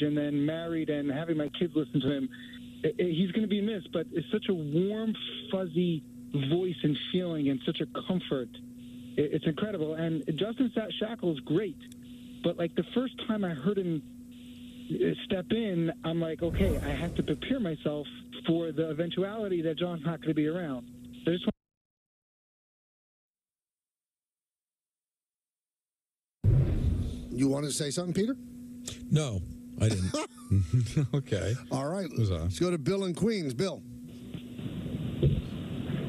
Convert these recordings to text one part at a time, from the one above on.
and then married and having my kids listen to him, he's going to be missed. But it's such a warm, fuzzy voice and feeling and such a comfort. It's incredible. And Justin Shackle is great. But, like, the first time I heard him step in, I'm like, okay, I have to prepare myself for the eventuality that John's not going to be around. So I just You wanted to say something, Peter? No, I didn't. Okay. All right. Let's go to Bill in Queens. Bill.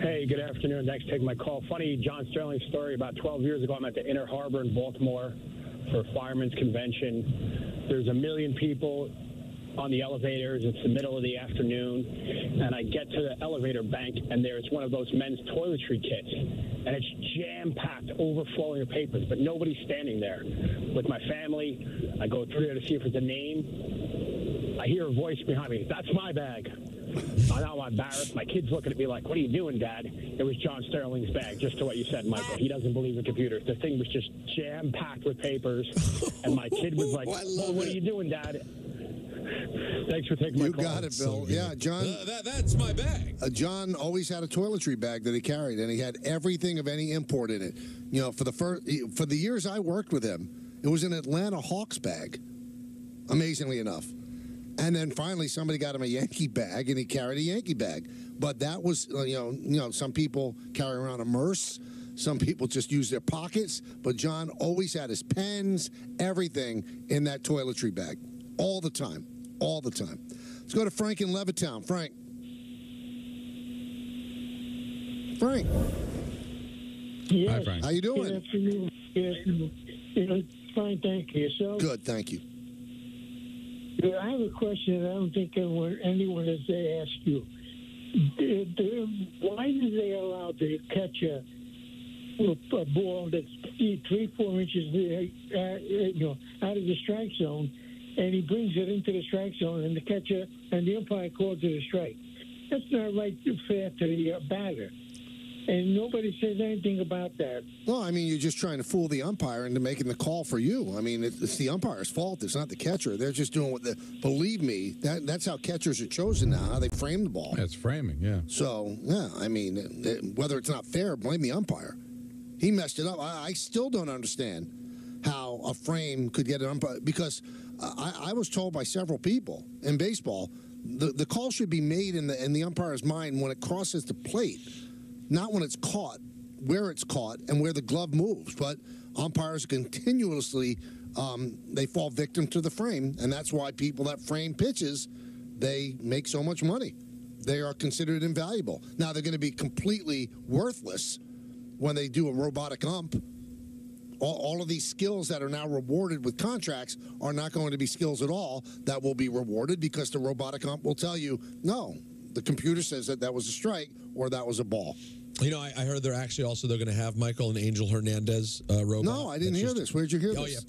Hey, good afternoon. Thanks for taking my call. Funny John Sterling story. About 12 years ago, I'm at the Inner Harbor in Baltimore for a fireman's convention. There's 1 million people on the elevators. It's the middle of the afternoon, and I get to the elevator bank, and there's one of those men's toiletry kits, and it's jam-packed, overflowing with papers, but nobody's standing there. With my family, I go through there to see if it's a name. I hear a voice behind me, "That's my bag." I'm embarrassed. My kid's looking at me like, "What are you doing, Dad?" It was John Sterling's bag, just to what you said, Michael. He doesn't believe in computers. The thing was just jam-packed with papers, and my kid was like, "What are you doing, Dad?" Thanks for taking my call. You got it, Bill. Yeah, John. That's my bag. John always had a toiletry bag that he carried, and he had everything of any import in it. You know, for the years I worked with him, it was an Atlanta Hawks bag, amazingly enough. And then finally somebody got him a Yankee bag, and he carried a Yankee bag. But that was, you know, some people carry around a Merce. Some people just use their pockets. But John always had his pens, everything in that toiletry bag. All the time. All the time. Let's go to Frank in Levittown. Frank. Yes. Hi, Frank. How you doing? Good afternoon. Good afternoon. Fine, thank you. Yourself? Good, thank you. I have a question that I don't think anyone has asked you. Why do they allow to catch a ball that's 3-4 inches out of the strike zone, and he brings it into the strike zone, and the catcher and the umpire calls it a strike? That's not right, fair to the batter. And nobody says anything about that. Well, I mean, you're just trying to fool the umpire into making the call for you. I mean, it's the umpire's fault. It's not the catcher. They're just doing what believe me, that's how catchers are chosen now, how they frame the ball. That's framing, yeah. So, yeah, I mean, whether it's not fair, blame the umpire. He messed it up. I still don't understand how a frame could get an umpire, because I was told by several people in baseball, the call should be made in the umpire's mind when it crosses the plate. Not when it's caught, where it's caught, and where the glove moves. But umpires continuously, they fall victim to the frame, and that's why people that frame pitches, they make so much money. They are considered invaluable. Now, they're going to be completely worthless when they do a robotic ump. All of these skills that are now rewarded with contracts are not going to be skills at all that will be rewarded, because the robotic ump will tell you, no, the computer says that was a strike or that was a ball. You know, I heard they're going to have Michael and Angel Hernandez robot. No, I didn't hear this. Where'd you hear this?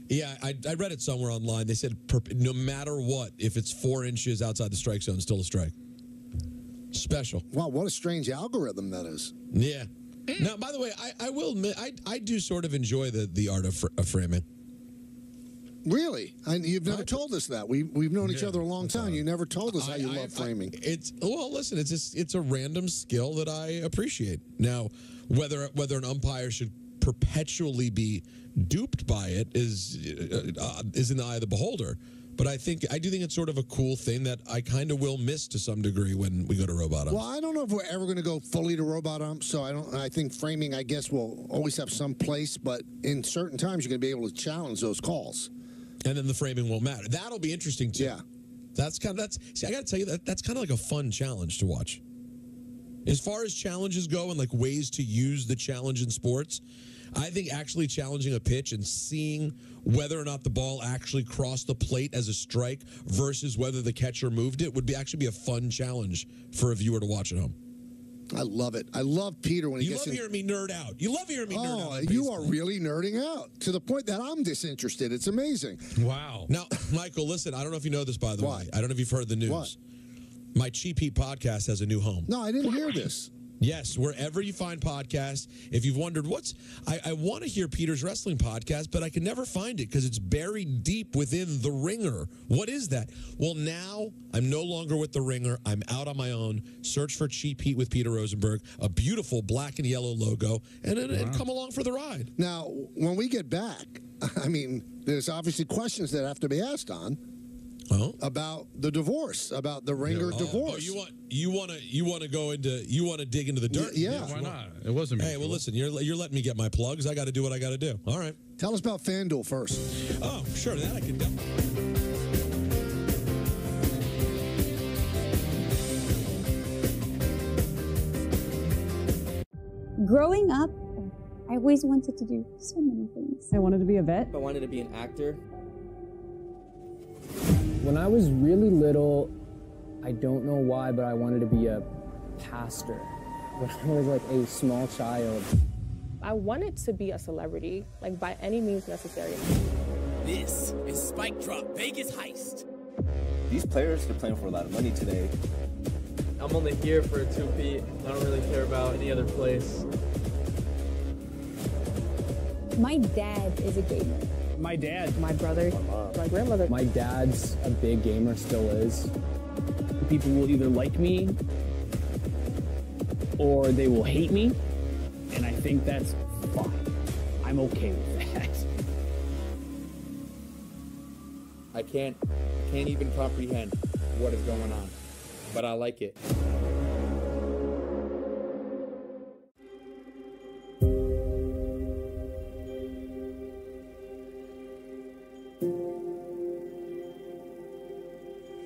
Yeah, I read it somewhere online. They said no matter what, if it's 4 inches outside the strike zone, still a strike. Special. Wow, what a strange algorithm that is. Yeah. Now, by the way, I will admit, I do sort of enjoy the art of framing. Really? You've never told us that. We've known each other a long time. You never told us how you love framing. Listen, it's a random skill that I appreciate. Now, whether an umpire should perpetually be duped by it is in the eye of the beholder. But I do think it's sort of a cool thing that I kind of will miss to some degree when we go to robot umps. Well, I don't know if we're ever going to go fully to robot umps, so I think framing, I guess, will always have some place, but in certain times you're going to be able to challenge those calls. And then the framing won't matter. That'll be interesting too. Yeah. See, I got to tell you, that's kind of like a fun challenge to watch. As far as challenges go and like ways to use the challenge in sports, I think actually challenging a pitch and seeing whether or not the ball actually crossed the plate as a strike versus whether the catcher moved it would actually be a fun challenge for a viewer to watch at home. I love it. I love Peter when he gets hearing me nerd out. You love hearing me nerd out. Oh, you are really nerding out to the point that I'm disinterested. It's amazing. Wow. Now, Michael, listen, I don't know if you know this, by the way. I don't know if you've heard the news. What? My Cheap Heat podcast has a new home. No, I didn't hear this. Yes, wherever you find podcasts. If you've wondered I want to hear Peter's wrestling podcast, but I can never find it because it's buried deep within The Ringer. What is that? Well, now I'm no longer with The Ringer. I'm out on my own. Search for Cheap Heat with Peter Rosenberg, a beautiful black and yellow logo, and come along for the ride. Now, when we get back, I mean, there's obviously questions that have to be asked on. About the divorce, about the Ringer divorce. You want to go into dig into the dirt? Yeah, why not? It wasn't. Hey, well, listen, you're letting me get my plugs. I got to do what I got to do. All right. Tell us about FanDuel first. Oh, sure, that I can do. Growing up, I always wanted to do so many things. I wanted to be a vet. I wanted to be an actor. When I was really little, I don't know why, but I wanted to be a pastor. When I was like a small child. I wanted to be a celebrity, like by any means necessary. This is Spike Drop Vegas Heist. These players are playing for a lot of money today. I'm only here for a 2-peat. I don't really care about any other place. My dad is a gamer. My dad. My brother. My mom. My grandmother. My dad's a big gamer, still is. People will either like me or they will hate me, and I think that's fine. I'm okay with that. I can't even comprehend what is going on, but I like it.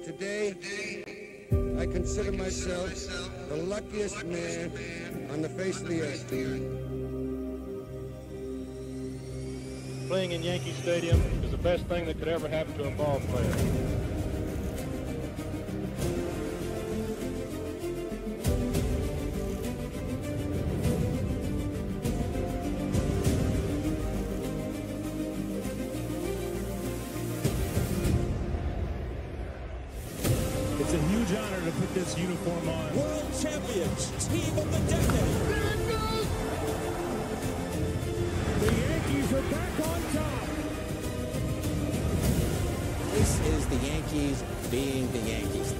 Today, I consider myself the luckiest man on the face of the earth. Playing in Yankee Stadium is the best thing that could ever happen to a ball player. It's a huge honor to put this uniform on. World champions, team of the decade. There it goes! The Yankees are back on top. This is the Yankees being the Yankees.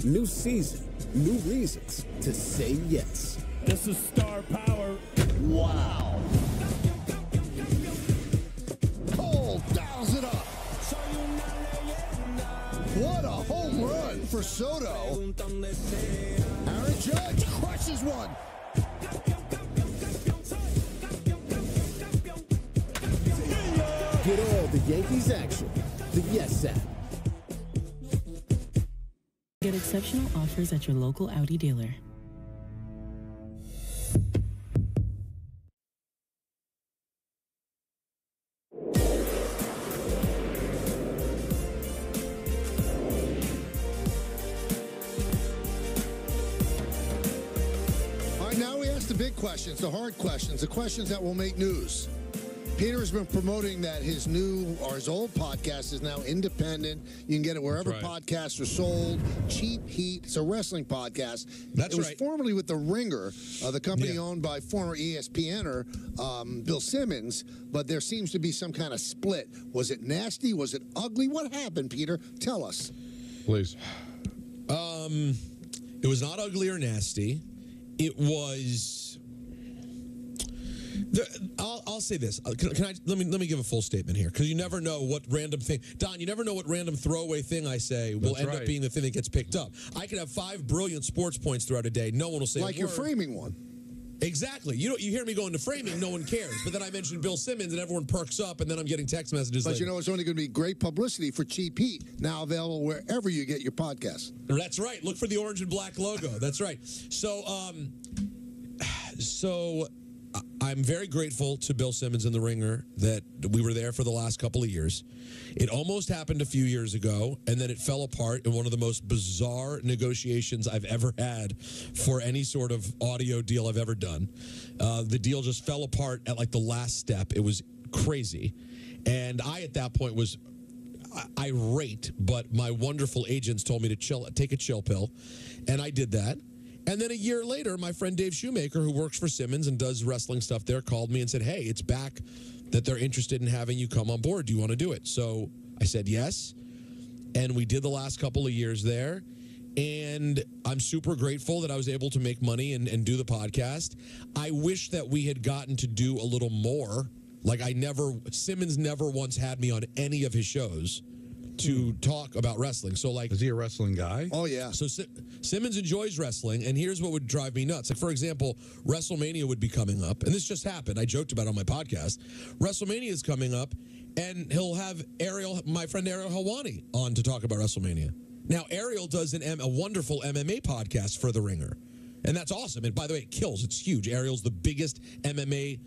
New season, new reasons to say yes. This is star power. Wow. Cole dials it up. What a home run for Soto. Aaron Judge crushes one. Get all the Yankees action. The Yes app. Get exceptional offers at your local Audi dealer. All right, now we ask the big questions, the hard questions, the questions that will make news. Peter has been promoting that his new, or his old podcast is now independent. You can get it wherever podcasts are sold. Cheap Heat. It's a wrestling podcast. That's it was right. formerly with The Ringer, the company owned by former ESPNer Bill Simmons, but there seems to be some kind of split. Was it nasty? Was it ugly? What happened, Peter? Tell us. Please. It was not ugly or nasty. It was... I'll say this. Can I let me give a full statement here, because you never know what random thing, Don. You never know what random throwaway thing I say will end up being the thing that gets picked up. I could have 5 brilliant sports points throughout a day. No one will say like a you're word. framing one. Exactly. You hear me go into framing, no one cares. But then I mention Bill Simmons, and everyone perks up, and then I'm getting text messages. But later. you know, it's only going to be great publicity for Cheap Heat, now available wherever you get your podcasts. That's right. Look for the orange and black logo. That's right. So I'm very grateful to Bill Simmons and The Ringer that we were there for the last couple of years. It almost happened a few years ago, and then it fell apart in one of the most bizarre negotiations I've ever had for any sort of audio deal I've ever done. The deal just fell apart at like the last step. It was crazy. And I, at that point, irate, but my wonderful agents told me to take a chill pill, and I did that. And then a year later, my friend Dave Shoemaker, who works for Simmons and does wrestling stuff there, called me and said, hey, it's back that they're interested in having you come on board. Do you want to do it? So I said yes, and we did the last couple of years there. And I'm super grateful that I was able to make money and do the podcast. I wish that we had gotten to do a little more. Like Simmons never once had me on any of his shows to talk about wrestling. So like, is he a wrestling guy? Oh yeah. So Simmons enjoys wrestling, and here's what would drive me nuts. Like, for example, WrestleMania would be coming up, and this just happened. I joked about it on my podcast. WrestleMania is coming up, and he'll have my friend Ariel Helwani on to talk about WrestleMania. Now, Ariel does a wonderful MMA podcast for The Ringer, and that's awesome. And by the way, it kills. It's huge. Ariel's the biggest MMA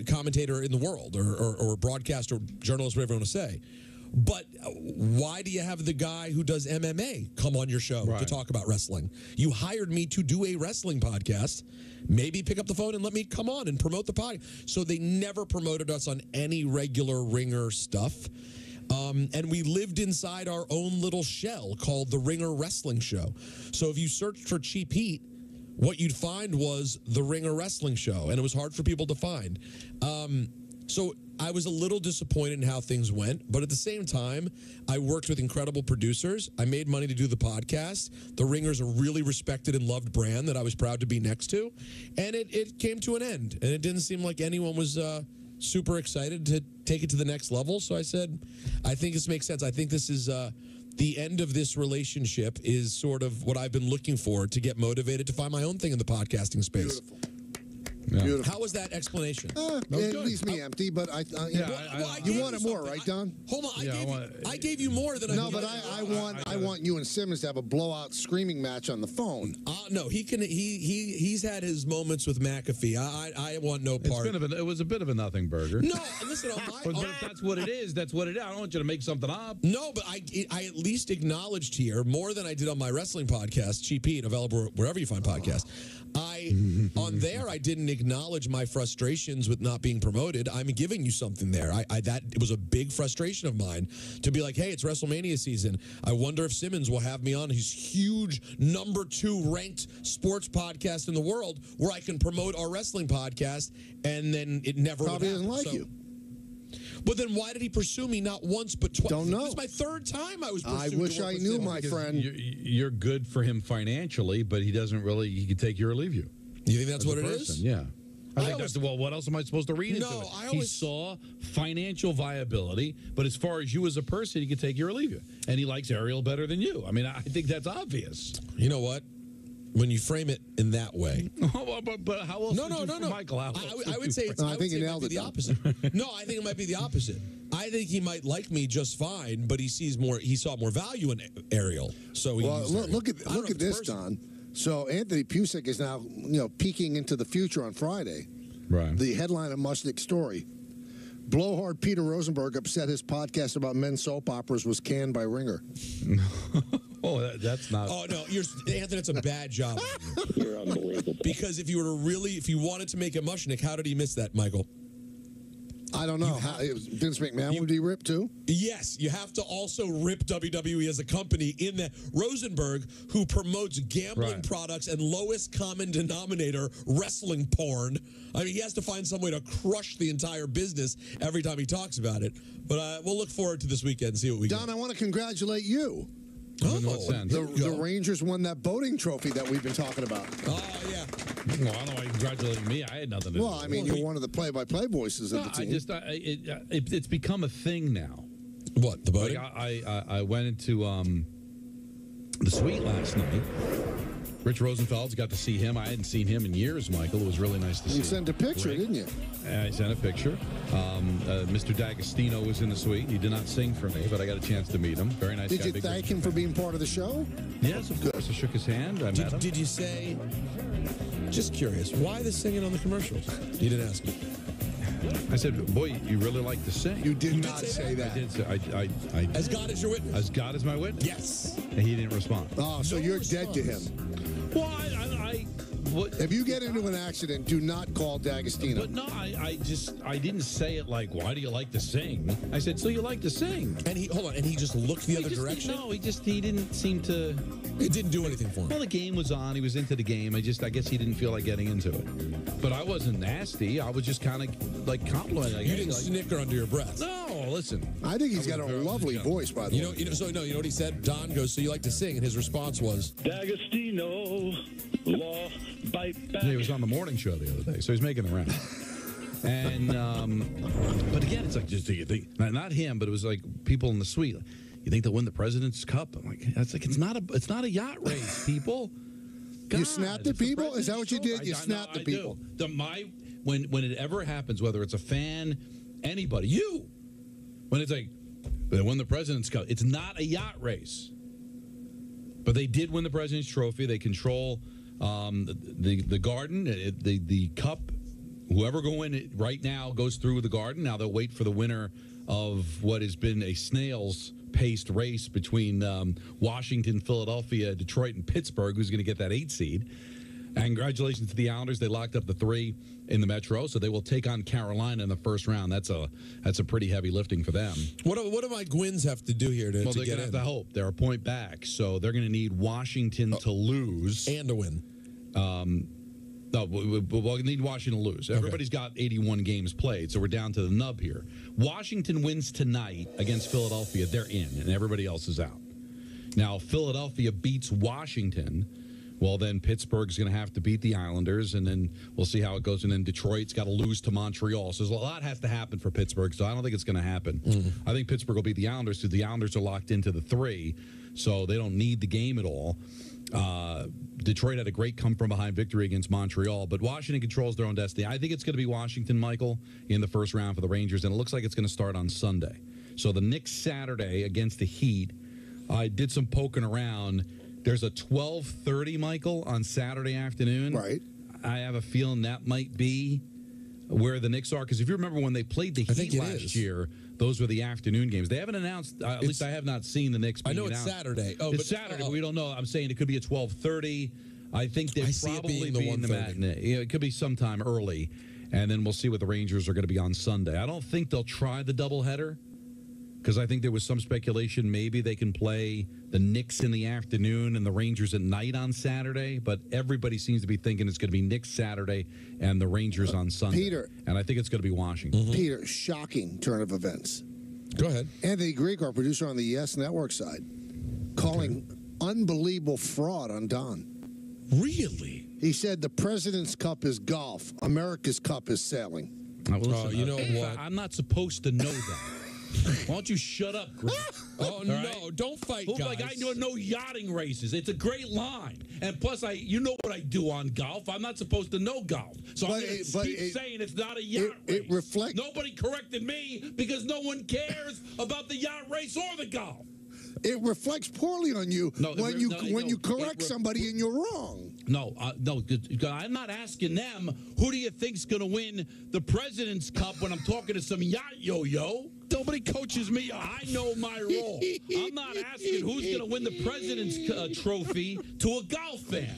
commentator in the world, or broadcaster, journalist, whatever you want to say. But why do you have the guy who does MMA come on your show to talk about wrestling? You hired me to do a wrestling podcast. Maybe pick up the phone and let me come on and promote the podcast. So they never promoted us on any regular Ringer stuff. And we lived inside our own little shell called the Ringer Wrestling Show. So if you searched for Cheap Heat, what you'd find was the Ringer Wrestling Show, and it was hard for people to find. So I was a little disappointed in how things went, but at the same time, I worked with incredible producers. I made money to do the podcast. The Ringer's a really respected and loved brand that I was proud to be next to, and it came to an end, and it didn't seem like anyone was super excited to take it to the next level. So I said, I think this makes sense. I think this is the end of this relationship is sort of what I've been looking for to get motivated to find my own thing in the podcasting space. Beautiful. Yeah. Beautiful. How was that explanation? It leaves me empty, but you wanted more, right, Don? Hold on, I gave you more than No, but I want you and Simmons to have a blowout screaming match on the phone. No, he's had his moments with McAfee. I want no part. It was a bit of a nothing burger. No, listen, but if that's what it is, that's what it is. I don't want you to make something up. No, but I at least acknowledged here more than I did on my wrestling podcast, Cheap Heat, available wherever you find podcasts. On there, I didn't acknowledge my frustrations with not being promoted. I'm giving you something there. It was a big frustration of mine to be like, hey, it's WrestleMania season. I wonder if Simmons will have me on his huge #2 ranked sports podcast in the world where I can promote our wrestling podcast, and then it never probably doesn't like you. But then why did he pursue me not once but twice? Don't know. This is my third time I was pursued. I wish I knew, my friend. You're good for him financially, but he doesn't really. He can take you or leave you. You think that's what it is? Yeah. I think that's what else am I supposed to read into it? He saw financial viability, but as far as you as a person, he can take you or leave you. And he likes Ariel better than you. I mean, I think that's obvious. You know what? When you frame it in that way. but how else No. Michael, I would say I think it might be the opposite. No, I think it might be the opposite. I think he might like me just fine, but he saw more value in Ariel. So look at this, Don. So Anthony Pusick is now, peeking into the future on Friday. Right. The headline of Mushnick's story: Blowhard Peter Rosenberg upset his podcast about men's soap operas was canned by Ringer. Oh, that's not. Oh no, Anthony. That's a bad job. You're unbelievable. Because if you wanted to make a Mushnick, how did he miss that, Michael? I don't know. Vince McMahon would he rip too? Yes, you have to also rip WWE as a company in that Rosenberg, who promotes gambling products and lowest common denominator wrestling porn. I mean, he has to find some way to crush the entire business every time he talks about it. But we'll look forward to this weekend and see what we get. Don, I want to congratulate you. In what sense? The Rangers won that boating trophy that we've been talking about. Oh, yeah. Well, I don't know why you're congratulating me. I had nothing to do with it. Well, I mean, you're one of the play-by-play voices of the team. It's become a thing now. What, the boating? I went into the suite last night. Rich Rosenfeld's got to see him. I hadn't seen him in years, Michael. It was really nice to see him. You sent a picture, didn't you? I sent a picture. Mr. D'Agostino was in the suite. He did not sing for me, but I got a chance to meet him. Very nice guy. Did you thank him for being part of the show? Yes, of course. I shook his hand. I met him. Did you say, just curious, why the singing on the commercials? You didn't ask me. I said, boy, you really like to sing. You did not say that. I did say, I as God is your witness. As God is my witness. Yes. And he didn't respond. Oh, so you're dead to him. Well, If you get into an accident, do not call D'Agostino. But no, I didn't say it like, why do you like to sing? I said, so you like to sing. And he just looked the other direction? No, he didn't seem to... It didn't do anything for him. Well, the game was on. He was into the game. I guess he didn't feel like getting into it. But I wasn't nasty. I was just kind of like complimenting. Like, you didn't snicker under your breath. No, listen. I think he's got a lovely voice, by the way. You know what he said? Don goes, so you like to sing? And his response was, D'Agostino, law, bite back. He was on the morning show the other day, so he's making the round. And, but again, it's like, just not him, but it was like people in the suite. You think they'll win the President's Cup? I'm like, it's not a yacht race, people. God, you snapped at people? Is that what you did? You snapped at people? When it ever happens, whether it's a fan, anybody, when it's like, they won the President's Cup, it's not a yacht race. But they did win the President's Trophy. They control the Garden, the Cup. Whoever go in it right now goes through the Garden. Now they'll wait for the winner of what has been a snail's paced race between Washington, Philadelphia, Detroit, and Pittsburgh, who's going to get that 8 seed. And congratulations to the Islanders. They locked up the 3 in the Metro, so they will take on Carolina in the first round. That's a pretty heavy lifting for them. What do my Gwins have to do here to they're get going to have to hope. They're a point back, so they're going to need Washington to lose. And to win. No, we'll need Washington to lose. Everybody's got 81 games played, so we're down to the nub here. Washington wins tonight against Philadelphia. They're in, and everybody else is out. Now, Philadelphia beats Washington. Well, then Pittsburgh's going to have to beat the Islanders, and then we'll see how it goes. And then Detroit's got to lose to Montreal. So a lot has to happen for Pittsburgh, so I don't think it's going to happen. I think Pittsburgh will beat the Islanders because the Islanders are locked into the 3, so they don't need the game at all. Detroit had a great come-from-behind victory against Montreal, but Washington controls their own destiny. I think it's going to be Washington, Michael, in the first round for the Rangers, and it looks like it's going to start on Sunday. So the Knicks Saturday against the Heat. I did some poking around. There's a 12:30, Michael, on Saturday afternoon. Right. I have a feeling that might be where the Knicks are, because if you remember when they played the Heat last year, those were the afternoon games. They haven't announced, at least I have not seen the Knicks. I know it's Saturday. It's Saturday, but we don't know. I'm saying it could be at 12:30. I think they'd probably be in the matinee. It could be sometime early, and then we'll see what the Rangers are going to be on Sunday. I don't think they'll try the doubleheader, because I think there was some speculation maybe they can play the Knicks in the afternoon and the Rangers at night on Saturday, but everybody seems to be thinking it's going to be Knicks Saturday and the Rangers on Sunday. Peter. And I think it's going to be Washington. Peter, shocking turn of events. Go ahead. Anthony Greek, our producer on the Yes Network side, calling unbelievable fraud on Don. Really? He said the President's Cup is golf. America's Cup is sailing. You know what? I'm not supposed to know that. Why don't you shut up, Greg? Oh, no, don't fight, guys. Like I know yachting races. It's a great line. And plus, you know what I do on golf. I'm not supposed to know golf. So I'm going to keep saying it's not a yacht race. It reflects. Nobody corrected me because no one cares about the yacht race or the golf. It reflects poorly on you when you correct somebody and you're wrong. No, I'm not asking them, who do you think's going to win the President's Cup when I'm talking to some yacht yo-yo? Nobody coaches me. I know my role. I'm not asking who's going to win the President's Trophy to a golf fan.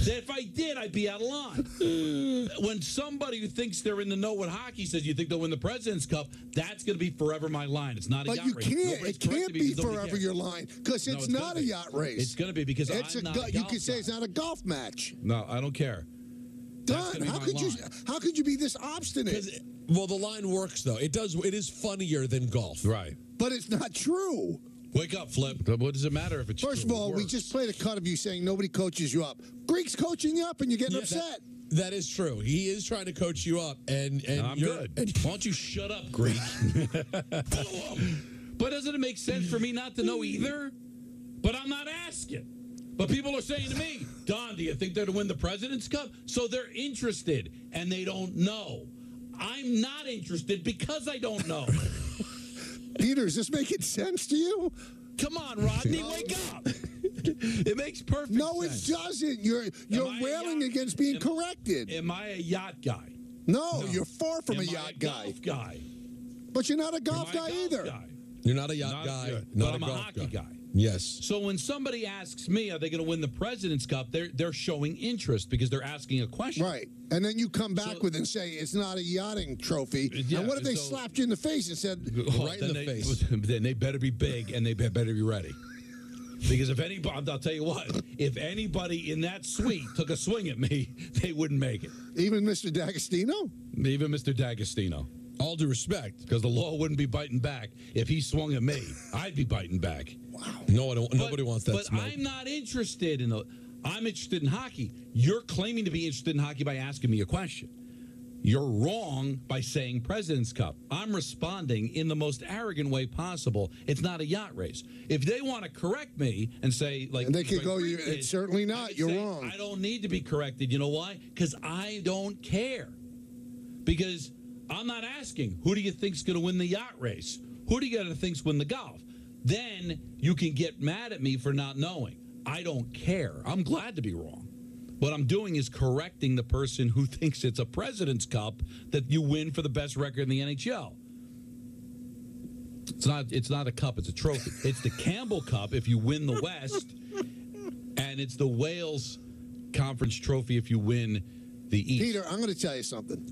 If I did, I'd be out of line. When somebody who thinks they're in the know with hockey says you think they'll win the President's Cup, that's going to be forever my line. It's not a yacht race. It can't be forever your line because it's not a yacht race. It's going to be because I'm not a golf You could say it's not a golf match. No, I don't care. Don, how could you be this obstinate? Well, the line works though. It does. It is funnier than golf, right? But it's not true. Wake up, Flip. What does it matter if it's First of all, we just played a cut of you saying nobody coaches you up. Greek's coaching you up, and you're getting upset. That is true. He is trying to coach you up, and I'm good. Why don't you shut up, Greek? But doesn't it make sense for me not to know either? But I'm not asking. But people are saying to me, Don, do you think they're to win the President's Cup? So they're interested, and they don't know. I'm not interested because I don't know. Peter, is this making sense to you? Come on, Rodney, wake up. It makes perfect sense. No, it doesn't. You're railing against being corrected. Am I a yacht guy? No, you're far from a yacht guy. Golf guy. But you're not a golf guy either. You're not a yacht guy. But I'm a hockey guy. Yes. So when somebody asks me, are they going to win the President's Cup, they're showing interest because they're asking a question. Right. And then you come back with and say, it's not a yachting trophy. Yeah, and what if they slapped you in the face and said, right in the face? Then they better be big and they better be ready. Because if anybody, I'll tell you what, if anybody in that suite took a swing at me, they wouldn't make it. Even Mr. D'Agostino? Even Mr. D'Agostino. All due respect. Because the law wouldn't be biting back. If he swung at me, I'd be biting back. Wow. Nobody wants that But smoke. I'm not interested in I'm interested in hockey. You're claiming to be interested in hockey by asking me a question. You're wrong by saying President's Cup. I'm responding in the most arrogant way possible. It's not a yacht race. If they want to correct me and say, like, and they could go, it's certainly not. You're wrong. I don't need to be corrected. You know why? Because I don't care. Because I'm not asking, who do you think's going to win the yacht race? Who do you think's win the golf? Then you can get mad at me for not knowing. I don't care. I'm glad to be wrong. What I'm doing is correcting the person who thinks it's a President's Cup that you win for the best record in the NHL. It's not a cup, it's a trophy. It's the Campbell Cup if you win the West, and it's the Wales Conference Trophy if you win the East. Peter, I'm going to tell you something.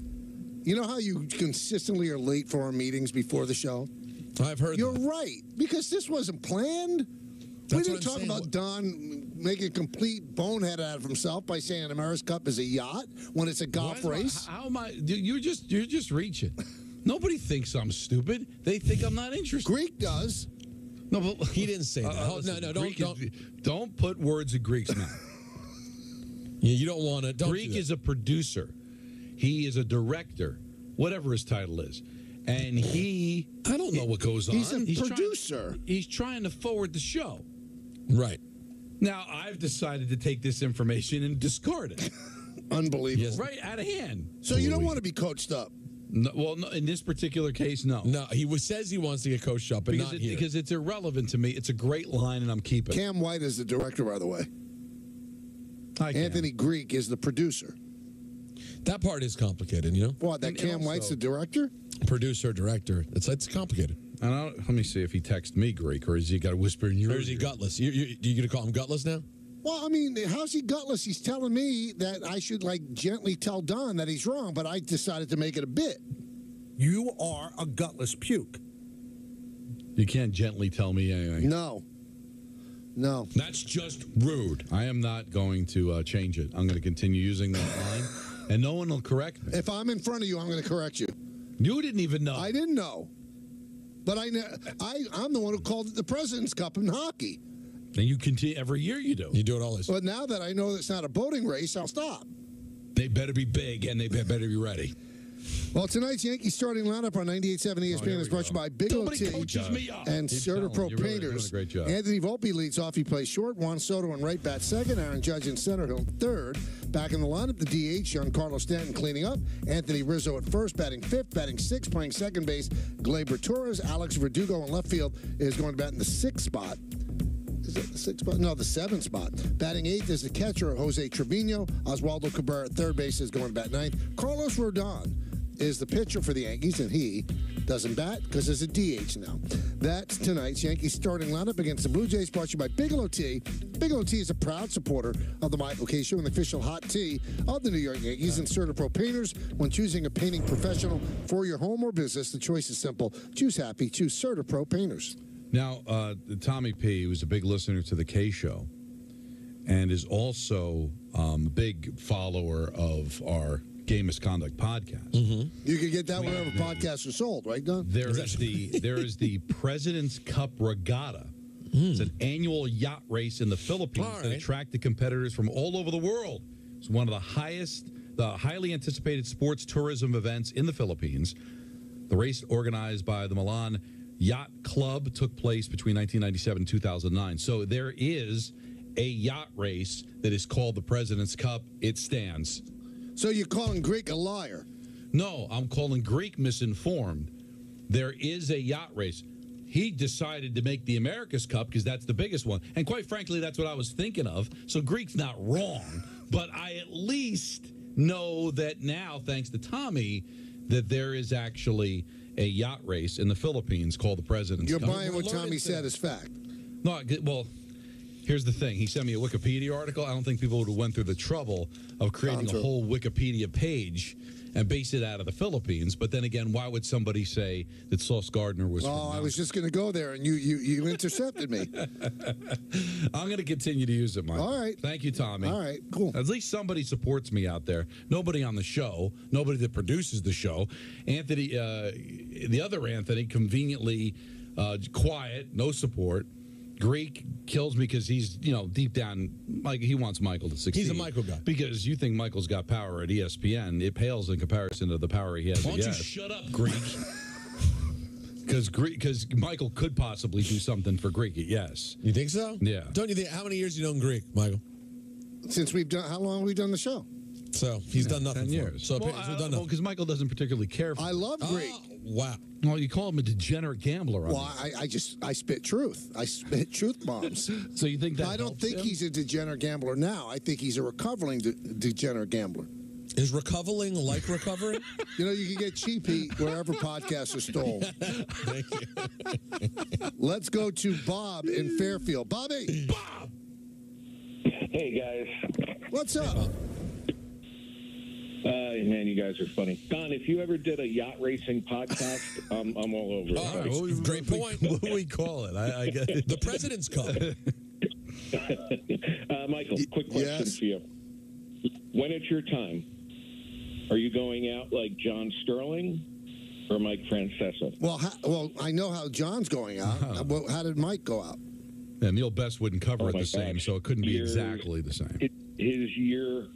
You know how you consistently are late for our meetings before the show? I've heard You're right, because this wasn't planned. We didn't talk about Don making a complete bonehead out of himself by saying America's Cup is a yacht when it's a golf race. How am I? You're just reaching. Nobody thinks I'm stupid. They think I'm not interested. Greek does. No, but he didn't say that. Listen, don't put words in Greek's mouth. Yeah, you don't want to. Greek is a producer. He is a director, whatever his title is. And I don't know what goes on. He's a producer. He's trying to forward the show. Right. Now, I've decided to take this information and discard it. Unbelievable. Yes. Right out of hand. So you don't want to be coached up? No, well, no, in this particular case, no. No, he says he wants to get coached up, but not here. Because it's irrelevant to me. It's a great line, and I'm keeping it. Cam White is the director, by the way. Anthony Greek is the producer. That part is complicated, you know? What, that Cam White's the director? Producer, director. It's complicated. Let me see if he texted me Greek, or has he got to whisper in your ear? Or is he gutless? You going to call him gutless now? Well, I mean, how's he gutless? He's telling me that I should, gently tell Don that he's wrong, but I decided to make it a bit. You are a gutless puke. You can't gently tell me anything. No. That's just rude. I am not going to change it. I'm going to continue using that line, and no one will correct me. If I'm in front of you, I'm going to correct you. You didn't even know. I didn't know. But I'm the one who called it the President's Cup in hockey. And you continue every year. You do. You do it always. But now that I know it's not a boating race, I'll stop. They better be big, and they better be ready. Well, tonight's Yankees starting lineup on 98.7 ESPN is brought to you by Bigelow Tea and Certapro Painters. Doing a great job. Anthony Volpe leads off. He plays short. Juan Soto in right bat second. Aaron Judge in center. Hill third. Back in the lineup, the DH, Giancarlo Stanton cleaning up. Anthony Rizzo at first, batting fifth. Batting sixth, playing second base, Gleyber Torres. Alex Verdugo in left field is going to bat in the sixth spot. Is it the sixth spot? No, the seventh spot. Batting eighth is the catcher, Jose Trevino. Oswaldo Cabrera at third base is going to bat ninth. Carlos Rodon is the pitcher for the Yankees, and he doesn't bat because there's a DH now. That's tonight's Yankees starting lineup against the Blue Jays, brought to you by Bigelow Tea. Bigelow Tea is a proud supporter of the Michael K. Show and the official hot tea of the New York Yankees and Certapro Painters. When choosing a painting professional for your home or business, the choice is simple. Choose happy. Choose Certapro Painters. Now, Tommy P. was a big listener to the K Show and is also a big follower of our Game Misconduct podcast. Mm-hmm. You can get that wherever podcasts are sold, right, Don? There is the President's Cup Regatta. It's an annual yacht race in the Philippines that attracted competitors from all over the world. It's one of the highly anticipated sports tourism events in the Philippines. The race, organized by the Milan Yacht Club, took place between 1997 and 2009. So there is a yacht race that is called the President's Cup. It stands. So you're calling Greek a liar? No, I'm calling Greek misinformed. There is a yacht race. He decided to make the America's Cup because that's the biggest one. And quite frankly, that's what I was thinking of. So Greek's not wrong. But I at least know that now, thanks to Tommy, that there is actually a yacht race in the Philippines called the President's Cup. You're buying what Tommy said as fact. No, well, here's the thing. He sent me a Wikipedia article. I don't think people would have went through the trouble of creating a whole Wikipedia page and base it out of the Philippines. But then again, why would somebody say that Sauce Gardner was from I was just going to go there, and you intercepted me. I'm going to continue to use it, Mike. All right. Thank you, Tommy. All right, cool. At least somebody supports me out there. Nobody on the show. Nobody that produces the show. Anthony, the other Anthony, conveniently quiet, no support. Greek kills me because he's, deep down, like he wants Michael to succeed. He's a Michael guy. Because you think Michael's got power at ESPN. It pales in comparison to the power he has. Why don't you shut up, Greek? Because Michael could possibly do something for Greek. Yes. You think so? Yeah. Don't you think? How many years you known Greek, Michael? Since how long have we done the show? So he's done nothing 10 for years. him. So Well, we've done nothing. because Michael doesn't particularly care for I love Greek. Wow. Well, you call him a degenerate gambler. Well, I spit truth. I spit truth bombs. So you think that I don't helps think him? he's a degenerate gambler now. I think he's a recovering degenerate gambler. Is recovering like recovering? You can get cheap heat wherever podcasts are stole. Thank you. Let's go to Bob in Fairfield. Bobby! Bob! Hey, guys. What's up? Man, you guys are funny. Don, if you ever did a yacht racing podcast, I'm all over it. Oh, great point. What do we call it? I get it. The President's Cup. Michael, quick question for you. When it's your time, are you going out like John Sterling or Mike Francesa? Well, I know how John's going out. How did Mike go out? Yeah, Neil Best wouldn't cover it the same, gosh. so it couldn't be exactly the same. His year...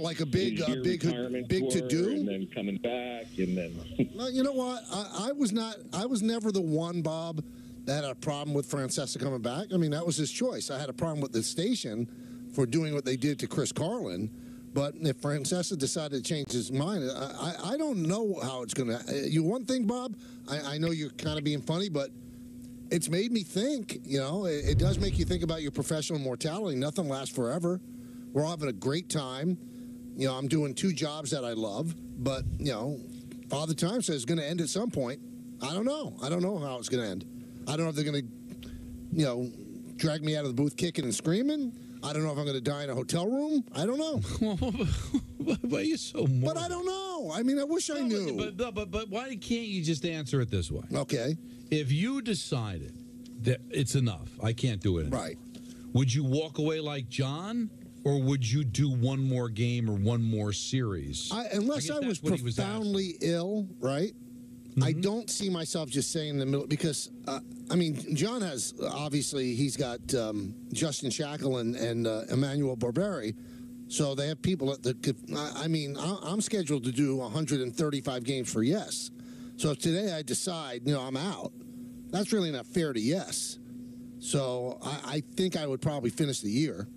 like a big retirement to do, and then coming back, and then. Well, you know what? I was never the one, Bob, that had a problem with Francesa coming back. I mean, that was his choice. I had a problem with the station for doing what they did to Chris Carlin. But if Francesa decided to change his mind, I don't know how it's going to. One thing, Bob, I know you're kind of being funny, but it's made me think. It does make you think about your professional mortality. Nothing lasts forever. We're all having a great time. I'm doing 2 jobs that I love, but, Father Time says it's going to end at some point. I don't know. I don't know how it's going to end. I don't know if they're going to, drag me out of the booth kicking and screaming. I don't know if I'm going to die in a hotel room. I don't know. Why are you so morbid? But I don't know. I mean, I wish I knew. But why can't you just answer it this way? Okay. If you decided that it's enough, I can't do it anymore. Right. Would you walk away like John? Or would you do one more game or one more series? Unless I was profoundly ill, right? Mm-hmm. I don't see myself just saying in the middle because, John has, obviously, he's got Justin Shackle and Emmanuel Barberi. So they have people that could, I'm scheduled to do 135 games for Yes. So if today I decide, I'm out, that's really not fair to Yes. So I think I would probably finish the year.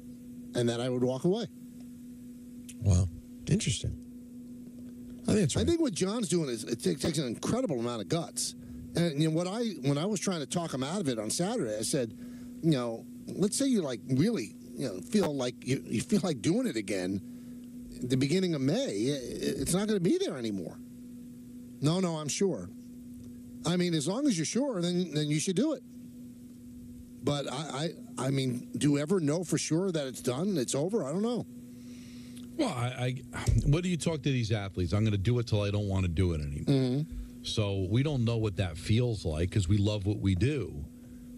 And then I would walk away. Wow. Interesting. I think that's right. I think what John's doing is it takes an incredible amount of guts. And when I was trying to talk him out of it on Saturday, I said, let's say you really, feel like you feel like doing it again at the beginning of May. It's not going to be there anymore. No, I'm sure. As long as you're sure, then you should do it. But I mean, do you ever know for sure that it's done? It's over? I don't know. Well, what do you talk to these athletes? I'm going to do it till I don't want to do it anymore. Mm-hmm. So we don't know what that feels like because we love what we do.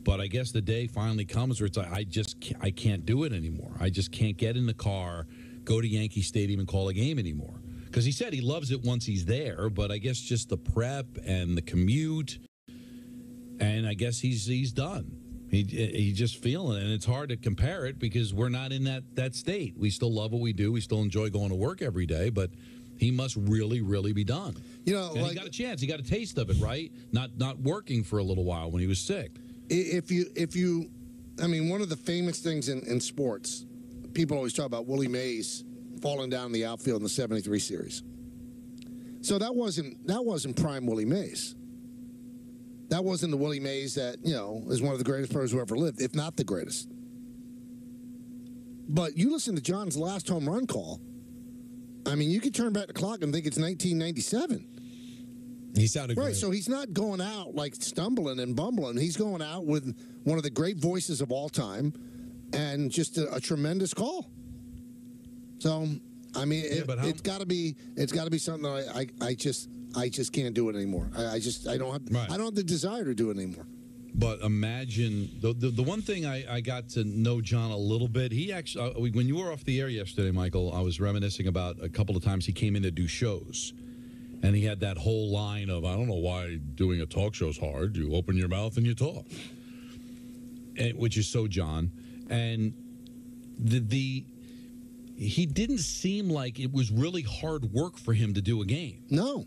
But I guess the day finally comes where it's like, I can't do it anymore. I just can't get in the car, go to Yankee Stadium and call a game anymore. Because he said he loves it once he's there, but I guess just the prep and the commute, and I guess he's done. He's just feeling it, and it's hard to compare it because we're not in that state. We still love what we do. We still enjoy going to work every day, but he must really, really be done. He got a chance. He got a taste of it, right? Not working for a little while when he was sick. If you, one of the famous things in sports, people always talk about Willie Mays falling down in the outfield in the '73 series. So that wasn't prime Willie Mays. That wasn't the Willie Mays that, is one of the greatest players who ever lived, if not the greatest. But you listen to John's last home run call. You could turn back the clock and think it's 1997. He sounded right. great. So he's not going out like stumbling and bumbling. He's going out with one of the great voices of all time, and just a tremendous call. So, I mean, it's got to be something that I just can't do it anymore. I don't have the desire to do it anymore. But imagine the one thing I got to know John a little bit. He actually, when you were off the air yesterday, Michael, I was reminiscing about a couple of times he came in to do shows. And he had that whole line of, I don't know why doing a talk show is hard. You open your mouth and you talk. Which is so John. And he didn't seem like it was really hard work for him to do a game. No.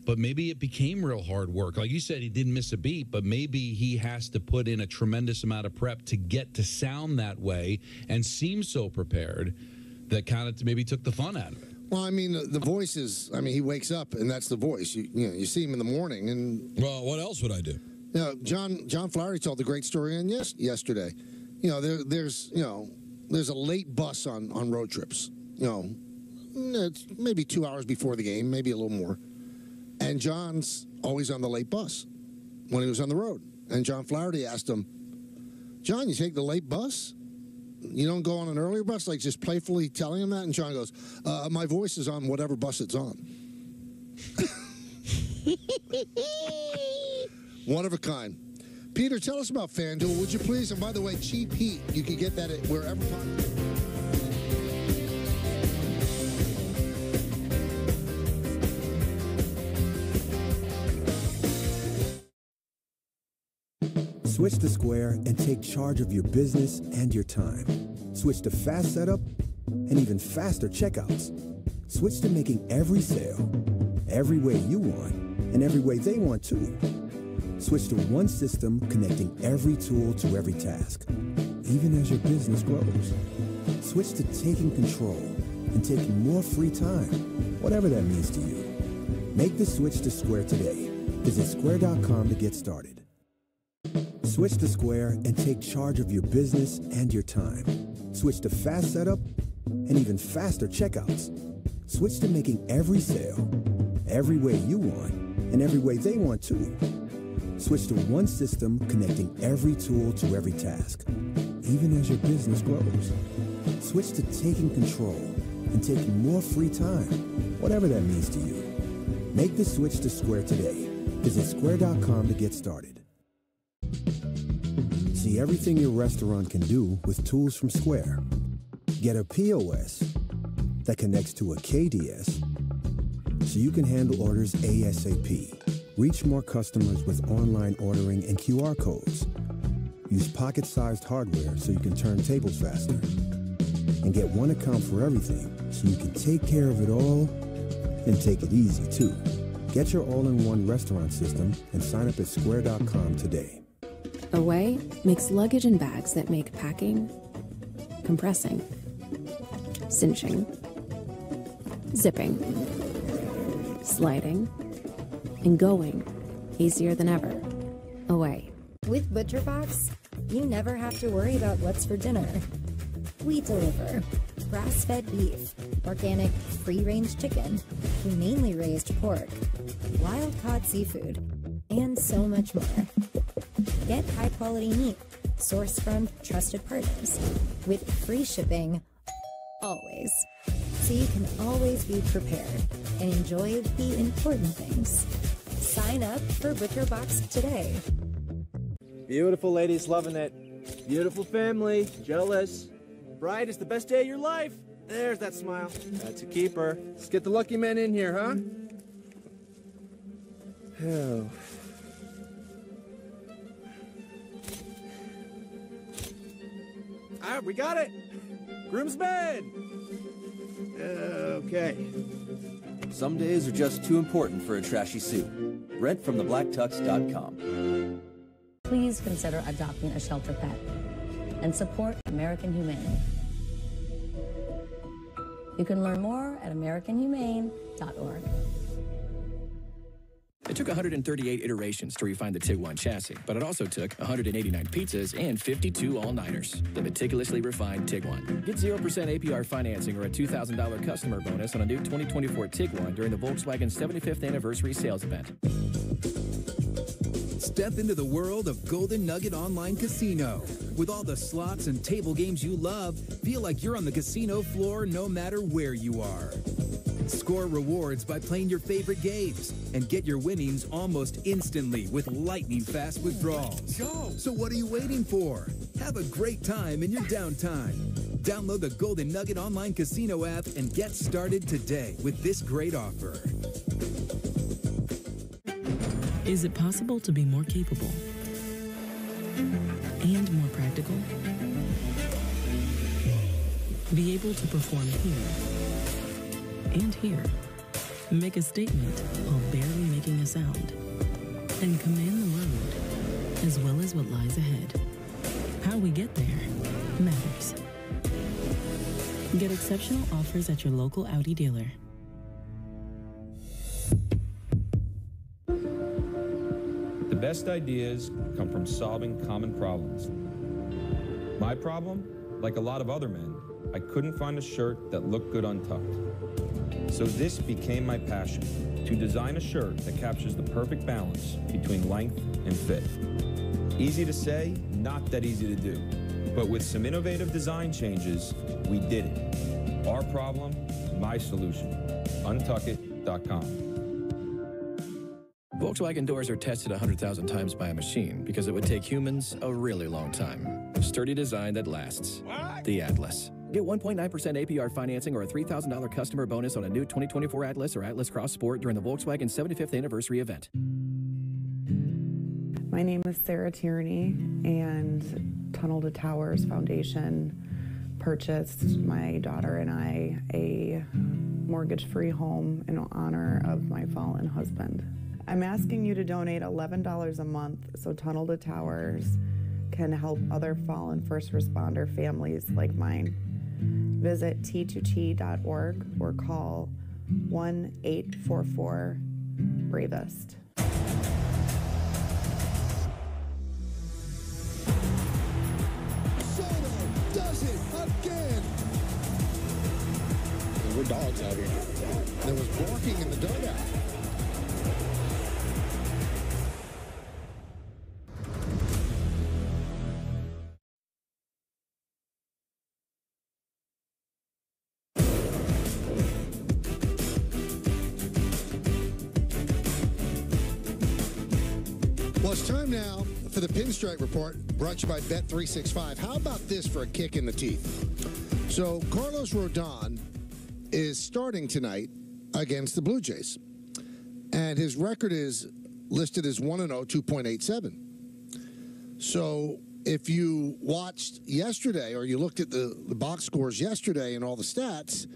But maybe it became real hard work. Like you said, he didn't miss a beat, but maybe he has to put in a tremendous amount of prep to get to sound that way and seem so prepared that kind of maybe took the fun out of it. Well, I mean, the voice is, I mean, he wakes up and that's the voice. You see him in the morning. And well, what else would I do? You know, John Flaherty told a great story yesterday. You know, there's a late bus on road trips. You know, it's maybe 2 hours before the game, maybe a little more. And John's always on the late bus when he was on the road. And John Flaherty asked him, John, you take the late bus? You don't go on an earlier bus? Like just playfully telling him that? And John goes, my voice is on whatever bus it's on. One of a kind. Peter, tell us about FanDuel, would you please? And by the way, Cheap Heat, you can get that at wherever possible. Switch to Square and take charge of your business and your time. Switch to fast setup and even faster checkouts. Switch to making every sale, every way you want, and every way they want too. Switch to one system connecting every tool to every task, even as your business grows. Switch to taking control and taking more free time, whatever that means to you. Make the switch to Square today. Visit square.com to get started. Switch to Square and take charge of your business and your time. Switch to fast setup and even faster checkouts. Switch to making every sale, every way you want, and every way they want too. Switch to one system connecting every tool to every task, even as your business grows. Switch to taking control and taking more free time, whatever that means to you. Make the switch to Square today. Visit square.com to get started. See everything your restaurant can do with tools from Square. Get a POS that connects to a KDS so you can handle orders ASAP. Reach more customers with online ordering and QR codes. Use pocket-sized hardware so you can turn tables faster. And get one account for everything so you can take care of it all and take it easy too. Get your all-in-one restaurant system and sign up at square.com today. Away makes luggage and bags that make packing, compressing, cinching, zipping, sliding, and going easier than ever. Away. With ButcherBox, you never have to worry about what's for dinner. We deliver grass-fed beef, organic free-range chicken, humanely raised pork, wild-caught seafood, and so much more. Get high-quality meat sourced from trusted partners with free shipping always, so you can always be prepared and enjoy the important things. Sign up for ButcherBox today. Beautiful ladies, loving it. Beautiful family, jealous. Bride, it's the best day of your life. There's that smile. That's a keeper. Let's get the lucky men in here, huh? Oh. All right, we got it. Groom's bed. Okay. Some days are just too important for a trashy suit. Rent from theblacktux.com. Please consider adopting a shelter pet and support American Humane. You can learn more at AmericanHumane.org. It took 138 iterations to refine the Tiguan chassis, but it also took 189 pizzas and 52 all-nighters. The meticulously refined Tiguan. Get 0% APR financing or a $2,000 customer bonus on a new 2024 Tiguan during the Volkswagen 75th anniversary sales event. Step into the world of Golden Nugget Online Casino. With all the slots and table games you love, feel like you're on the casino floor no matter where you are. Score rewards by playing your favorite games and get your winnings almost instantly with lightning-fast withdrawals. Go! So what are you waiting for? Have a great time in your downtime. Download the Golden Nugget Online Casino app and get started today with this great offer. Is it possible to be more capable and more practical? Be able to perform here and here. Make a statement while barely making a sound. And command the road as well as what lies ahead. How we get there matters. Get exceptional offers at your local Audi dealer. The best ideas come from solving common problems. My problem, like a lot of other men, I couldn't find a shirt that looked good untucked. So this became my passion, to design a shirt that captures the perfect balance between length and fit. Easy to say, not that easy to do. But with some innovative design changes, we did it. Our problem, my solution. Untuckit.com. Volkswagen doors are tested 100,000 times by a machine because it would take humans a really long time. Sturdy design that lasts. What? The Atlas. Get 1.9% APR financing or a $3,000 customer bonus on a new 2024 Atlas or Atlas Cross Sport during the Volkswagen 75th anniversary event. My name is Sarah Tierney, and Tunnel to Towers Foundation purchased my daughter and I a mortgage-free home in honor of my fallen husband. I'm asking you to donate $11 a month so Tunnel to Towers can help other fallen first responder families like mine. Visit t2t.org or call 1-844-BRAVEST. Does it again? There were dogs out here. There was barking in the dugout. Well, it's time now for the Pinstripe Report, brought to you by Bet365. How about this for a kick in the teeth? So, Carlos Rodon is starting tonight against the Blue Jays. And his record is listed as 1-0, 2.87. So, if you watched yesterday or you looked at the box scores yesterday and all the stats,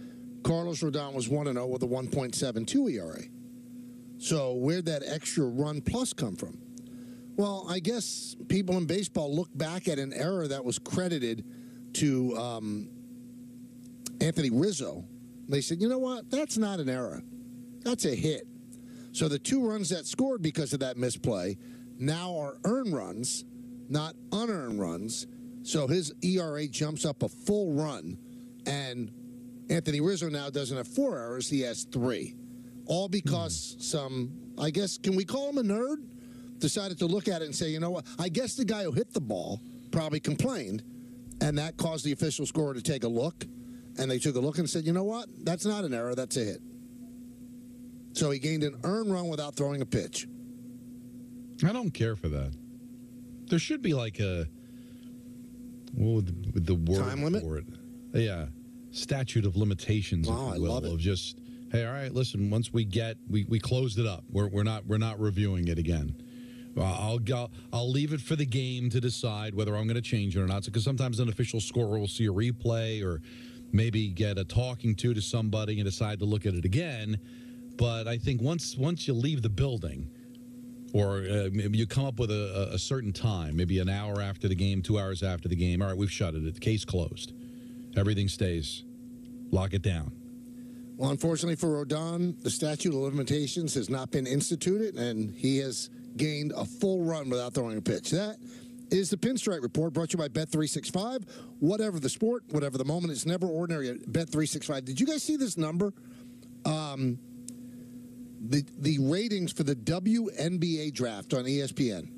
Carlos Rodon was 1-0 with a 1.72 ERA. So, where'd that extra run plus come from? Well, I guess people in baseball look back at an error that was credited to Anthony Rizzo. They said, you know what? That's not an error. That's a hit. So the 2 runs that scored because of that misplay now are earned runs, not unearned runs. So his ERA jumps up a full run. And Anthony Rizzo now doesn't have 4 errors. He has 3. All because some, I guess, can we call him a nerd? Decided to look at it and say, you know what, I guess the guy who hit the ball probably complained, and that caused the official scorer to take a look, and they took a look and said, you know what, that's not an error, that's a hit. So he gained an earned run without throwing a pitch. I don't care for that. There should be like a, what would the word time limit for it? Yeah, statute of limitations. Wow, I love it. Of just, hey, all right, listen, once we closed it up. We're not reviewing it again. I'll leave it for the game to decide whether I'm going to change it or not. Because sometimes an official scorer will see a replay or maybe get a talking to somebody and decide to look at it again. But I think once you leave the building, or maybe you come up with a certain time, maybe an hour after the game, 2 hours after the game, all right, we've shut it. The case closed. Everything stays. Lock it down. Well, unfortunately for Rodon, the statute of limitations has not been instituted, and he has gained a full run without throwing a pitch. That is the Pinstripe Report, brought to you by Bet365. Whatever the sport, whatever the moment, it's never ordinary at Bet365. Did you guys see this number? The ratings for the WNBA draft on ESPN,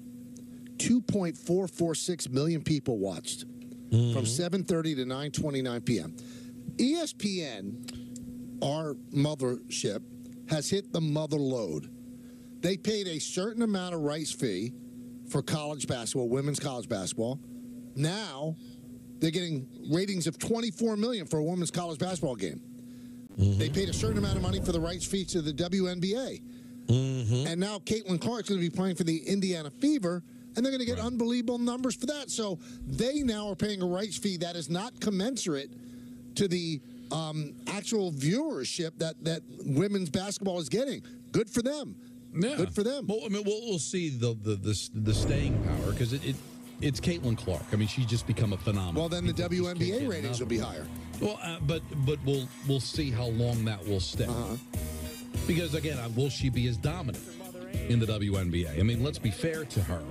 2.446 million people watched from 7:30 to 9:29 p.m. ESPN, our mothership, has hit the mother load. They paid a certain amount of rights fee for college basketball, women's college basketball. Now they're getting ratings of 24 million for a women's college basketball game. They paid a certain amount of money for the rights fee to the WNBA. And now Caitlin Clark's going to be playing for the Indiana Fever, and they're going to get unbelievable numbers for that. So they now are paying a rights fee that is not commensurate to the actual viewership that women's basketball is getting. Good for them. Yeah. Good for them. Well, I mean, we'll see the staying power because it's Caitlin Clark. I mean, she's just become a phenomenon. Well, then the WNBA ratings will be higher. Well, but we'll see how long that will stay. Because again, will she be as dominant in the WNBA? I mean, let's be fair to her.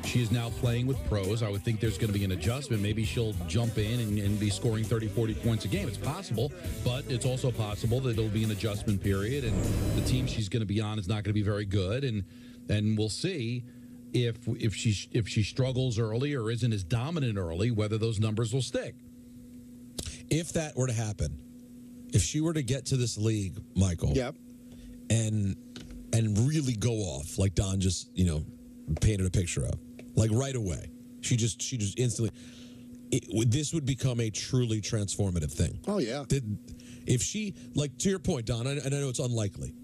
She is now playing with pros. I would think there's going to be an adjustment. Maybe she'll jump in and be scoring 30, 40 points a game. It's possible, but it's also possible that it'll be an adjustment period, and the team she's going to be on is not going to be very good, and we'll see if she struggles early or isn't as dominant early, whether those numbers will stick. If that were to happen, if she were to get to this league, Michael, and really go off like Don just painted a picture of, like right away, she just instantly, this would become a truly transformative thing. Oh yeah. If she, like, to your point, Don, and I know it's unlikely,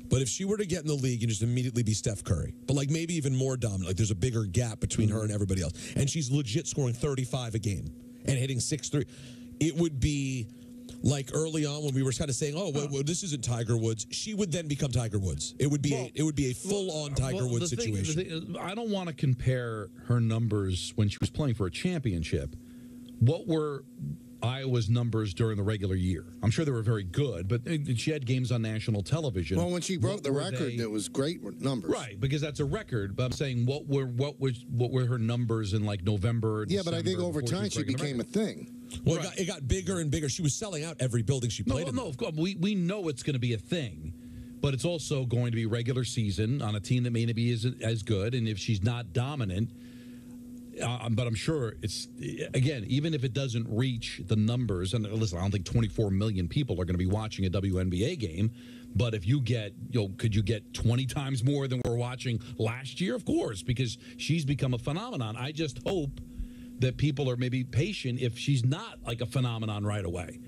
but if she were to get in the league and just immediately be Steph Curry, but like maybe even more dominant, like there's a bigger gap between her and everybody else, and she's legit scoring 35 a game and hitting 6-3, it would be like early on when we were kind of saying, well, this isn't Tiger Woods. She would then become Tiger Woods. It would be a full-on Tiger Woods situation. I don't want to compare her numbers when she was playing for a championship. What were Iowa's numbers during the regular year? I'm sure they were very good, but she had games on national television. Well, when she broke the record, it was great numbers. Right, because that's a record. But I'm saying, what were her numbers in like November? Yeah, December, but I think over time she became a thing. Well, it got bigger and bigger. She was selling out every building she played in. No, of course. We know it's going to be a thing, but it's also going to be regular season on a team that may not be as good. And if she's not dominant, but I'm sure it's, again, even if it doesn't reach the numbers, and listen, I don't think 24 million people are going to be watching a WNBA game, but if you get, could you get 20 times more than we're watching last year? Of course, because she's become a phenomenon. I just hope that people are maybe patient if she's not like a phenomenon right away.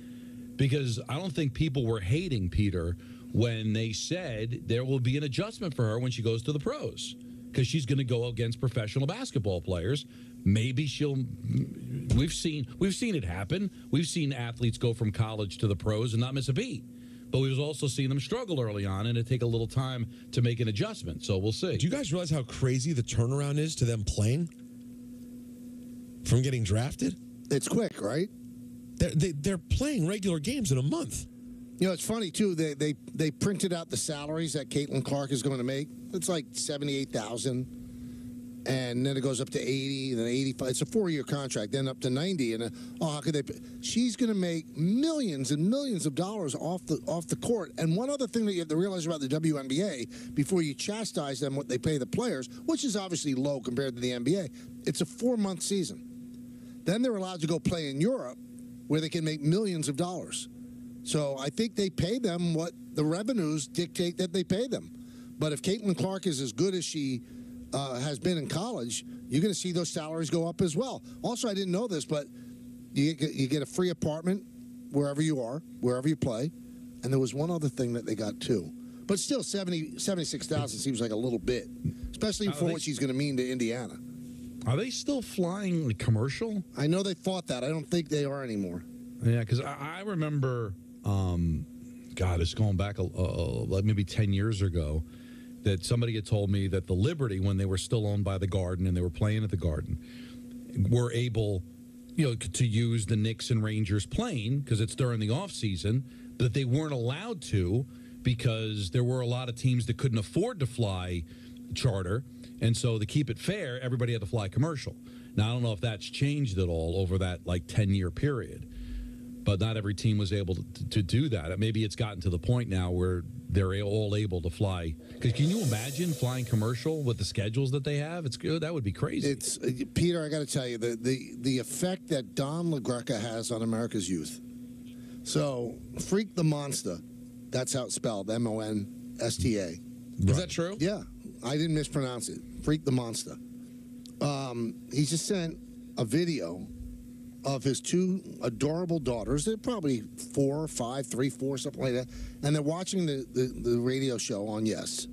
Because I don't think people were hating Peter when they said there will be an adjustment for her when she goes to the pros. Because she's going to go against professional basketball players. Maybe we've seen it happen. We've seen athletes go from college to the pros and not miss a beat. But we've also seen them struggle early on and it take a little time to make an adjustment. So we'll see. Do you guys realize how crazy the turnaround is to them playing? From getting drafted? It's quick, right? They're playing regular games in a month. It's funny too. They printed out the salaries that Caitlin Clark is going to make. It's like $78,000, and then it goes up to 80, and then 85. It's a 4-year contract, then up to 90. And how could they? She's going to make millions and millions of dollars off the court. And one other thing that you have to realize about the WNBA before you chastise them what they pay the players, which is obviously low compared to the NBA, it's a 4-month season. Then they're allowed to go play in Europe, where they can make millions of dollars. So I think they pay them what the revenues dictate that they pay them. But if Caitlin Clark is as good as she has been in college, you're going to see those salaries go up as well. Also, I didn't know this, but you get a free apartment wherever you are, wherever you play. And there was one other thing that they got too. But still, $76,000 seems like a little bit, especially for what she's going to mean to Indiana. Are they still flying commercial? I know they thought that. I don't think they are anymore. Yeah, because I remember, God, it's going back like maybe 10 years ago, that somebody had told me that the Liberty, when they were still owned by the Garden and they were playing at the Garden, were able, to use the Knicks and Rangers plane because it's during the off season, but they weren't allowed to because there were a lot of teams that couldn't afford to fly charter. And so to keep it fair, everybody had to fly commercial. Now, I don't know if that's changed at all over that, 10-year period. But not every team was able to do that. Maybe it's gotten to the point now where they're all able to fly. Because can you imagine flying commercial with the schedules that they have? It's good. That would be crazy. It's Peter, I got to tell you, the effect that Don LaGreca has on America's youth. So, Freak the Monster, that's how it's spelled, Monsta. Right. Is that true? Yeah, I didn't mispronounce it. Freak the Monster. He just sent a video of his two adorable daughters. They're probably 4, 5, 3, 4, something like that. And they're watching the radio show on Yes.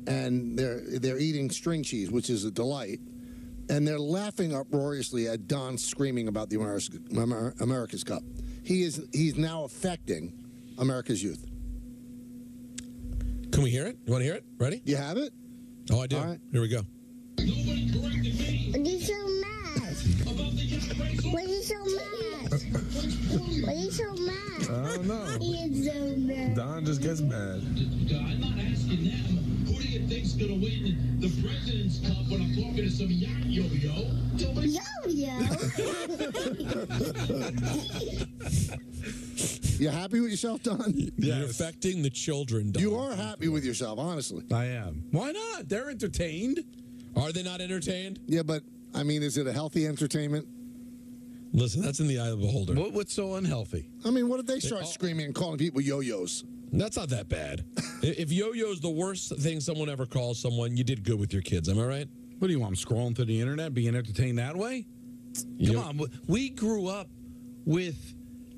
And they're eating string cheese, which is a delight. And they're laughing uproariously at Don screaming about the America's Cup. He's now affecting America's youth. Can we hear it? You want to hear it? Ready? You have it? Oh, I do. All right. Here we go. Nobody corrected me. What are you so mad? About the what are you so mad? What are you so mad? I don't know. He is so mad. Don just gets mad. I'm not asking them. Who do you think's gonna win the President's Cup when I'm talking to some yo-yo? You happy with yourself, Don? You're affecting the children, Don. You are happy with yourself, honestly. I am. Why not? They're entertained. Are they not entertained? Yeah, but, I mean, is it a healthy entertainment? Listen, that's in the eye of the beholder. What's so unhealthy? I mean, what if they start screaming and calling people yo-yos? That's not that bad. If yo-yo's the worst thing someone ever calls someone, you did good with your kids. Am I right? What do you want? I'm scrolling through the internet, being entertained that way? Come on. We grew up with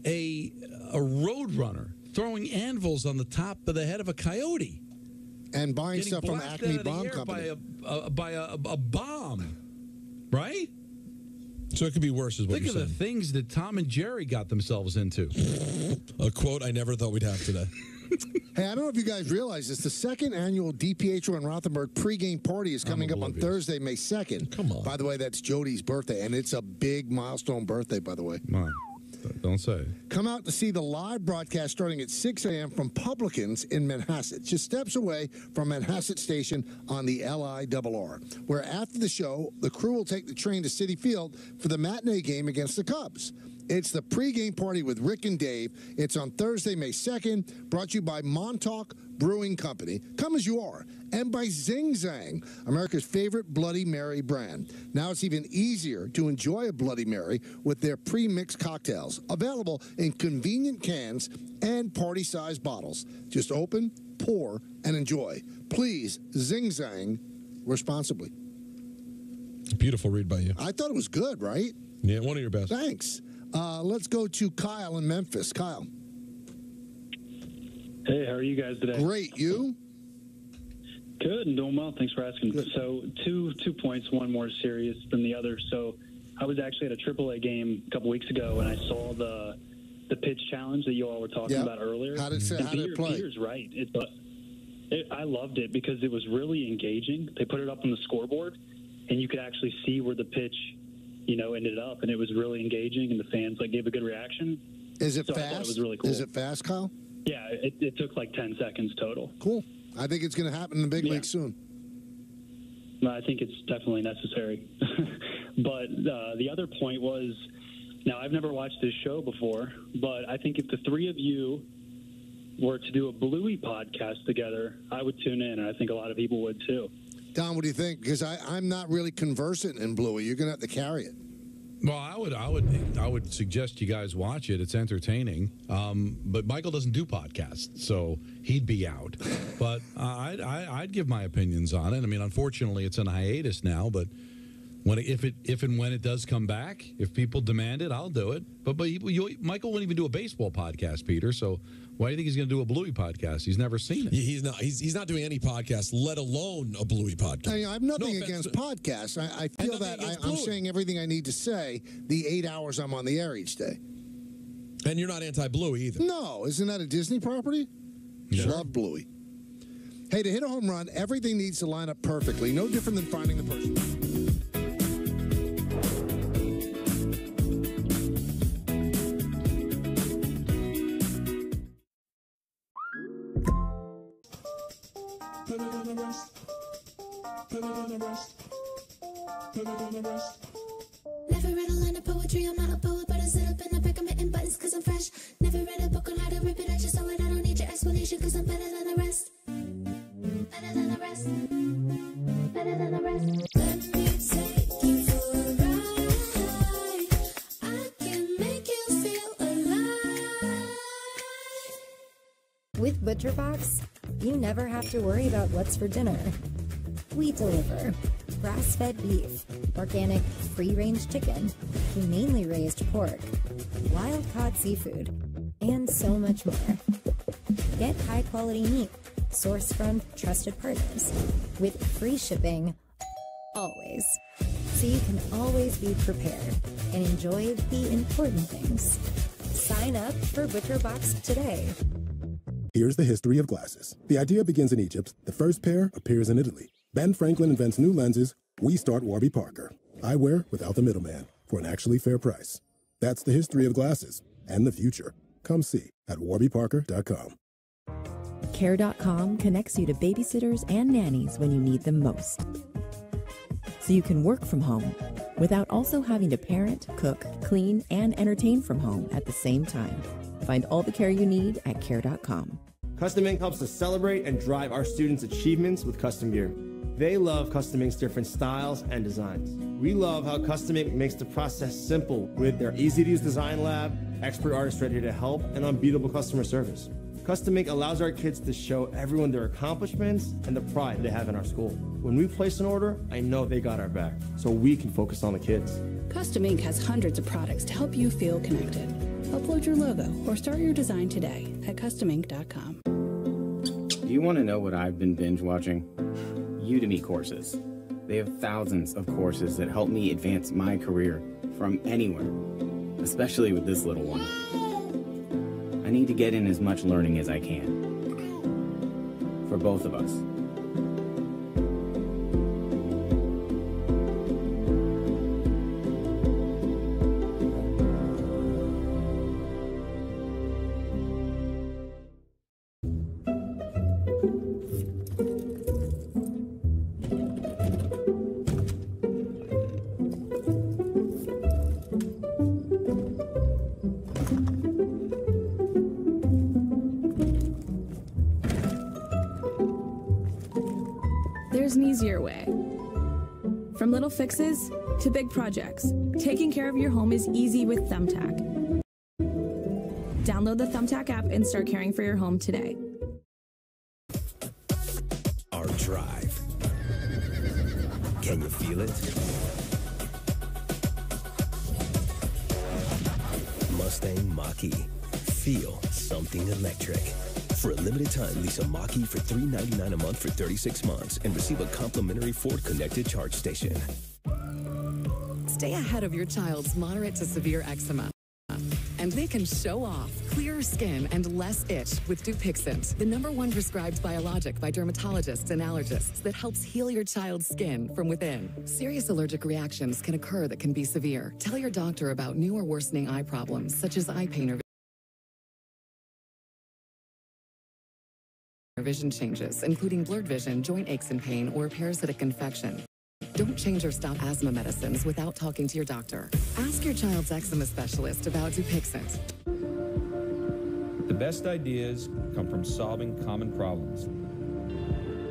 a roadrunner throwing anvils on the top of the head of a coyote. And buying stuff from Acme Bomb Company. By a bomb. Right? So it could be worse, is what Think you're of saying. the things that Tom and Jerry got themselves into. A quote I never thought we'd have today. Hey, I don't know if you guys realize this. The second annual DiPietro and Rothenberg pregame party is coming up on Thursday, May 2nd. Come on. By the way, that's Jody's birthday, and it's a big milestone birthday, by the way. Don't say. Come out to see the live broadcast starting at 6 a.m. from Publicans in Manhasset, just steps away from Manhasset Station on the LIRR, where after the show, the crew will take the train to Citi Field for the matinee game against the Cubs. It's the pregame party with Rick and Dave. It's on Thursday, May 2nd, brought to you by Montauk Brewing Company. Come as you are. And by Zing Zang, America's favorite Bloody Mary brand. Now it's even easier to enjoy a Bloody Mary with their pre-mixed cocktails. Available in convenient cans and party-sized bottles. Just open, pour, and enjoy. Please, Zing Zang responsibly. Beautiful read by you. I thought it was good, right? Yeah, one of your best. Thanks. Let's go to Kyle in Memphis. Kyle. Hey, how are you guys today? Great. You? Good and doing well. Thanks for asking. Good. So two points, one more serious than the other. So I was actually at a AAA game a couple weeks ago, and I saw the pitch challenge that you all were talking about earlier. How did it play? Peter's right. I loved it because it was really engaging. They put it up on the scoreboard, and you could actually see where the pitch ended up, and it was really engaging, and the fans gave a good reaction. Is it so fast? I thought it was really cool. Is it fast, Kyle? Yeah, it took 10 seconds total. Cool. I think it's going to happen in the big league soon. No, I think it's definitely necessary. But the other point was, now I've never watched this show before, but I think if the three of you were to do a Bluey podcast together, I would tune in, and I think a lot of people would too. Don, what do you think? Because I'm not really conversant in Bluey. You're going to have to carry it. Well, I would suggest you guys watch it. It's entertaining. But Michael doesn't do podcasts, so he'd be out. But I'd give my opinions on it. I mean, unfortunately, it's on hiatus now. But if and when it does come back, if people demand it, I'll do it. But Michael wouldn't even do a baseball podcast, Peter. So why do you think he's going to do a Bluey podcast? He's never seen it. He's not. He's not doing any podcasts, let alone a Bluey podcast. I have nothing against podcasts. I feel that I'm saying everything I need to say the 8 hours I'm on the air each day. And you're not anti-Bluey either. No. Isn't that a Disney property? Sure. Love Bluey. Hey, to hit a home run, everything needs to line up perfectly. No different than finding the person. Never read a line of poetry, I'm not a poet, but I sit up in the back, I'm hitting buttons cause I'm fresh. Never read a book on how to rip it, I just saw it, I don't need your explanation cause I'm better than the rest. Better than the rest. Better than the rest. Let me take you for a ride. I can make you feel alive. With ButcherBox, you never have to worry about what's for dinner. We deliver grass-fed beef, organic, free-range chicken, humanely raised pork, wild-caught seafood, and so much more. Get high-quality meat sourced from trusted partners with free shipping always, so you can always be prepared and enjoy the important things. Sign up for ButcherBox today. Here's the history of glasses. The idea begins in Egypt. The first pair appears in Italy. Ben Franklin invents new lenses. We start Warby Parker. Eyewear without the middleman for an actually fair price. That's the history of glasses and the future. Come see at warbyparker.com. Care.com connects you to babysitters and nannies when you need them most. So you can work from home without also having to parent, cook, clean, and entertain from home at the same time. Find all the care you need at Care.com. Custom Ink helps us celebrate and drive our students' achievements with custom gear. They love Custom Ink's different styles and designs. We love how Custom Ink makes the process simple with their easy-to-use design lab, expert artists ready to help, and unbeatable customer service. Custom Ink allows our kids to show everyone their accomplishments and the pride they have in our school. When we place an order, I know they got our back, so we can focus on the kids. Custom Ink has hundreds of products to help you feel connected. Upload your logo or start your design today at customink.com. Do you want to know what I've been binge watching? Udemy courses. They have thousands of courses that help me advance my career from anywhere, especially with this little one. I need to get in as much learning as I can. For both of us. There's an easier way. From little fixes to big projects, taking care of your home is easy with Thumbtack. Download the Thumbtack app and start caring for your home today. Our drive. Can you feel it? Mustang Mach-E. Feel something electric. For a limited time, lease a Mach-E for $399 a month for 36 months and receive a complimentary Ford connected charge station. Stay ahead of your child's moderate to severe eczema. And they can show off clearer skin and less itch with Dupixent, the #1 prescribed biologic by dermatologists and allergists that helps heal your child's skin from within. Serious allergic reactions can occur that can be severe. Tell your doctor about new or worsening eye problems, such as eye pain or vision changes, including blurred vision, joint aches and pain, or parasitic infection. Don't change or stop asthma medicines without talking to your doctor. Ask your child's eczema specialist about Dupixent. The best ideas come from solving common problems.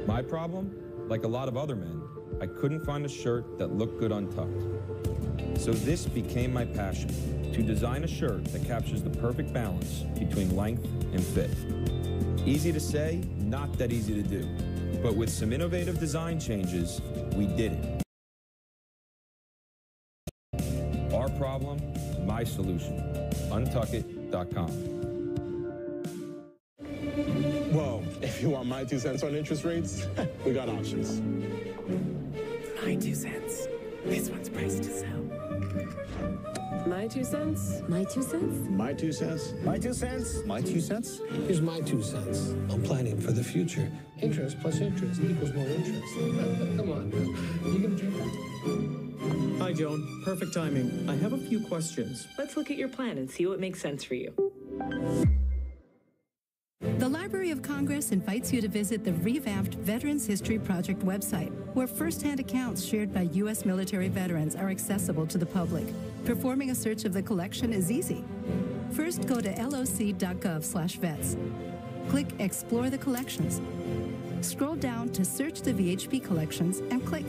My problem, like a lot of other men, I couldn't find a shirt that looked good untucked. So this became my passion, to design a shirt that captures the perfect balance between length and fit. Easy to say, not that easy to do. But with some innovative design changes, we did it. Our problem, my solution. Untuckit.com. Well, if you want my 2 cents on interest rates, we got options. My 2 cents. This one's priced to sell. My 2 cents? My 2 cents? My 2 cents? My 2 cents? My 2 cents? Here's my 2 cents. I'm planning for the future. Interest plus interest equals more interest. Come on, man. You can do that. Hi, Joan. Perfect timing. I have a few questions. Let's look at your plan and see what makes sense for you. The Library of Congress invites you to visit the revamped Veterans History Project website, where first-hand accounts shared by U.S. military veterans are accessible to the public. Performing a search of the collection is easy. First, go to loc.gov/vets. Click Explore the Collections. Scroll down to Search the VHP Collections and click.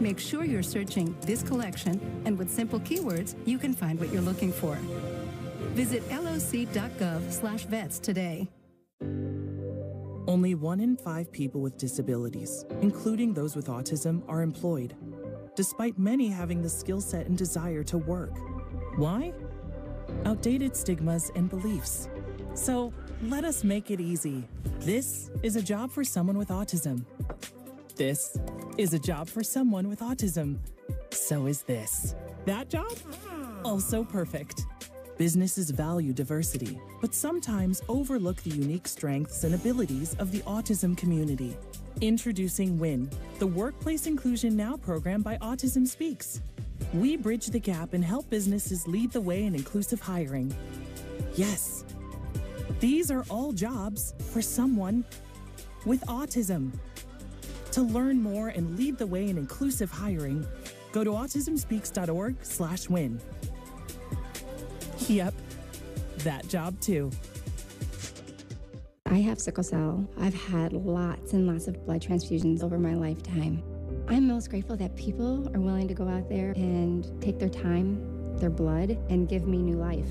Make sure you're searching this collection, and with simple keywords, you can find what you're looking for. Visit loc.gov/vets today. Only 1 in 5 people with disabilities, including those with autism, are employed, despite many having the skill set and desire to work. Why? Outdated stigmas and beliefs. So let us make it easy. This is a job for someone with autism. This is a job for someone with autism. So is this. That job? Also perfect. Businesses value diversity, but sometimes overlook the unique strengths and abilities of the autism community. Introducing WIN, the Workplace Inclusion Now program by Autism Speaks. We bridge the gap and help businesses lead the way in inclusive hiring. Yes, these are all jobs for someone with autism. To learn more and lead the way in inclusive hiring, go to autismspeaks.org/win. Yep, that job too. I have sickle cell. I've had lots and lots of blood transfusions over my lifetime. I'm most grateful that people are willing to go out there and take their time, their blood, and give me new life.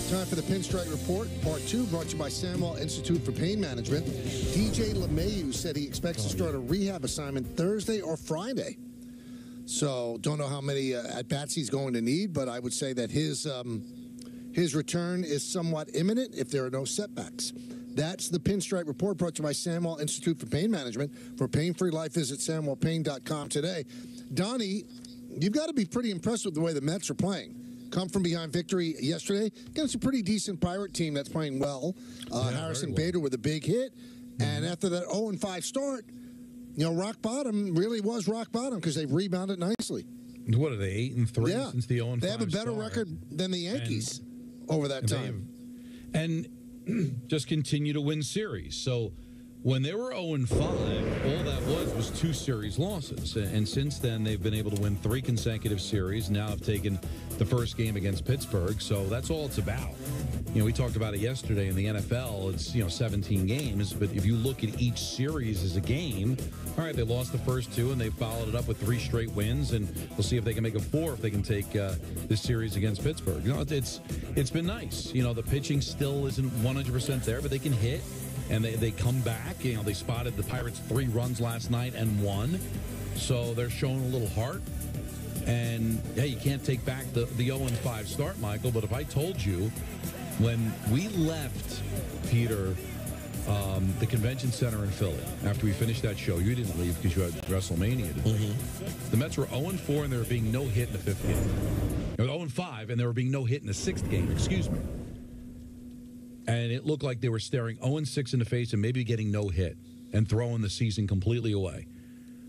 Time for the Pinstripe Report, Part 2, brought to you by Samuel Institute for Pain Management. DJ LeMahieu said he expects to start a rehab assignment Thursday or Friday. So, don't know how many at-bats he's going to need, but I would say that his return is somewhat imminent if there are no setbacks. That's the Pinstripe Report, brought to you by Samuel Institute for Pain Management. For pain-free life, visit samuelpain.com today. Donnie, you've got to be pretty impressed with the way the Mets are playing. Come from behind victory yesterday against a pretty decent Pirate team that's playing well. Harrison Bader with a big hit. And after that 0-5 start, you know, rock bottom really was rock bottom because they've rebounded nicely. What are they, 8-3 since the 0-5 They have a better start? record than the Yankees over that time. And just continue to win series. So when they were 0-5, all that was 2 series losses. And since then, they've been able to win 3 consecutive series. Now have taken the first game against Pittsburgh. So that's all it's about. You know, we talked about it yesterday in the NFL. It's, 17 games. But if you look at each series as a game, all right, they lost the first 2, and they followed it up with 3 straight wins. And we'll see if they can make it 4 if they can take this series against Pittsburgh. You know, it's been nice. You know, the pitching still isn't 100% there, but they can hit. And they come back. You know, they spotted the Pirates 3 runs last night and won. So they're showing a little heart. And, hey, you can't take back the 0-5 start, Michael. But if I told you when we left, Peter, the convention center in Philly, after we finished that show, you didn't leave because you had WrestleMania to do. The Mets were 0-4, and there were being no hit in the 5th game. They were 0-5, and there were being no hit in the 6th game. Excuse me. And it looked like they were staring 0-6 in the face and maybe getting no hit and throwing the season completely away.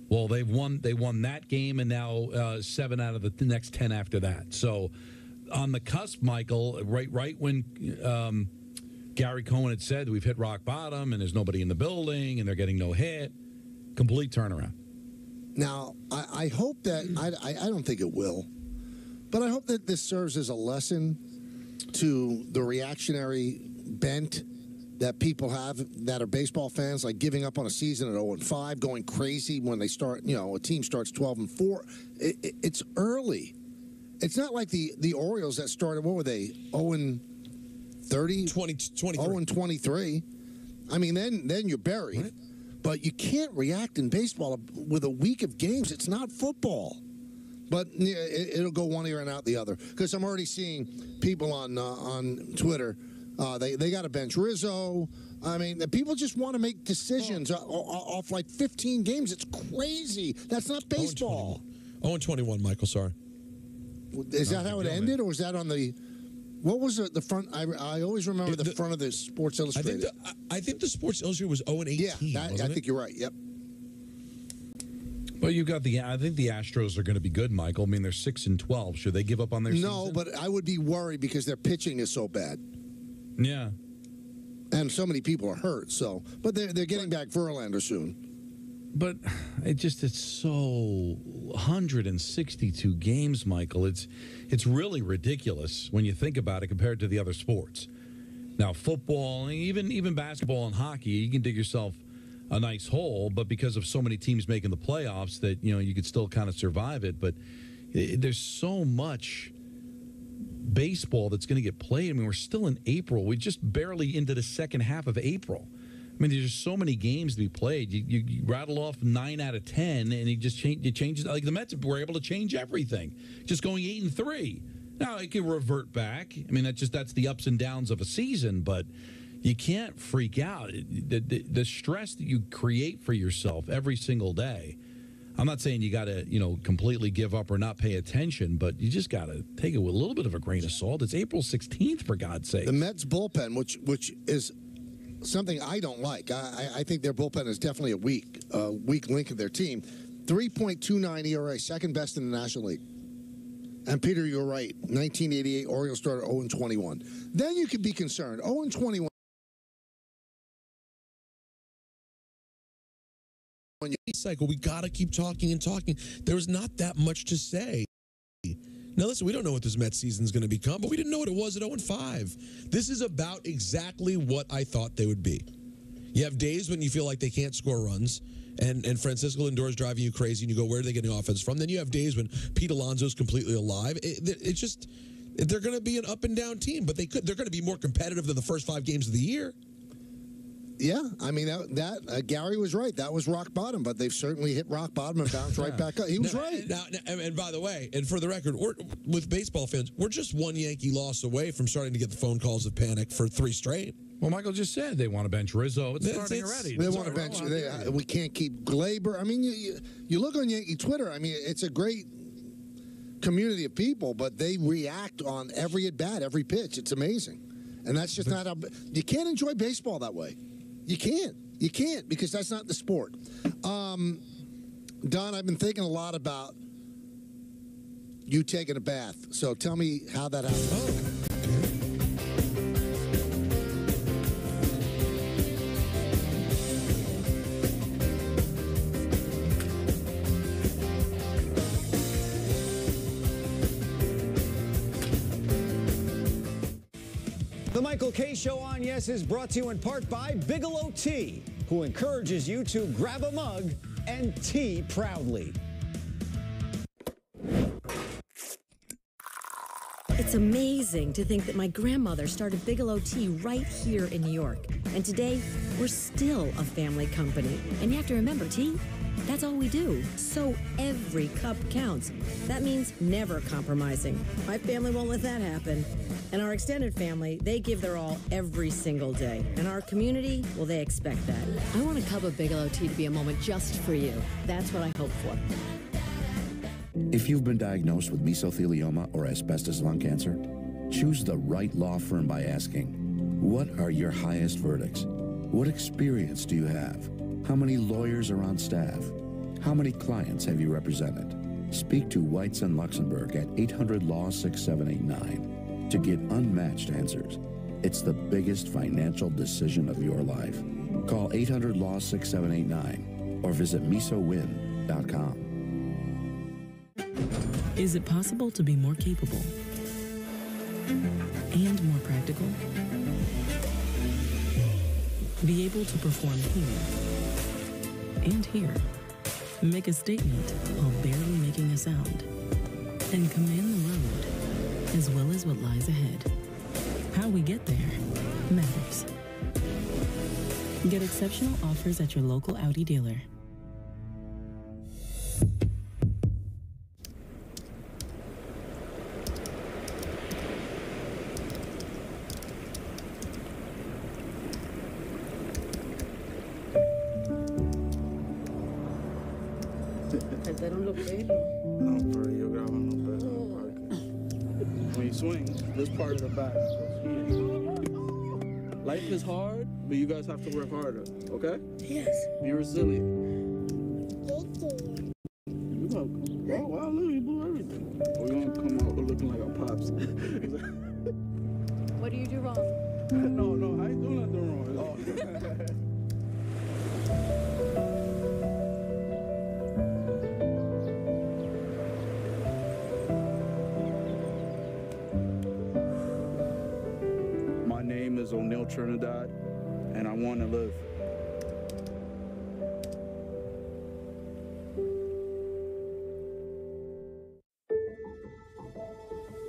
Well, they won that game, and now 7 out of the next 10 after that. So on the cusp, Michael, right when Gary Cohen had said we've hit rock bottom and there's nobody in the building and they're getting no hit, complete turnaround. Now, I hope that, I don't think it will, but I hope that this serves as a lesson to the reactionary bent that people have that are baseball fans, like giving up on a season at 0-5, going crazy when they start, a team starts 12-4. It's early. It's not like the Orioles that started, what were they, 0-30? 0-23. I mean, then you're buried. Right. But you can't react in baseball with a week of games. It's not football. But it'll go one ear and out the other. Because I'm already seeing people on Twitter They got to bench Rizzo. I mean, the people just want to make decisions off like 15 games. It's crazy. That's not baseball. 0-21, Michael, sorry. Is that how it ended, or was that on the... What was the front? I always remember the front of the Sports Illustrated. I think the Sports Illustrated was 0-18. Yeah, I think you're right. Yep. Well, you've got I think the Astros are going to be good, Michael. I mean, they're 6-12. Should they give up on their season? No, but I would be worried because their pitching is so bad. Yeah. And so many people are hurt. But they're getting back Verlander soon. But it's so 162 games, Michael. It's really ridiculous when you think about it compared to the other sports. Now, football, even basketball and hockey, you can dig yourself a nice hole, but because of so many teams making the playoffs that, you could still kind of survive it. But there's so much baseball that's going to get played. I mean, we're still in April. We're just barely into the second half of April. I mean, there's just so many games to be played. You rattle off 9 out of 10, and you change. Like the Mets were able to change everything, just going 8-3. Now it can revert back. I mean, that's the ups and downs of a season, but you can't freak out. The stress that you create for yourself every single day. I'm not saying you got to completely give up or not pay attention, but you just got to take it with a little bit of a grain of salt. It's April 16th, for God's sake. The Mets bullpen, which is something I don't like. I think their bullpen is definitely a weak link of their team. 3.29 ERA, second best in the National League. And Peter, you're right. 1988 Orioles started 0-21. Then you could be concerned. 0-21. Cycle, we got to keep talking and talking. There's not that much to say. Now, listen, we don't know what this Mets season is going to become, but we didn't know what it was at 0-5. This is about exactly what I thought they would be. You have days when you feel like they can't score runs, and Francisco Lindor is driving you crazy, and you go, where are they getting offense from? Then you have days when Pete Alonso's completely alive. It's just, they're going to be an up and down team, but they're going to be more competitive than the first 5 games of the year. Yeah, I mean, Gary was right. That was rock bottom, but they've certainly hit rock bottom and bounced right back up. He was right. Now, and by the way, and for the record, with baseball fans, we're just one Yankee loss away from starting to get the phone calls of panic for 3 straight. Well, Michael just said they want to bench Rizzo. It's starting already. They want to bench. We can't keep Glaber. I mean, you look on Yankee Twitter. I mean, it's a great community of people, but they react on every at-bat, every pitch. It's amazing. And that's just not how... You can't enjoy baseball that way. You can't because that's not the sport. Don, I've been thinking a lot about you taking a bath. So tell me how that happened. The Michael Kay Show on Yes is brought to you in part by Bigelow Tea, who encourages you to grab a mug and tea proudly. It's amazing to think that my grandmother started Bigelow Tea right here in New York. And today, we're still a family company. And you have to remember, tea, that's all we do. So every cup counts. That means never compromising. My family won't let that happen. And our extended family, they give their all every single day. And our community, well, they expect that. I want a cup of Bigelow Tea to be a moment just for you. That's what I hope for. If you've been diagnosed with mesothelioma or asbestos lung cancer, choose the right law firm by asking, what are your highest verdicts? What experience do you have? How many lawyers are on staff? How many clients have you represented? Speak to Whites and Luxembourg at 800-LAW-6789 to get unmatched answers. It's the biggest financial decision of your life. Call 800-LAW-6789 or visit mesowin.com. Is it possible to be more capable and more practical? Be able to perform here and here, make a statement while barely making a sound, and command the road as well as what lies ahead. How we get there matters. Get exceptional offers at your local Audi dealer. No, bro, you're grabbing no bed on the park. When you swing, this part of the back goes here. Life is hard, but you guys have to work harder, okay? Yes. Be resilient. You're welcome. Oh, wow, look, you blew everything. We're going to come out looking like a pops. What do you do wrong? No, I ain't doing nothing wrong. My name is O'Neal Trinidad, and I want to live.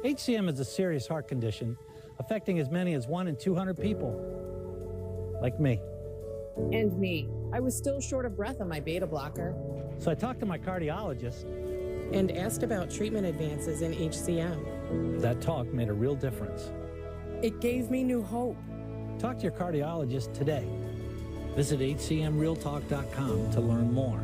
HCM is a serious heart condition affecting as many as 1 in 200 people, like me. And me. I was still short of breath on my beta blocker. So I talked to my cardiologist. And asked about treatment advances in HCM. That talk made a real difference. It gave me new hope. Talk to your cardiologist today. Visit hcmrealtalk.com to learn more.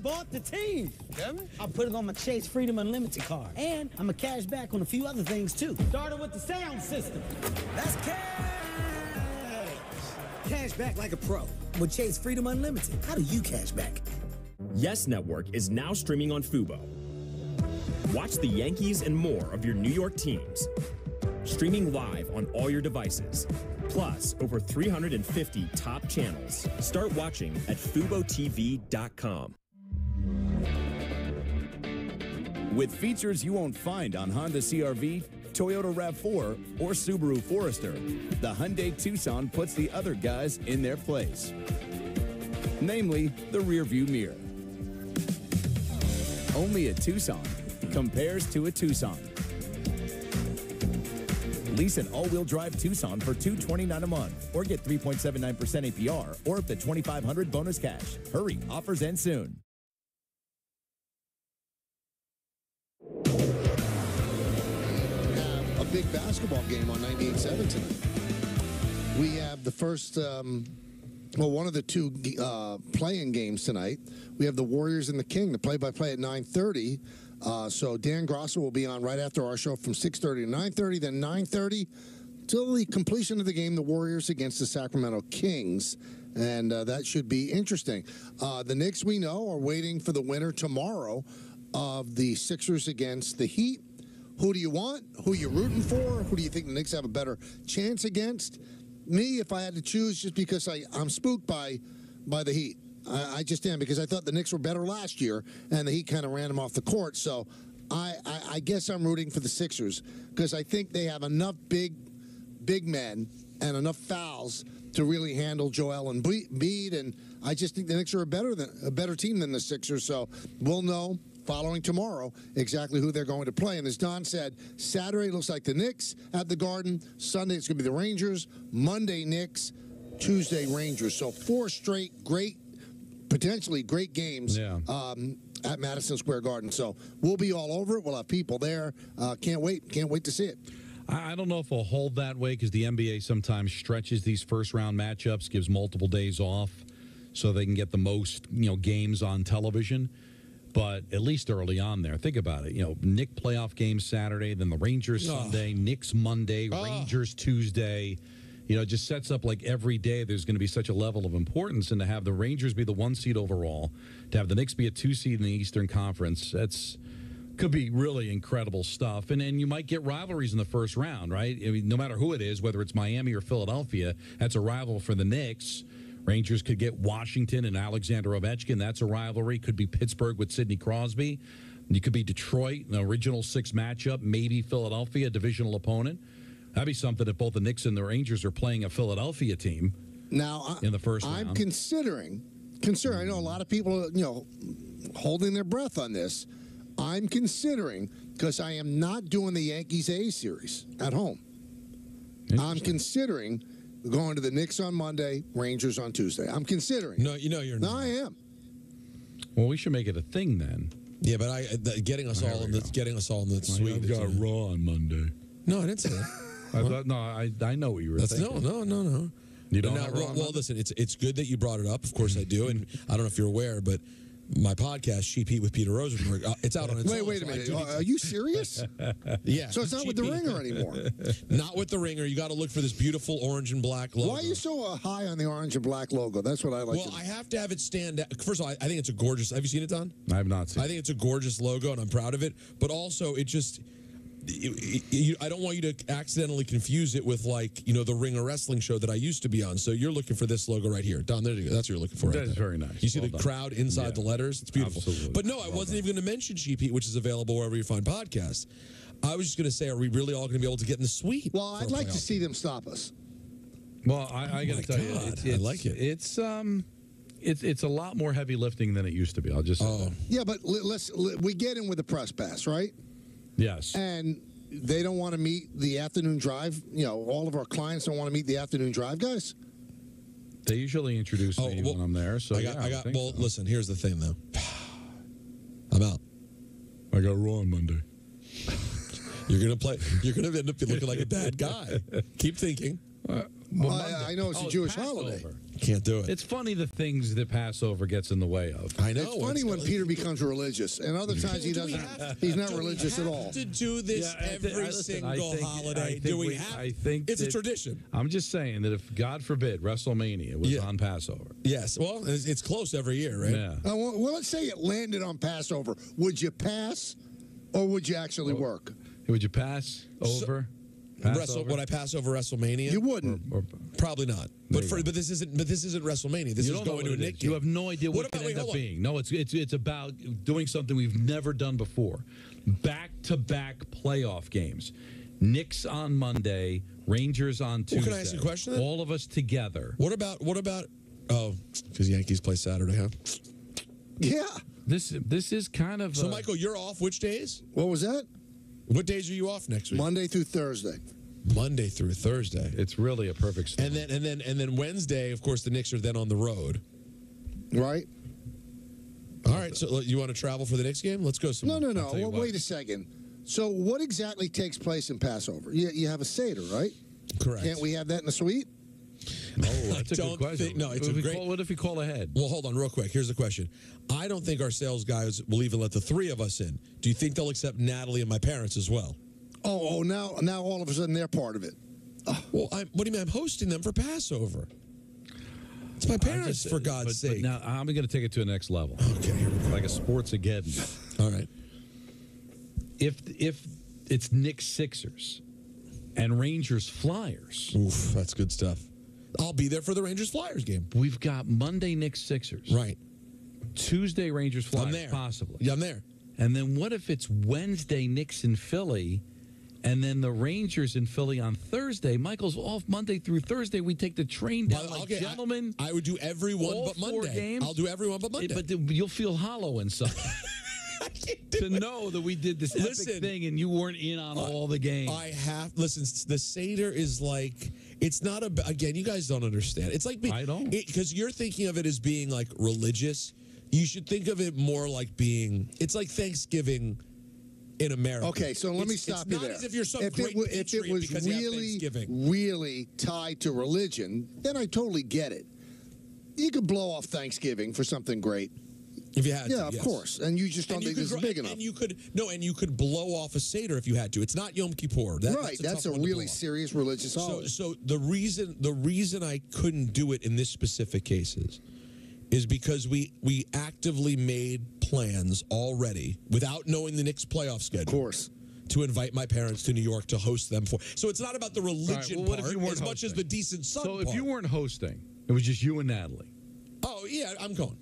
Bought the team. Kevin? I put it on my Chase Freedom Unlimited card. And I'm a cash back on a few other things, too. Starting with the sound system. That's cash! Cash back like a pro. With Chase Freedom Unlimited, how do you cash back? Yes Network is now streaming on Fubo. Watch the Yankees and more of your New York teams. Streaming live on all your devices. Plus, over 350 top channels. Start watching at FuboTV.com. With features you won't find on Honda CR-V, Toyota RAV4, or Subaru Forester, the Hyundai Tucson puts the other guys in their place. Namely, the rearview mirror. Only a Tucson compares to a Tucson. Lease an all-wheel drive Tucson for $229 a month, or get 3.79% APR, or up to $2,500 bonus cash. Hurry, offers end soon. A big basketball game on 98.7 tonight. We have the first, one of the two playing games tonight. We have the Warriors and the King, the play-by-play at 9:30. So Dan Grosso will be on right after our show from 6:30 to 9:30, then 9:30 till the completion of the game, the Warriors against the Sacramento Kings. And that should be interesting. The Knicks, we know, are waiting for the winner tomorrow of the Sixers against the Heat. Who do you want? Who are you rooting for? Who do you think the Knicks have a better chance against? Me, if I had to choose, just because I'm spooked by the Heat. I just am, because I thought the Knicks were better last year, and the Heat kind of ran them off the court. So I guess I'm rooting for the Sixers, because I think they have enough big men and enough fouls to really handle Joel and Embiid, and I just think the Knicks are a better team than the Sixers. So we'll know following tomorrow exactly who they're going to play. And as Don said, Saturday looks like the Knicks at the Garden. Sunday it's going to be the Rangers. Monday Knicks. Tuesday Rangers. So 4 straight potentially great games at Madison Square Garden. So we'll be all over it. We'll have people there. Can't wait to see it. I don't know if we'll hold that way, because the NBA sometimes stretches these first-round matchups, gives multiple days off so they can get the most games on television. But at least early on there, think about it. Knick playoff games Saturday, then the Rangers Sunday, Knicks Monday, Rangers Tuesday. It just sets up like every day there's going to be such a level of importance. And to have the Rangers be the 1 seed overall, to have the Knicks be a 2 seed in the Eastern Conference, could be really incredible stuff. And you might get rivalries in the first round, right? I mean, no matter who it is, whether it's Miami or Philadelphia, that's a rival for the Knicks. Rangers could get Washington and Alexander Ovechkin. That's a rivalry. Could be Pittsburgh with Sidney Crosby. You could be Detroit, an original 6 matchup. Maybe Philadelphia, a divisional opponent. That'd be something if both the Knicks and the Rangers are playing a Philadelphia team now in the first round. I'm considering. I know a lot of people are, holding their breath on this. I'm considering, because I am not doing the Yankees A series at home. I'm considering going to the Knicks on Monday, Rangers on Tuesday. I'm considering. No, you're not. No, I am. Well, we should make it a thing then. Yeah, but getting us all in the suite. I've got Raw on Monday. No, I didn't say that. I know what you were thinking. No. You don't Now, have Raw on well, Monday? listen, it's good that you brought it up. Of course I do, and I don't know if you're aware, but my podcast, Cheap Heat with Peter Rosenberg, it's out on its own. Wait a minute. Are you serious? Yeah. So it's not with the Ringer anymore? Not with the Ringer. You got to look for this beautiful orange and black logo. Why are you so high on the orange and black logo? That's what I like. Well, I have to have it stand out. First of all, I think it's a gorgeous. Have you seen it, Don? I have not seen it. I think it's a gorgeous logo, and I'm proud of it. But also, it just. I don't want you to accidentally confuse it with, like, the Ringer wrestling show that I used to be on. So you're looking for this logo right here. Don, there you go. That's what you're looking for. That is very nice. You see Well the done. crowd inside the letters? It's beautiful. Absolutely. But no, I wasn't even going to mention Cheap Heat, which is available wherever you find podcasts. I was just going to say, are we really all going to be able to get in the suite? Well, I'd like to see them stop us. Well, I got to tell you, I like it. It's a lot more heavy lifting than it used to be. I'll just say that. Yeah, but we get in with the press pass, right? Yes. And they don't want to meet the afternoon drive. All of our clients don't want to meet the afternoon drive guys. They usually introduce me when I'm there. So listen, here's the thing, though. I'm out. I got Raw on Monday. You're gonna end up looking like a bad guy. Keep thinking. I know it's a Jewish holiday. Can't do it. It's funny the things that Passover gets in the way of. I know. It's funny when Peter becomes religious, and other times he doesn't. He's not religious at all. To do this every single holiday. Do we have? I think it's a tradition. I'm just saying that if, God forbid, WrestleMania was on Passover. Yes. Well, it's close every year, right? Yeah. Well, let's say it landed on Passover. Would you pass, or would you actually work? Would you pass over? Would I pass over WrestleMania? You wouldn't. Probably not. But this isn't WrestleMania. This is going to a Knicks game. You have no idea what it could end up being. No, it's about doing something we've never done before. Back-to-back playoff games. Knicks on Monday, Rangers on Tuesday. Can I ask you a question then? All of us together. What about because Yankees play Saturday, huh? Yeah. This is kind of So Michael, you're off which days? What was that? What days are you off next week? Monday through Thursday. Monday through Thursday. It's really a perfect storm. And then Wednesday, of course, the Knicks are then on the road. Right. All right. So you want to travel for the Knicks game? Let's go somewhere. No. Well, wait a second. So what exactly takes place in Passover? You have a Seder, right? Correct. Can't we have that in the suite? Oh, that's a good question. What if we call ahead? Well, hold on real quick. Here's the question. I don't think our sales guys will even let the three of us in. Do you think they'll accept Natalie and my parents as well? Oh, now all of a sudden they're part of it. Well, what do you mean? I'm hosting them for Passover. It's my parents, for God's sake. But now I'm going to take it to the next level. Okay, here we go. Like a sports-ageddon. All right. If it's Knicks Sixers and Rangers Flyers. Oof, that's good stuff. I'll be there for the Rangers Flyers game. We've got Monday Knicks Sixers. Right. Tuesday Rangers Flyers. I'm there. Possibly. Yeah, I'm there. And then what if it's Wednesday Knicks in Philly, and then the Rangers in Philly on Thursday? Michael's off Monday through Thursday. We take the train down gentlemen. I would do every one but Monday. Games. I'll do every one but Monday. But you'll feel hollow inside. To know that we did this epic thing and you weren't in on all the games. Listen, the Seder is like, it's not again, you guys don't understand. It's like, I don't. Because you're thinking of it as being like religious. You should think of it more like being, it's like Thanksgiving in America. Okay, so let me stop you there. It's not as if you're some if great it was because really tied to religion, then I totally get it. You could blow off Thanksgiving for something great. If you had to, of course. And you just don't think this is big enough. And you could blow off a Seder if you had to. It's not Yom Kippur. That's a really serious religious holiday. So the reason I couldn't do it in this specific cases is because we actively made plans already without knowing the Knicks playoff schedule. Of course. To invite my parents to New York to host them for. So it's not about the religion part as much as the decent son part. So if you weren't hosting, it was just you and Natalie. Oh, yeah, I'm going.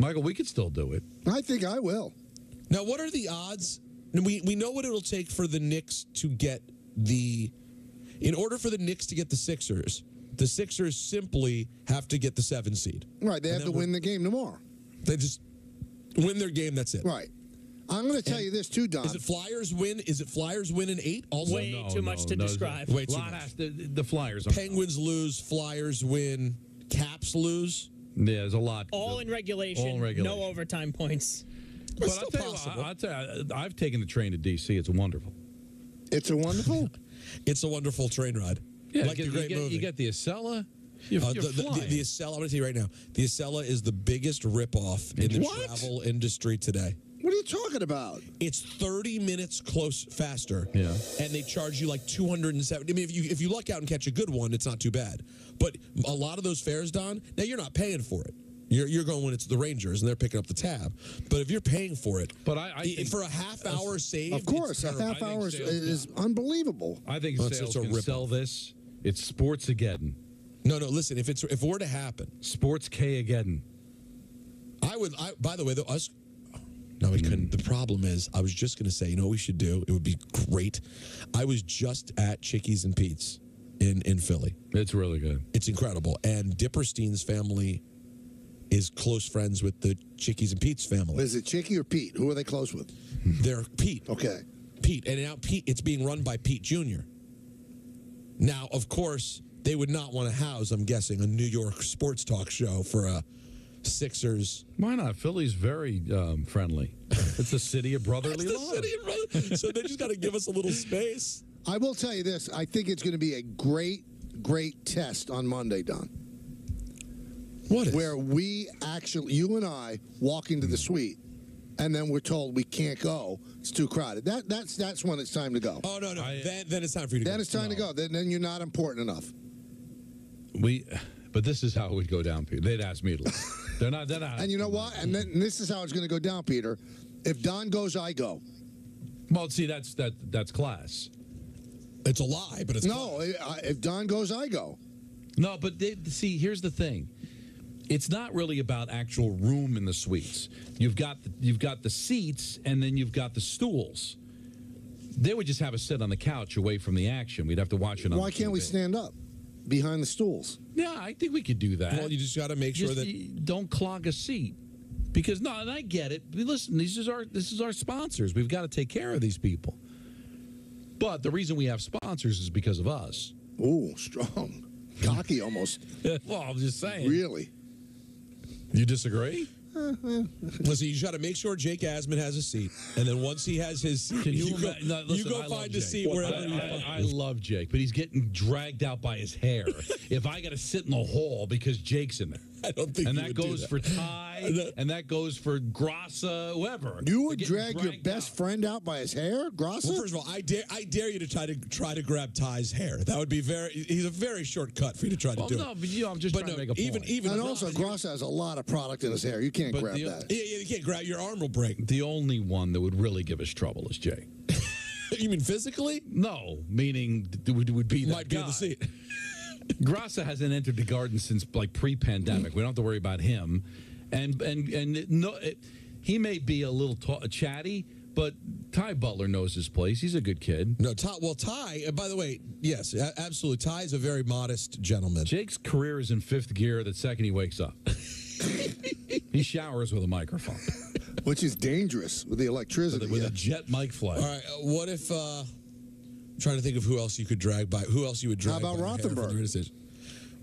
Michael, we could still do it. I think I will. Now, what are the odds? We know what it'll take for the Knicks to get in order for the Knicks to get the Sixers simply have to get the 7 seed. Right, they have to win the game tomorrow. They just win their game, that's it. Right. I'm going to tell you this too, Don. Is it Flyers win in 8 also? Way too much to describe. Way too much. The Flyers. Penguins lose, Flyers win, Caps lose. Yeah, there's a lot. All in regulation. No overtime points. But I'll tell you, I've taken the train to D.C. It's wonderful. It's a wonderful? It's a wonderful train ride. Yeah, like the great movie. You get the Acela. The Acela, I'm going to tell you right now, the Acela is the biggest ripoff in the travel industry today. What are you talking about? It's 30 minutes faster. Yeah. And they charge you like $270. I mean, if you luck out and catch a good one, it's not too bad. But a lot of those fares, Don, now you're not paying for it. You're going when it's the Rangers and they're picking up the tab. But if you're paying for it, I think for a half hour save, of course, a half hour is unbelievable. I think sales can sell this. It's Sportsageddon. No, listen. If it were to happen, Sports K-ageddon. By the way, no, we couldn't. The problem is, I was just going to say, you know what we should do? It would be great. I was just at Chickies and Pete's in Philly. It's really good. It's incredible. And Dipperstein's family is close friends with the Chickies and Pete's family. Is it Chicky or Pete? Who are they close with? They're Pete. Okay. Pete. And now Pete, it's being run by Pete Jr. Now, of course, they would not want to house, I'm guessing, a New York sports talk show for a Sixers. Why not? Philly's very friendly. It's a city of brotherly love. So they just got to give us a little space. I will tell you this. I think it's going to be a great test on Monday, Don. What is? Where we actually, you and I, walk into the suite, and then we're told we can't go. It's too crowded. That's when it's time to go. Oh, no. Then it's time for you to go. Then it's time to go. Then you're not important enough. But this is how it would go down, Peter. They'd ask me to leave. They're not. And you know what? And this is how it's going to go down, Peter. If Don goes, I go. Well, see, that's class. It's a lie, but it's no. If Don goes, I go. No, but see, here's the thing. It's not really about actual room in the suites. You've got the seats, and then you've got the stools. They would just have us sit on the couch away from the action. We'd have to watch it on Why can't we stand up behind the stools? Yeah, I think we could do that. Well, you just got to make sure that don't clog a seat. Because no, and I get it. Listen, this is our sponsors. We've got to take care of these people. But the reason we have sponsors is because of us. Ooh, strong, cocky, almost. Well, I'm just saying. Really? You disagree? Listen, you got to make sure Jake Asman has a seat, and then once he has his seat, you go find a seat wherever you find. I love Jake, but he's getting dragged out by his hair. If I got to sit in the hall because Jake's in there, I don't think. And that goes for Ty, and that goes for Grassa, whoever. You would drag your best friend out by his hair, Grassa? Well, first of all, I dare you to try to grab Ty's hair. That would be he's a very short cut for you to try to do. No, but I'm just trying to make a point. Even and also, Grassa has a lot of product in his hair. You can't grab that. Yeah, you can't grab. Your arm will break. The only one that would really give us trouble is Jake. You mean physically? No, meaning would be that might be in the seat. Grassa hasn't entered the Garden since like pre-pandemic. We don't have to worry about him, and no, he may be a little chatty, but Ty Butler knows his place. He's a good kid. No, Ty. By the way, yes, absolutely. Ty is a very modest gentleman. Jake's career is in fifth gear the second he wakes up. He showers with a microphone, which is dangerous with the electricity. With a jet mic fly. All right, what if? Trying to think of who else you could drag by. Who else you would drag? How about Rothenberg?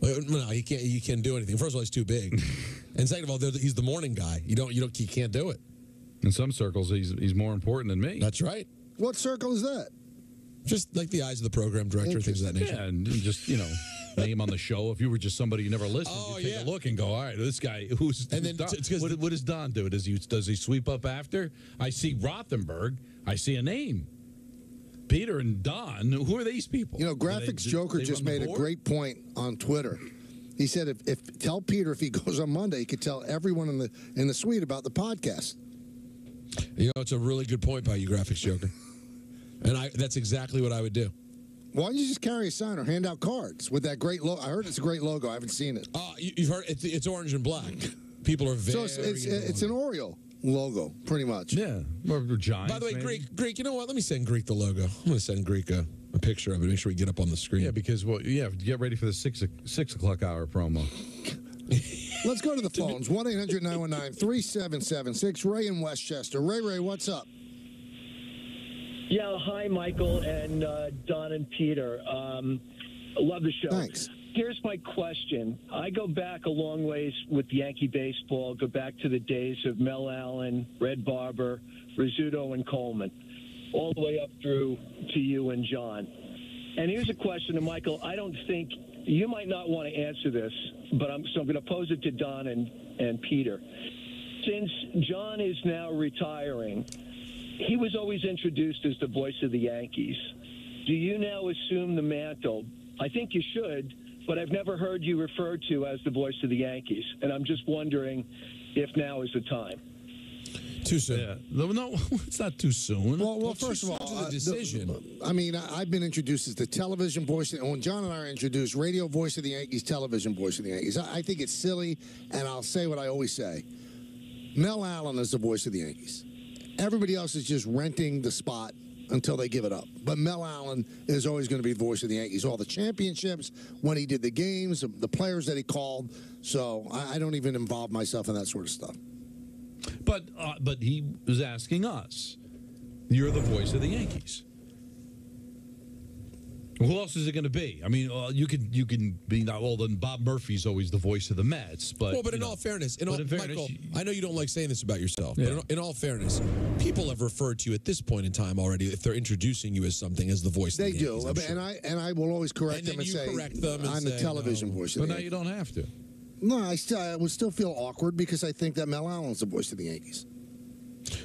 Well, no, he can't. You can't do anything. First of all, he's too big, and second of all, he's the morning guy. You can't do it. In some circles, he's more important than me. That's right. What circle is that? Just like the eyes of the program director, things of that nature. Yeah, and just name on the show. If you were just somebody who never listened, you take a look and go, all right, this guy who's and then Don? What does Don do? Does he sweep up after? I see Rothenberg. I see a name. Peter and Don, who are these people? Graphics Joker just made a great point on Twitter. He said, if tell Peter if he goes on Monday, he could tell everyone in the suite about the podcast. It's a really good point by you, Graphics Joker. And that's exactly what I would do. Why don't you just carry a sign or hand out cards with that great logo? I heard it's a great logo. I haven't seen it. You've heard it's orange and black. People are very. So it's an Oriole logo, pretty much. Yeah, or Giants. By the way, Greek. You know what? Let me send Greek the logo. I'm going to send Greek a picture of it. Make sure we get up on the screen. Yeah, because get ready for the 6 o'clock hour promo. Let's go to the phones. 1-800-919-3776. Ray in Westchester. Ray, what's up? Yeah, hi, Michael and Don and Peter. Love the show. Thanks. Here's my question. I go back a long ways with Yankee baseball, go back to the days of Mel Allen, Red Barber, Rizzuto, and Coleman, all the way up through to you and John. And here's a question to Michael. I don't think you might not want to answer this, but I'm going to pose it to Don and Peter. Since John is now retiring, he was always introduced as the voice of the Yankees. Do you now assume the mantle? I think you should, but I've never heard you referred to as the voice of the Yankees, and I'm just wondering if now is the time. Too soon. Yeah. No, it's not too soon. Well, first of all, the decision. I've been introduced as the television voice. And when John and I are introduced, radio voice of the Yankees, television voice of the Yankees. I think it's silly, and I'll say what I always say. Mel Allen is the voice of the Yankees. Everybody else is just renting the spot until they give it up. But Mel Allen is always going to be the voice of the Yankees. All the championships, when he did the games, the players that he called. So I don't even involve myself in that sort of stuff. But he was asking us. You're the voice of the Yankees. Who else is it going to be? I mean, you can be well. Then Bob Murphy's always the voice of the Mets. But in all fairness, Michael, I know you don't like saying this about yourself. Yeah. But in all fairness, people have referred to you at this point in time already, if they're introducing you as something, as the voice. They of the do, Yankees, and I will always correct them and say I'm the television voice. But now you don't have to. No, I would still feel awkward because I think that Mel Allen's the voice of the Yankees.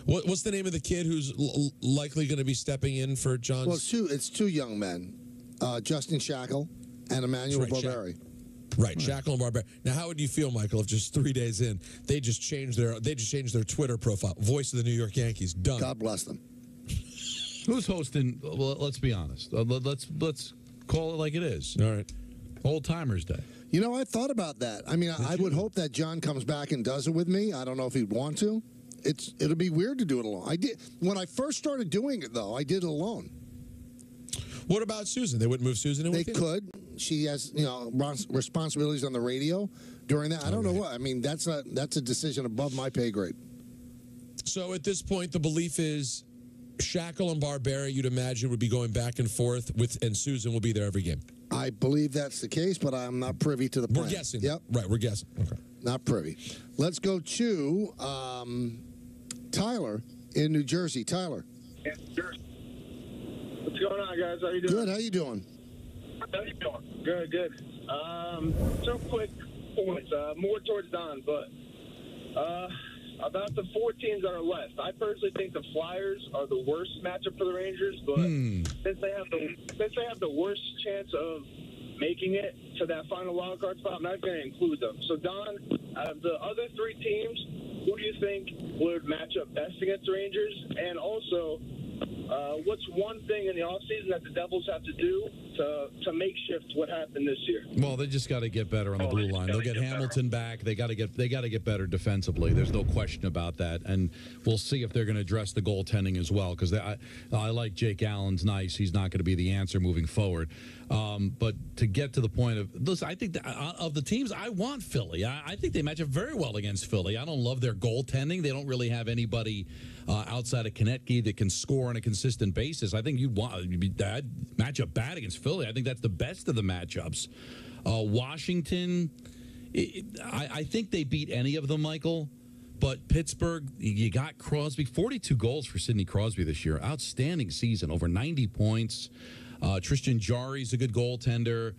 What's the name of the kid who's likely going to be stepping in for John's? Well, it's two young men, Justin Shackle and Emmanuel Barberi. Right, Shackle and Barberi. Now, how would you feel, Michael, if just 3 days in they just changed their Twitter profile, voice of the New York Yankees? Done. God bless them. Who's hosting? Well, let's be honest. Let's call it like it is. All right. Old Timers Day. You know, I thought about that. I mean, I would hope that John comes back and does it with me. I don't know if he'd want to. It'll be weird to do it alone. I did when I first started doing it, though. I did it alone. What about Susan? They wouldn't move Susan in with you? They could. She has, responsibilities on the radio during that. I don't know what. I mean, that's a decision above my pay grade. So at this point, the belief is Shackle and Barberi, you'd imagine, would be going back and forth and Susan will be there every game. I believe that's the case, but I'm not privy to the plan. We're guessing. Yep. Right, we're guessing. Okay. Not privy. Let's go to Tyler in New Jersey. Tyler. Yeah, sure. What's going on, guys? How you doing? Good. How you doing? How you doing? Good, good. 2 quick points. More towards Don, but about the 4 teams that are left. I personally think the Flyers are the worst matchup for the Rangers, but since they have the worst chance of making it to that final wild card spot, I'm not going to include them. So, Don, out of the other 3 teams, who do you think would match up best against the Rangers? And also, what's one thing in the offseason that the Devils have to do to makeshift what happened this year? Well, they just got to get better on the blue line. They'll get Hamilton back. They got to get better defensively. There's no question about that. And we'll see if they're going to address the goaltending as well, because I like Jake Allen's nice. He's not going to be the answer moving forward. But to get to the point of, listen, I think that of the teams, I want Philly. I think they match up very well against Philly. I don't love their goaltending. They don't really have anybody outside of Konecny that can score on a consistent basis. I think you'd match up bad against Philly. I think that's the best of the matchups. Washington, I think they beat any of them, Michael. But Pittsburgh, you got Crosby. 42 goals for Sidney Crosby this year. Outstanding season, over 90 points. Tristan Jarry's a good goaltender.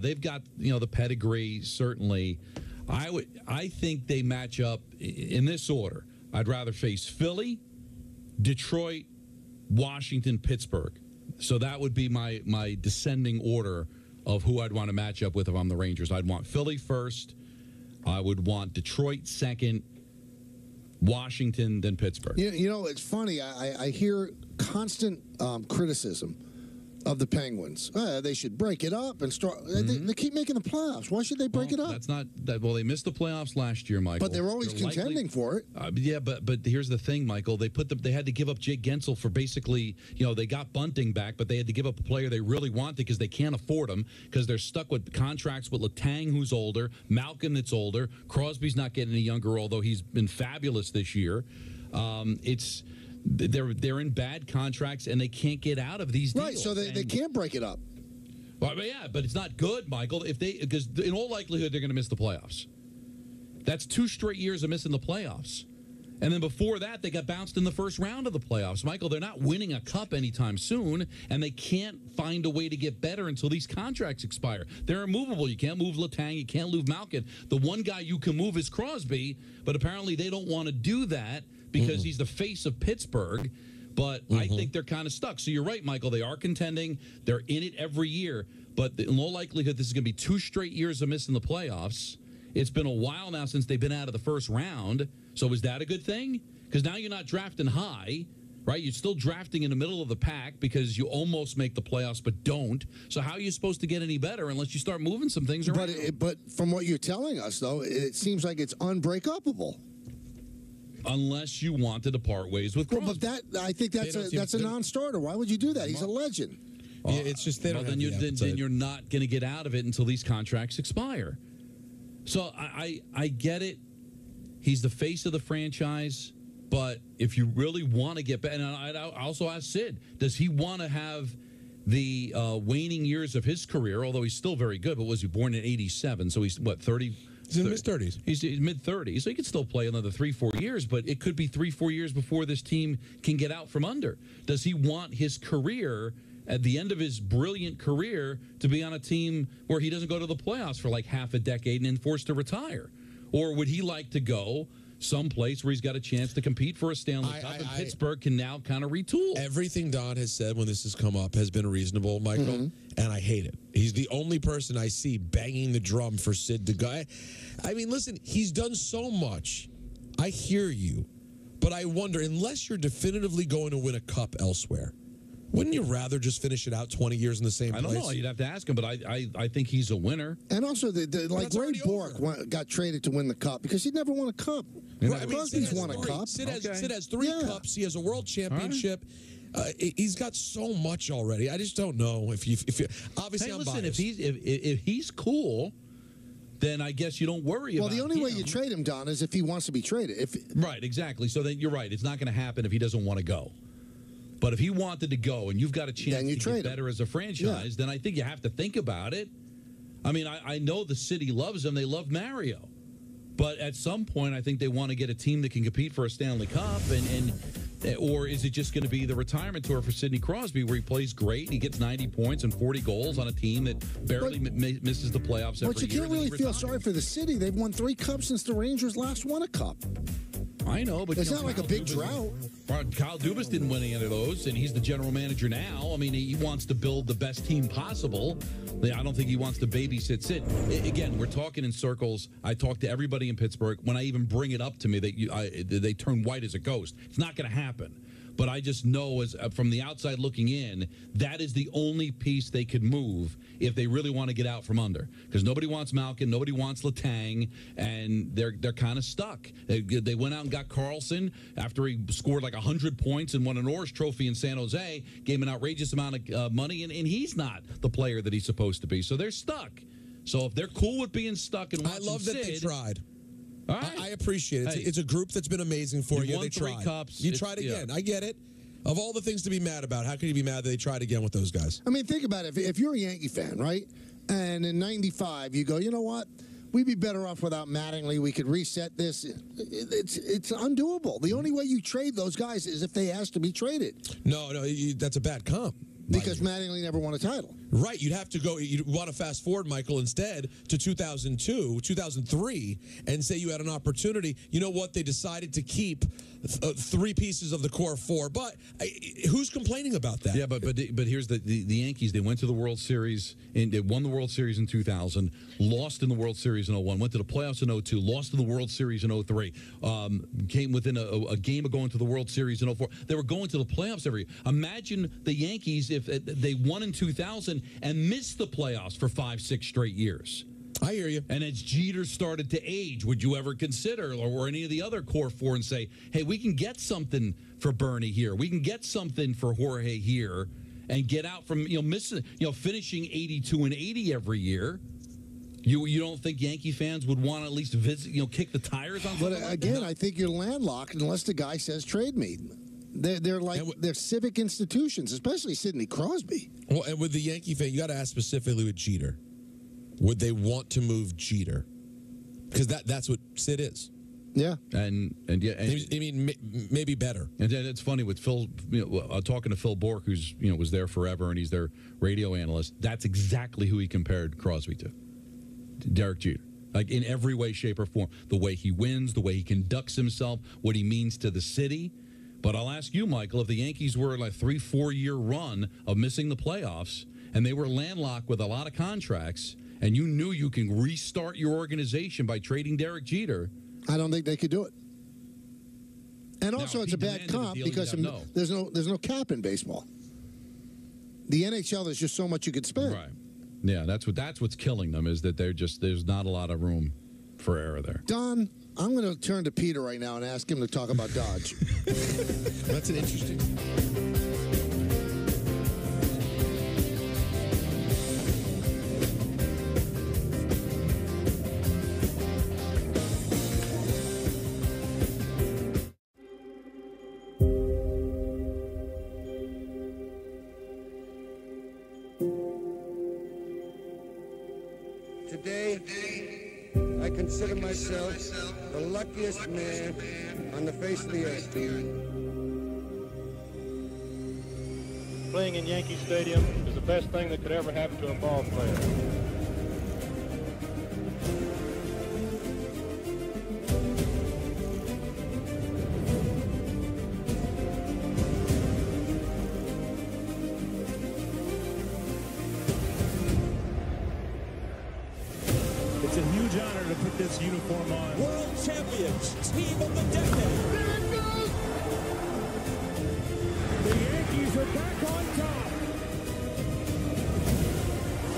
They've got the pedigree, certainly. I think they match up in this order. I'd rather face Philly, Detroit, Washington, Pittsburgh. So that would be my descending order of who I'd want to match up with if I'm the Rangers. I'd want Philly first. I would want Detroit second, Washington, then Pittsburgh. It's funny. I hear constant criticism of the Penguins. They should break it up and start. They keep making the playoffs. Why should they break it up? That's not that. Well, they missed the playoffs last year, Michael. But they're always contending for it. Yeah, but here's the thing, Michael. They had to give up Jake Gensel for basically. They got Bunting back, but they had to give up a player they really wanted because they can't afford him because they're stuck with contracts with Letang, who's older, Malkin, that's older. Crosby's not getting any younger, although he's been fabulous this year. They're in bad contracts and they can't get out of these deals. Right, so they can't break it up. Well, yeah, but it's not good, Michael. Because in all likelihood they're going to miss the playoffs. That's 2 straight years of missing the playoffs. And then before that, they got bounced in the first round of the playoffs. Michael, they're not winning a cup anytime soon, and they can't find a way to get better until these contracts expire. They're immovable. You can't move Letang. You can't move Malkin. The one guy you can move is Crosby, but apparently they don't want to do that because he's the face of Pittsburgh. But I think they're kind of stuck. So you're right, Michael. They are contending. They're in it every year. But in all likelihood, this is going to be 2 straight years of missing the playoffs. It's been a while now since they've been out of the first round. So is that a good thing? Because now you're not drafting high, right? You're still drafting in the middle of the pack because you almost make the playoffs but don't. So how are you supposed to get any better unless you start moving some things around? But from what you're telling us, though, it seems like it's unbreakable. Unless you wanted to part ways with Crosby. Well, but I think that's a non-starter. Why would you do that? He's a legend. Yeah, it's just they don't then you're not going to get out of it until these contracts expire. So I get it. He's the face of the franchise, but if you really want to get back, and I also asked Sid, does he want to have the waning years of his career, although he's still very good, but was he born in 87, so he's, what, 30? He's in his mid-30s. He's mid-30s, so he could still play another 3-4 years, but it could be 3-4 years before this team can get out from under. Does he want his career, at the end of his brilliant career, to be on a team where he doesn't go to the playoffs for like half a decade and then forced to retire? Or would he like to go someplace where he's got a chance to compete for a Stanley Cup, and Pittsburgh can now kind of retool? Everything Don has said when this has come up has been reasonable, Michael, and I hate it. He's the only person I see banging the drum for Sid to go. I mean, listen, he's done so much. I hear you, but I wonder, unless you're definitively going to win a cup elsewhere, wouldn't you rather just finish it out 20 years in the same place? I don't know. You'd have to ask him, but I think he's a winner. And also, like Ray Bork got traded to win the cup because he never won a cup. Right, Crosby's won a cup. Sid has 3 cups. He has a world championship. He's got so much already. I just don't know if you obviously. Hey, I'm listen, biased. if he's cool, then I guess you don't worry about. Well, the only way you trade him, Don, is if he wants to be traded. Right, exactly. So then you're right. It's not going to happen if he doesn't want to go. But if he wanted to go and you've got a chance to get better as a franchise, then I think you have to think about it. I mean, I know the city loves him. They love Mario. But at some point, I think they want to get a team that can compete for a Stanley Cup. Or is it just going to be the retirement tour for Sidney Crosby where he plays great, he gets 90 points and 40 goals on a team that barely misses the playoffs every year? But you can't really feel sorry for the city. They've won 3 cups since the Rangers last won a cup. I know, but it's not like a big drought. Kyle Dubas didn't win any of those, and he's the general manager now. I mean, he wants to build the best team possible. I don't think he wants to babysit Sid. Again, we're talking in circles. I talk to everybody in Pittsburgh. When I even bring it up to me, they turn white as a ghost. It's not going to happen. But I just know, as from the outside looking in, that is the only piece they could move if they really want to get out from under. Because nobody wants Malkin, nobody wants Letang, and they're kind of stuck. They went out and got Carlson after he scored like 100 points and won an Norris Trophy in San Jose, gave him an outrageous amount of money, and he's not the player that he's supposed to be. So they're stuck. So if they're cool with being stuck and watching I love that Sid, they tried. Right. I appreciate it. It's a group that's been amazing for you. Won They 3 tried. cups. You tried again. I get it. Of all the things to be mad about, how can you be mad that they tried again with those guys? I mean, think about it. If you're a Yankee fan, right, and in '95 you go, you know what? We'd be better off without Mattingly. We could reset this. It's undoable. The only way you trade those guys is if they ask to be traded. No, that's a bad comp. Because Mattingly never won a title. Right. You'd have to go. You'd want to fast forward, Michael, instead to 2002, 2003, and say you had an opportunity. You know what? They decided to keep 3 pieces of the core 4. But who's complaining about that? Yeah, but here's the Yankees. They went to the World Series, and they won the World Series in 2000, lost in the World Series in 01, went to the playoffs in 02, lost in the World Series in 03, came within a game of going to the World Series in 04. They were going to the playoffs every year. Imagine the Yankees if they won in 2000 and missed the playoffs for 5-6 straight years. I hear you. And as Jeter started to age, would you ever consider, or any of the other core 4, and say, hey, we can get something for Bernie here, we can get something for Jorge here, and get out from missing, finishing 82 and 80 every year? You don't think Yankee fans would want to at least visit, kick the tires on? But again, I think you're landlocked unless the guy says trade me. They're civic institutions, especially Sidney Crosby. Well, and with the Yankee fan, you got to ask specifically with Jeter. Would they want to move Jeter? Because that's what Sid is. Yeah, and yeah, and, I mean, maybe better. And then it's funny with Phil, talking to Phil Bork, who's was there forever, and he's their radio analyst. That's exactly who he compared Crosby to Derek Jeter. Like in every way, shape, or form. The way he wins, the way he conducts himself, what he means to the city. But I'll ask you, Michael, if the Yankees were in a 3-4 year run of missing the playoffs, and they were landlocked with a lot of contracts, and you knew you can restart your organization by trading Derek Jeter, I don't think they could do it. And also, now, it's a bad comp because there's no cap in baseball. The NHL, there's just so much you could spend. Right. Yeah, that's what's killing them, is that there's not a lot of room for error there. Don, I'm going to turn to Peter right now and ask him to talk about Dodge. That's an interesting. Today, I consider myself the luckiest man on the face of the earth. Playing in Yankee Stadium is the best thing that could ever happen to a ball player. It's a huge honor to put this uniform on. World champions, team of the decade. There it goes! The Yankees are back on top.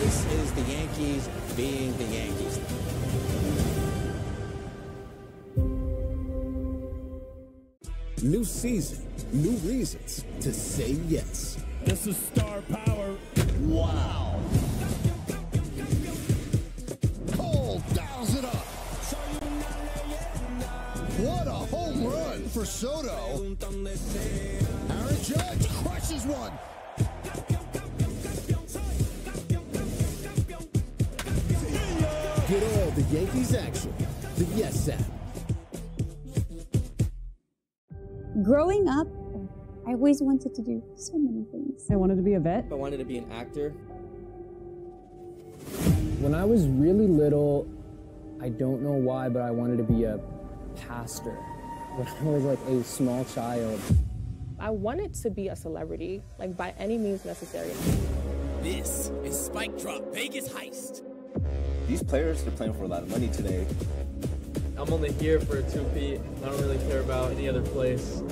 This is the Yankees being the Yankees. New season, new reasons to say yes. This is star power. Wow. Dials it up. What a home run for Soto. Aaron Judge crushes one. Get all the Yankees action. The Yes app. Growing up, I always wanted to do so many things. I wanted to be a vet. I wanted to be an actor. When I was really little, I don't know why, but I wanted to be a pastor. When I was like a small child. I wanted to be a celebrity, like by any means necessary. This is Spike Drop Vegas Heist. These players, they're playing for a lot of money today. I'm only here for a 2-peat. I don't really care about any other place.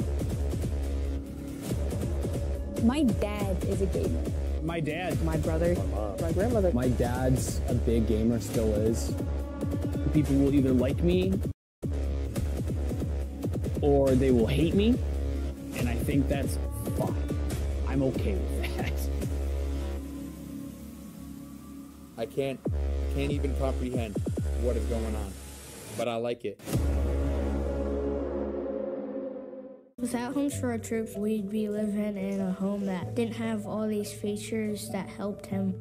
My dad is a gamer. My dad. My brother. My mom. My grandmother. My dad's a big gamer, still is. People will either like me or they will hate me, and I think that's fine. I'm okay with that. I can't even comprehend what is going on, but I like it. Without Homes for Our Troops, we'd be living in a home that didn't have all these features that helped him.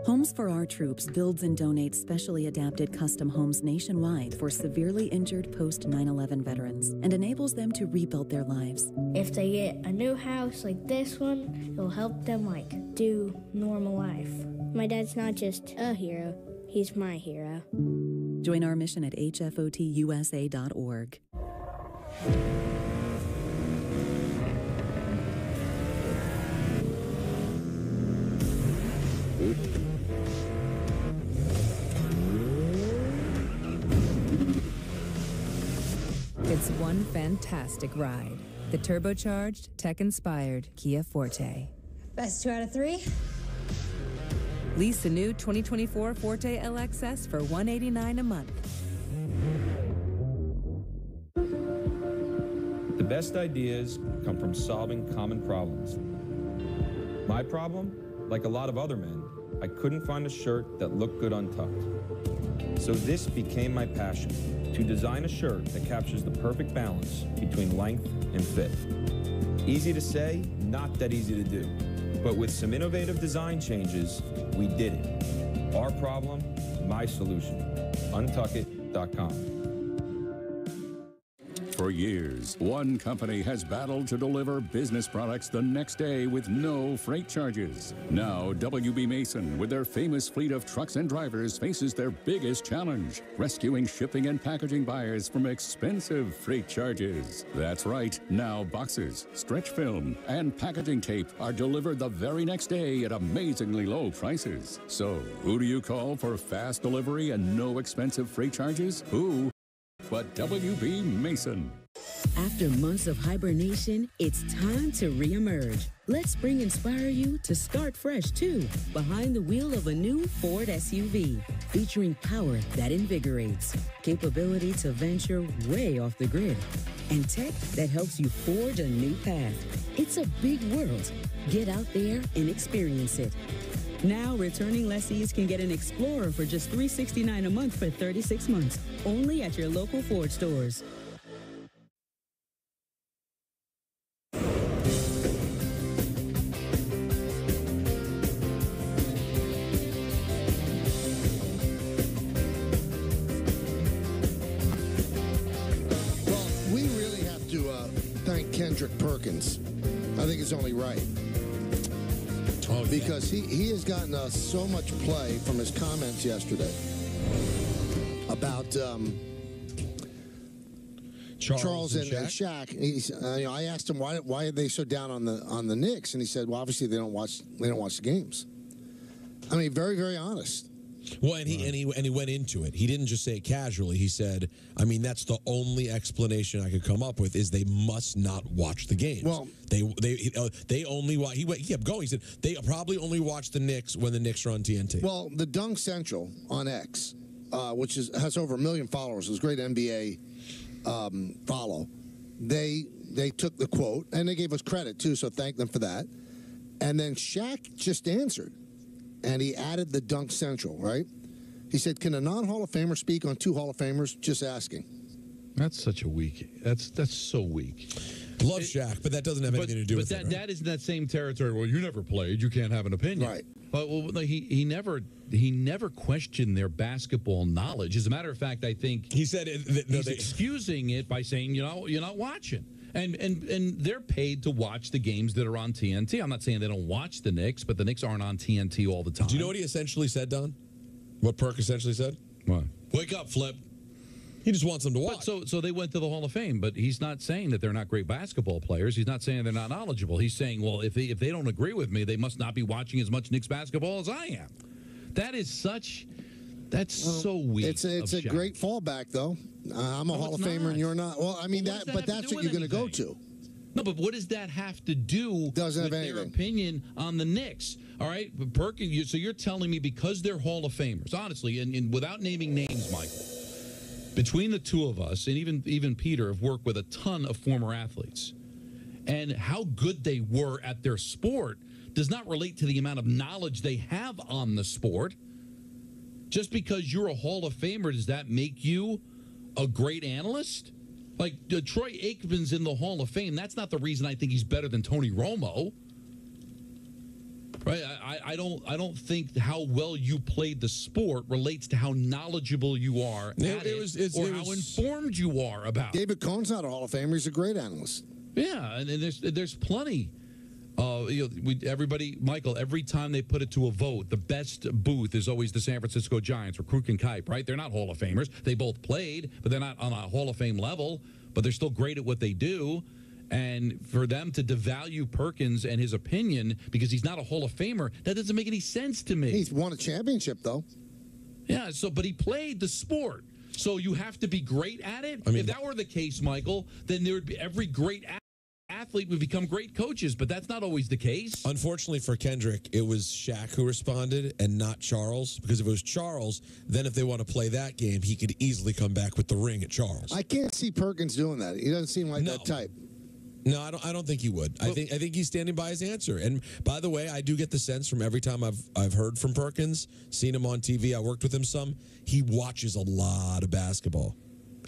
Homes for Our Troops builds and donates specially adapted custom homes nationwide for severely injured post-9/11 veterans and enables them to rebuild their lives. If they get a new house like this one, it'll help them do normal life. My dad's not just a hero, he's my hero. Join our mission at hfotusa.org. It's one fantastic ride. The turbocharged, tech-inspired Kia Forte. Best 2 out of 3? Lease the new 2024 Forte LXS for $189 a month. The best ideas come from solving common problems. My problem, like a lot of other men, I couldn't find a shirt that looked good untucked. So this became my passion, to design a shirt that captures the perfect balance between length and fit. Easy to say, not that easy to do. But with some innovative design changes, we did it. Our problem, my solution. Untuckit.com. For years, one company has battled to deliver business products the next day with no freight charges. Now, WB Mason, with their famous fleet of trucks and drivers, faces their biggest challenge, rescuing shipping and packaging buyers from expensive freight charges. That's right. Now, boxes, stretch film, and packaging tape are delivered the very next day at amazingly low prices. So, who do you call for fast delivery and no expensive freight charges? Who but WB Mason? After months of hibernation, it's time to reemerge. Let spring inspire you to start fresh, too, behind the wheel of a new Ford SUV, featuring power that invigorates, capability to venture way off the grid, and tech that helps you forge a new path. It's a big world. Get out there and experience it. Now, returning lessees can get an Explorer for just $369 a month for 36 months, only at your local Ford stores. Kendrick Perkins. I think it's only right. Because he has gotten so much play from his comments yesterday about Charles and Shaq. He's, I asked him why are they so down on the Knicks, and he said, well, obviously they don't watch the games. I mean, very, very honest. Well, and he went into it. He didn't just say it casually. He said, I mean, that's the only explanation I could come up with is they must not watch the games. Well, they only watch. He kept going. He said they probably only watch the Knicks when the Knicks are on TNT. Well, the Dunk Central on X, which has over 1 million followers, is a great NBA follow. They took the quote and they gave us credit too, so thank them for that. And then Shaq just answered. And he added the Dunk Central, right? He said, can a non-Hall of Famer speak on 2 Hall of Famers? Just asking. That's such a weak. That's so weak. Love Shaq, but that doesn't have anything to do with it. But that is in that same territory. Well, you never played. You can't have an opinion. Right. But he never questioned their basketball knowledge. As a matter of fact, I think he said he's excusing it by saying, you're not watching. And they're paid to watch the games that are on TNT. I'm not saying they don't watch the Knicks, but the Knicks aren't on TNT all the time. Do you know what he essentially said, Don? What Perk essentially said? What? Wake up, Flip. He just wants them to watch. But so they went to the Hall of Fame, but he's not saying that they're not great basketball players. He's not saying they're not knowledgeable. He's saying, well, if they don't agree with me, they must not be watching as much Knicks basketball as I am. That's so weak. It's a great fallback, though. I'm a Hall of Famer, and you're not. Well, I mean that's what you're going to go to. No, but what does that have to do with their opinion on the Knicks? All right, Perkins. So you're telling me because they're Hall of Famers, honestly, and without naming names, Michael, between the two of us, and even Peter, have worked with a ton of former athletes, and how good they were at their sport does not relate to the amount of knowledge they have on the sport. Just because you're a Hall of Famer, does that make you a great analyst? Like Troy Aikman's in the Hall of Fame. That's not the reason I think he's better than Tony Romo. Right? I don't think how well you played the sport relates to how knowledgeable you are at it, or how informed you are about it. David Cohn's not a Hall of Famer. He's a great analyst. Yeah, and there's plenty. Everybody, Michael, every time they put it to a vote, the best booth is always the San Francisco Giants or Kruk and Kipe, right? They're not Hall of Famers. They both played, but they're not on a Hall of Fame level, but they're still great at what they do. And for them to devalue Perkins and his opinion because he's not a Hall of Famer, that doesn't make any sense to me. He's won a championship, though. Yeah, but he played the sport. So you have to be great at it? If that were the case, Michael, then there would be every great athlete would become great coaches, but that's not always the case. Unfortunately for Kendrick, it was Shaq who responded and not Charles, because if it was Charles, then if they want to play that game, he could easily come back with the ring at Charles. I can't see Perkins doing that. He doesn't seem like that type. No, I don't think he would. I think he's standing by his answer. And by the way, I do get the sense from every time I've heard from Perkins, seen him on TV, I worked with him some, he watches a lot of basketball.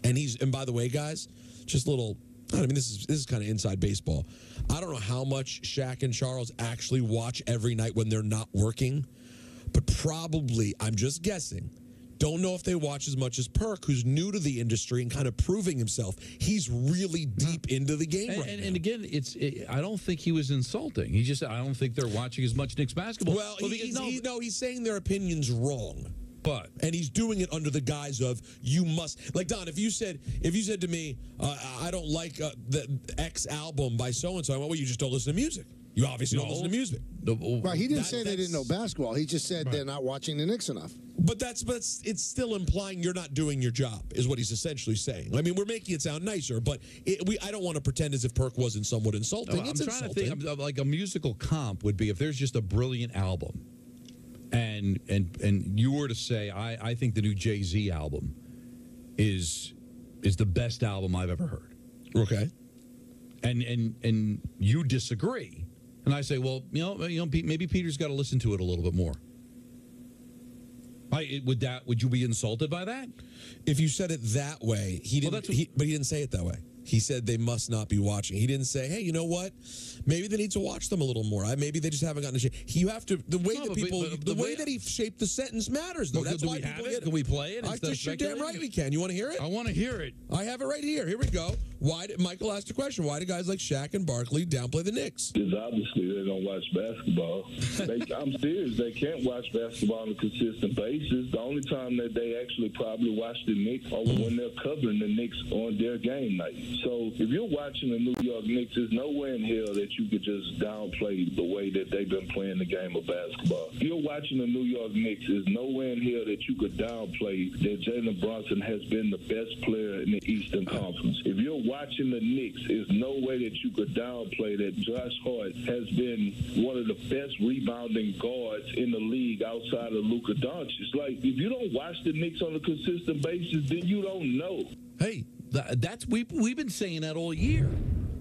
And by the way, guys, just a little, this is kind of inside baseball. I don't know how much Shaq and Charles actually watch every night when they're not working, but probably, I'm just guessing, Don't know if they watch as much as Perk, who's new to the industry and kind of proving himself. He's really deep into the game right now. And again, I don't think he was insulting. He just, I don't think they're watching as much Knicks basketball. Well, he's saying their opinion's wrong. And he's doing it under the guise of you must, like Don. If you said to me, I don't like the X album by so and so, well, you just don't listen to music. You obviously don't listen to music. Right? He didn't say they didn't know basketball. He just said they're not watching the Knicks enough. But it's still implying you're not doing your job, is what he's essentially saying. I mean, we're making it sound nicer, but I don't want to pretend as if Perk wasn't somewhat insulting. I'm trying to think, like a musical comp would be if there's just a brilliant album, and you were to say, I think the new Jay-Z album is the best album I've ever heard. Okay. And you disagree. And I say, well, maybe Peter's got to listen to it a little bit more. Would you be insulted by that? If you said it that way, he didn't. But he didn't say it that way. He said they must not be watching. He didn't say, hey, you know what? Maybe they need to watch them a little more. Maybe they just haven't gotten to shape. You have to. The way that he shaped the sententence matters, though. That's why people get it. Can we play it? You're damn right we can. You want to hear it? I want to hear it. I have it right here. Here we go. Michael asked a question. Why do guys like Shaq and Barkley downplay the Knicks? Because obviously they don't watch basketball. I'm serious. They can't watch basketball on a consistent basis. The only time that they actually probably watch the Knicks are when they're covering the Knicks on their game night. So if you're watching the New York Knicks, there's nowhere in hell that you could just downplay the way that they've been playing the game of basketball. If you're watching the New York Knicks, there's nowhere in hell that you could downplay that Jalen Brunson has been the best player in the Eastern Conference. If you're watching the Knicks, there's no way that you could downplay that Josh Hart has been one of the best rebounding guards in the league outside of Luka Doncic. Like, if you don't watch the Knicks on a consistent basis, then you don't know. Hey, we've been saying that all year.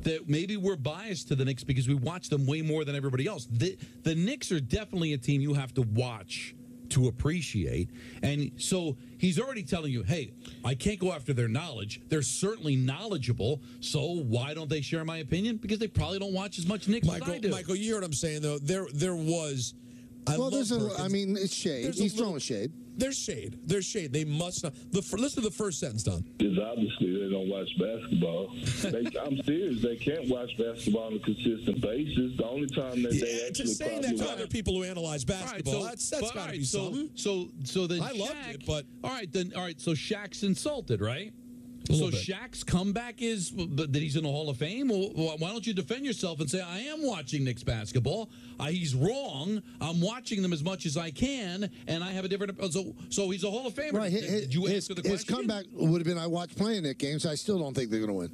That maybe we're biased to the Knicks because we watch them way more than everybody else. The Knicks are definitely a team you have to watch to appreciate. And so he's already telling you, hey, I can't go after their knowledge. They're certainly knowledgeable. So why don't they share my opinion? Because they probably don't watch as much Knicks as I do. Michael, you hear what I'm saying, though? There was... it's shade. He's throwing shade. There's shade. There's shade. They must not. Listen to the first sentence, Don. Because obviously they don't watch basketball. I'm serious. They can't watch basketball on a consistent basis. The only time that they actually just saying that to other people who analyze basketball, that's got to be something. So then I loved it, but all right. So Shaq's insulted, right? So Shaq's comeback is that he's in the Hall of Fame? Well, why don't you defend yourself and say, I am watching Knicks basketball. He's wrong. I'm watching them as much as I can, and I have a different... So he's a Hall of Famer. Right. Did you answer the question? His comeback would have been, I watched playing Knicks games. I still don't think they're going to win.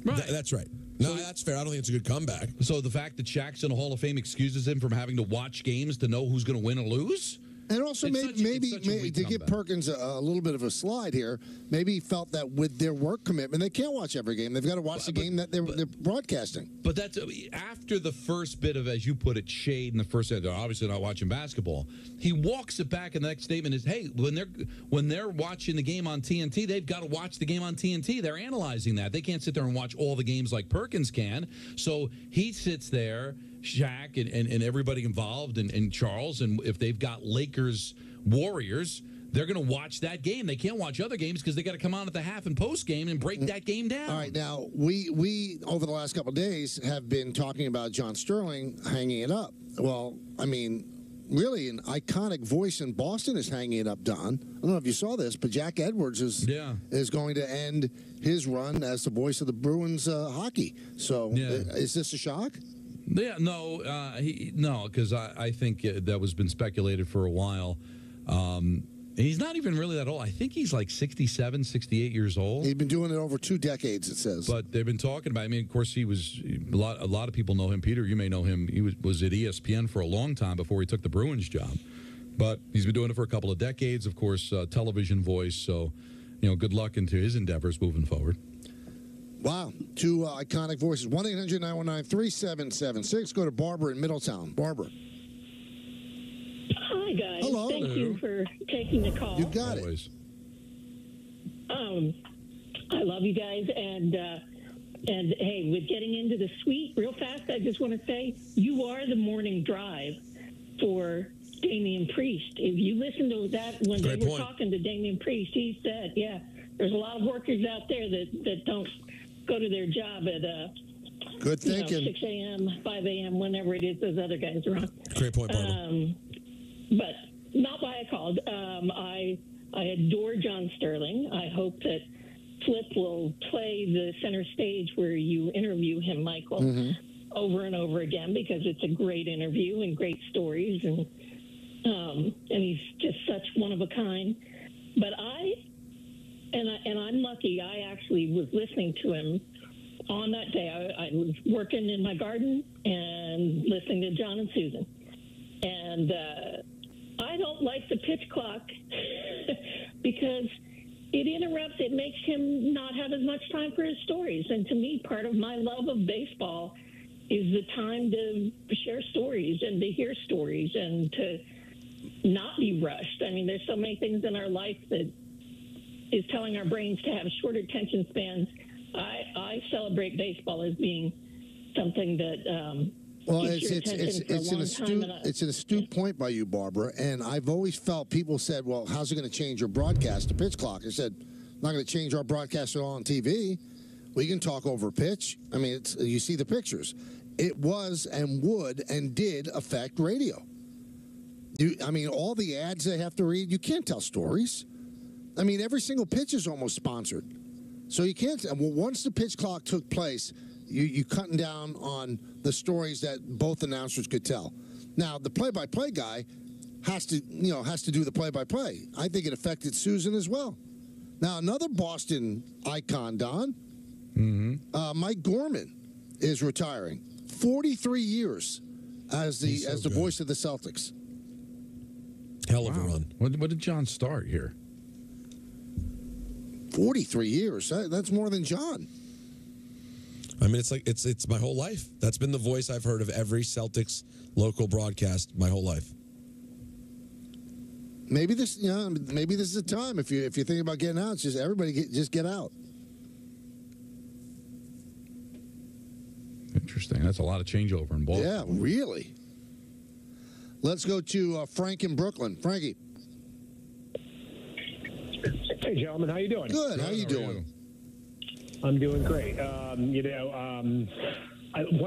Right. That's right. No, that's fair. I don't think it's a good comeback. So the fact that Shaq's in the Hall of Fame excuses him from having to watch games to know who's going to win or lose? And also, maybe to give Perkins a little bit of a slide here, maybe he felt that with their work commitment, they can't watch every game. They've got to watch the game that they're broadcasting. But that's after the first bit of, as you put it, shade in the first set. They're obviously not watching basketball. He walks it back, and the next statement is, hey, when they're watching the game on TNT, they've got to watch the game on TNT. They're analyzing that. They can't sit there and watch all the games like Perkins can. So he sits there, Shaq and everybody involved, and Charles, and if they've got Lakers Warriors, they're going to watch that game. They can't watch other games because they got to come on at the half and post game and break that game down. All right, now we over the last couple of days have been talking about John Sterling hanging it up. Well, I mean, really an iconic voice in Boston is hanging it up, Don. I don't know if you saw this, but Jack Edwards is going to end his run as the voice of the Bruins hockey. So is this a shock? Yeah, no, because I think that was been speculated for a while. He's not even really that old. I think he's like 67, 68 years old. He's been doing it over 2 decades, it says. But they've been talking about, I mean, of course, he was, a lot of people know him. Peter, you may know him. He was at ESPN for a long time before he took the Bruins job. But he's been doing it for a couple of decades, of course, television voice. So, good luck into his endeavors moving forward. Wow. 2 iconic voices. 1-800-919-3776. Go to Barbara in Middletown. Barbara. Hi, guys. Hello. Thank you for taking the call. You got it. I love you guys. And hey, with getting into the suite real fast, I just want to say you are the morning drive for Damian Priest. If you listen to that when Great they were point. talking to Damian Priest, he said, "Yeah, there's a lot of workers out there that don't go to their job at Good thinking. 6 a.m., 5 a.m., whenever it is those other guys are on." Great point, Barbara. But not why I called. I adore John Sterling. I hope that Flip will play the center stage where you interview him, Michael, over and over again, because it's a great interview and great stories, and he's just such one of a kind. But I'm lucky. I actually was listening to him on that day. I was working in my garden and listening to John and Susan, and I don't like the pitch clock because it interrupts. It makes him not have as much time for his stories. And to me, part of my love of baseball is the time to share stories and to hear stories and to not be rushed. I mean, there's so many things in our life that is telling our brains to have short attention spans. I celebrate baseball as being something that Well, keeps your attention for a long time. it's an astute point by you, Barbara. And I've always felt people said, well, how's it going to change your broadcast, the pitch clock? I said, not going to change our broadcast at all on TV. We can talk over pitch. I mean, you see the pictures. It was and would and did affect radio. All the ads they have to read, you can't tell stories. I mean, every single pitch is almost sponsored. So you can't. Well, once the pitch clock took place, you cutting down on the stories that both announcers could tell. Now, the play-by-play guy has to do the play-by-play. I think it affected Susan as well. Now, another Boston icon, Don, Mike Gorman, is retiring. 43 years as the voice of the Celtics. Hell of a run. When did John start here? 43 years. That's more than John. I mean, it's my whole life. That's been the voice I've heard of every Celtics local broadcast my whole life. Maybe this is the time. If you're thinking about getting out, it's just everybody get out. Interesting. That's a lot of changeover in Baltimore. Yeah, really. Let's go to Frank in Brooklyn. Frankie. Hey, gentlemen, how you doing? Good. How you doing? I'm doing great. One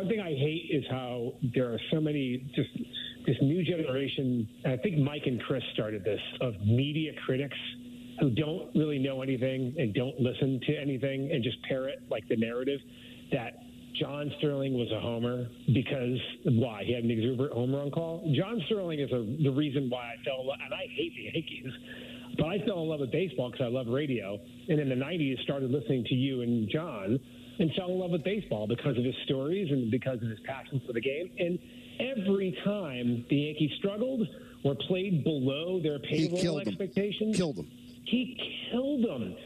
thing I hate is how there are so many this new generation. And I think Mike and Chris started this of media critics who don't really know anything and don't listen to anything and just parrot like the narrative that John Sterling was a homer because why? He had an exuberant homer on call. John Sterling is the reason why I fell in love, and I hate the Yankees, but I fell in love with baseball because I love radio. And in the 90s, started listening to you and John and fell in love with baseball because of his stories and because of his passion for the game. And every time the Yankees struggled or played below their payroll expectations, he killed them.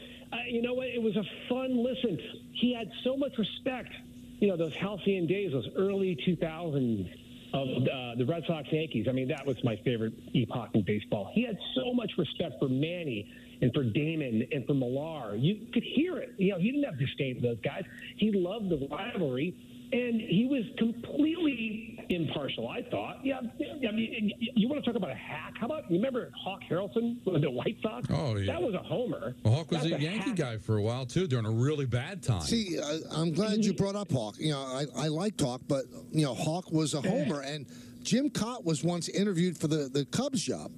You know what? It was a fun listen. He had so much respect. You know, those halcyon days, those early 2000s of the Red Sox Yankees. I mean, that was my favorite epoch in baseball. He had so much respect for Manny and for Damon and for Millar. You could hear it. You know, he didn't have disdain for those guys. He loved the rivalry, and he was completely impartial, I thought. Yeah, I mean, you want to talk about a hack? How about, you remember Hawk Harrelson with the White Sox? Oh, yeah. That was a homer. Well, Hawk was That's a Yankee guy for a while, too, during a really bad time. See, I'm glad you brought up Hawk. You know, I liked Hawk, but, you know, Hawk was a homer. And Jim Cott was once interviewed for the Cubs job.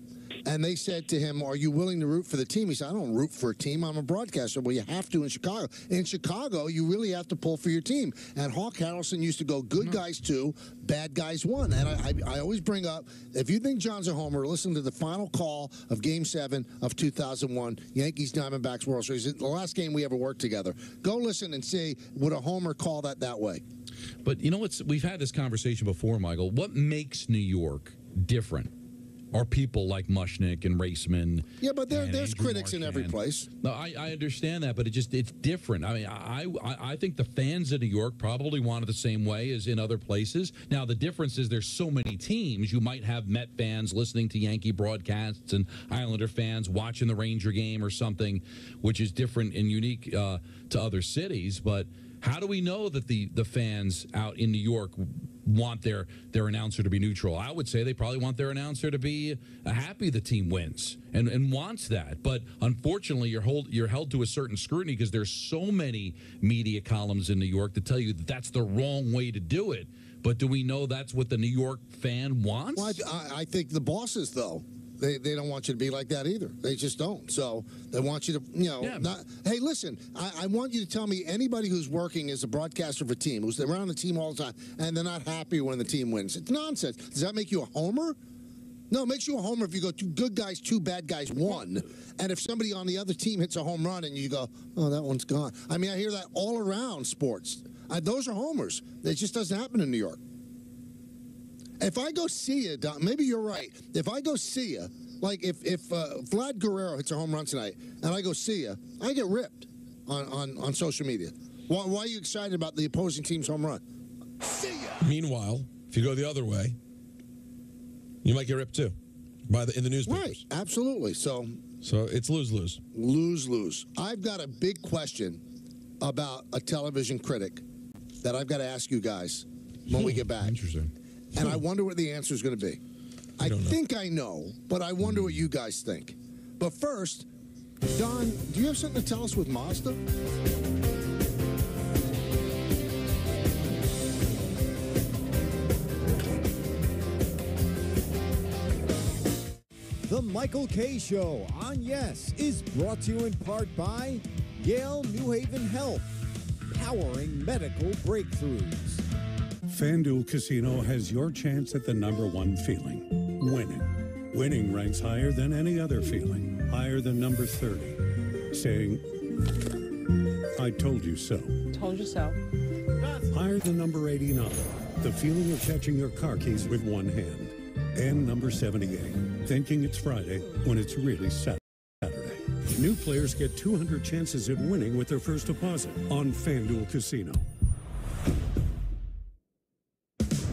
And they said to him, are you willing to root for the team? He said, I don't root for a team. I'm a broadcaster. Well, you have to in Chicago. In Chicago, you really have to pull for your team. And Hawk Harrelson used to go, good guys 2, bad guys 1. And I always bring up, if you think John's a homer, listen to the final call of Game 7 of 2001, Yankees-Diamondbacks World Series. The last game we ever worked together. Go listen and see, would a homer call that way? But you know what's, we've had this conversation before, Michael. What makes New York different? Are people like Mushnick and Raceman? Yeah, but there's critics in every place. No, I understand that, but it's different. I mean, I think the fans in New York probably want it the same way as in other places. Now, the difference is there's so many teams. You might have Met fans listening to Yankee broadcasts and Islander fans watching the Ranger game or something, which is different and unique to other cities. But how do we know that the fans out in New York want their announcer to be neutral. I would say they probably want their announcer to be happy the team wins and wants that. But unfortunately, you're held to a certain scrutiny because there's so many media columns in New York that tell you that that's the wrong way to do it. But do we know that's what the New York fan wants? Well, I think the bosses, though, they don't want you to be like that either. They just don't. So they want you to, not. Hey, listen, I want you to tell me anybody who's working as a broadcaster for a team, who's around the team all the time, and they're not happy when the team wins. It's nonsense. Does that make you a homer? No, it makes you a homer if you go 2 good guys, 2 bad guys, 1. And if somebody on the other team hits a home run and you go, oh, that one's gone. I mean, I hear that all around sports. Those are homers. It just doesn't happen in New York. If I go see you, Don, maybe you're right. If I go see you, like if Vlad Guerrero hits a home run tonight and I go see you, I get ripped on social media. Why are you excited about the opposing team's home run? See ya. Meanwhile, if you go the other way, you might get ripped too in the newspapers. Right, absolutely. So it's lose-lose. Lose-lose. I've got a big question about a television critic that I've got to ask you guys when we get back. Interesting. And I wonder what the answer is going to be. I think I know, but I wonder what you guys think. But first, Don, do you have something to tell us with Mazda? The Michael K. Show on Yes is brought to you in part by Yale New Haven Health, powering medical breakthroughs. FanDuel Casino has your chance at the #1 feeling, winning. Winning ranks higher than any other feeling, higher than number 30. Saying, I told you so. Told you so. Higher than number 89, the feeling of catching your car keys with one hand. And number 78, thinking it's Friday when it's really Saturday. New players get 200 chances at winning with their first deposit on FanDuel Casino.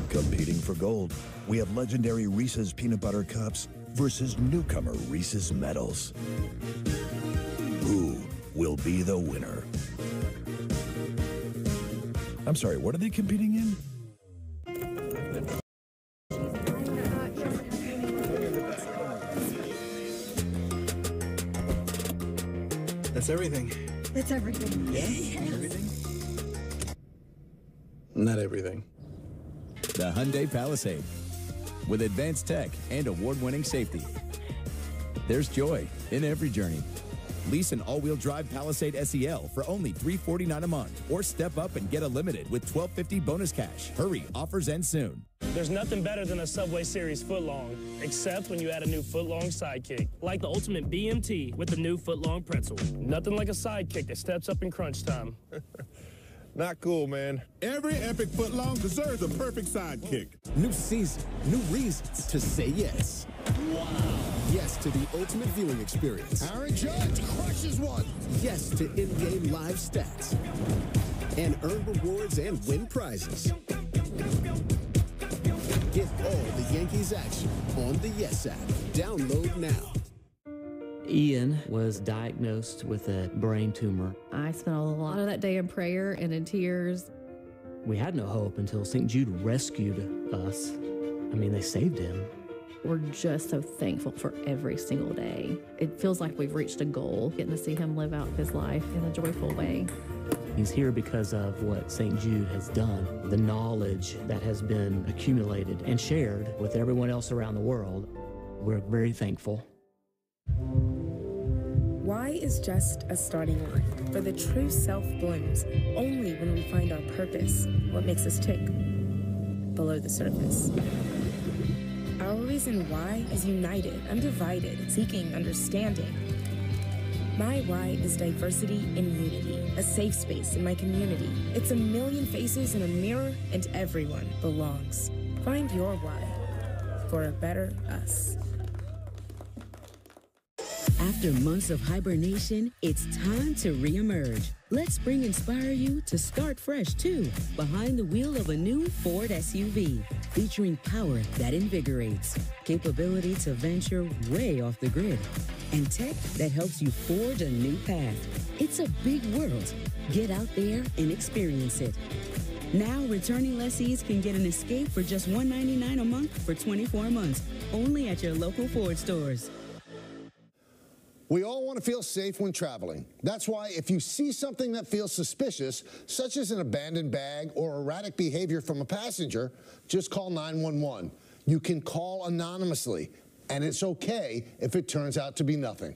Competing for gold, we have legendary Reese's Peanut Butter Cups versus newcomer Reese's Medals. Who will be the winner? I'm sorry, what are they competing in? That's everything. That's everything. Yeah? Everything? Not everything. The Hyundai Palisade. With advanced tech and award-winning safety. There's joy in every journey. Lease an all-wheel drive Palisade SEL for only $349 a month. Or step up and get a limited with $1,250 bonus cash. Hurry, offers end soon. There's nothing better than a Subway Series footlong, except when you add a new footlong sidekick. Like the ultimate BMT with the new footlong pretzel. Nothing like a sidekick that steps up in crunch time. Not cool, man. Every epic footlong deserves a perfect sidekick. New season, new reasons to say yes. Wow. Yes to the ultimate viewing experience. Aaron Judge crushes one. Yes to in-game live stats. And earn rewards and win prizes. Get all the Yankees action on the Yes app. Download now. Ian was diagnosed with a brain tumor. I spent a lot of that day in prayer and in tears. We had no hope until St. Jude rescued us. I mean, they saved him. We're just so thankful for every single day. It feels like we've reached a goal, getting to see him live out his life in a joyful way. He's here because of what St. Jude has done, the knowledge that has been accumulated and shared with everyone else around the world. We're very thankful. Why is just a starting line, for the true self blooms only when we find our purpose, what makes us tick, below the surface. Our reason why is united, undivided, seeking understanding. My why is diversity and unity, a safe space in my community. It's a million faces in a mirror and everyone belongs. Find your why for a better us. After months of hibernation, it's time to reemerge. Let spring inspire you to start fresh, too, behind the wheel of a new Ford SUV, featuring power that invigorates, capability to venture way off the grid, and tech that helps you forge a new path. It's a big world. Get out there and experience it. Now, returning lessees can get an Escape for just $199 a month for 24 months, only at your local Ford stores. We all want to feel safe when traveling. That's why if you see something that feels suspicious, such as an abandoned bag or erratic behavior from a passenger, just call 911. You can call anonymously, and it's okay if it turns out to be nothing.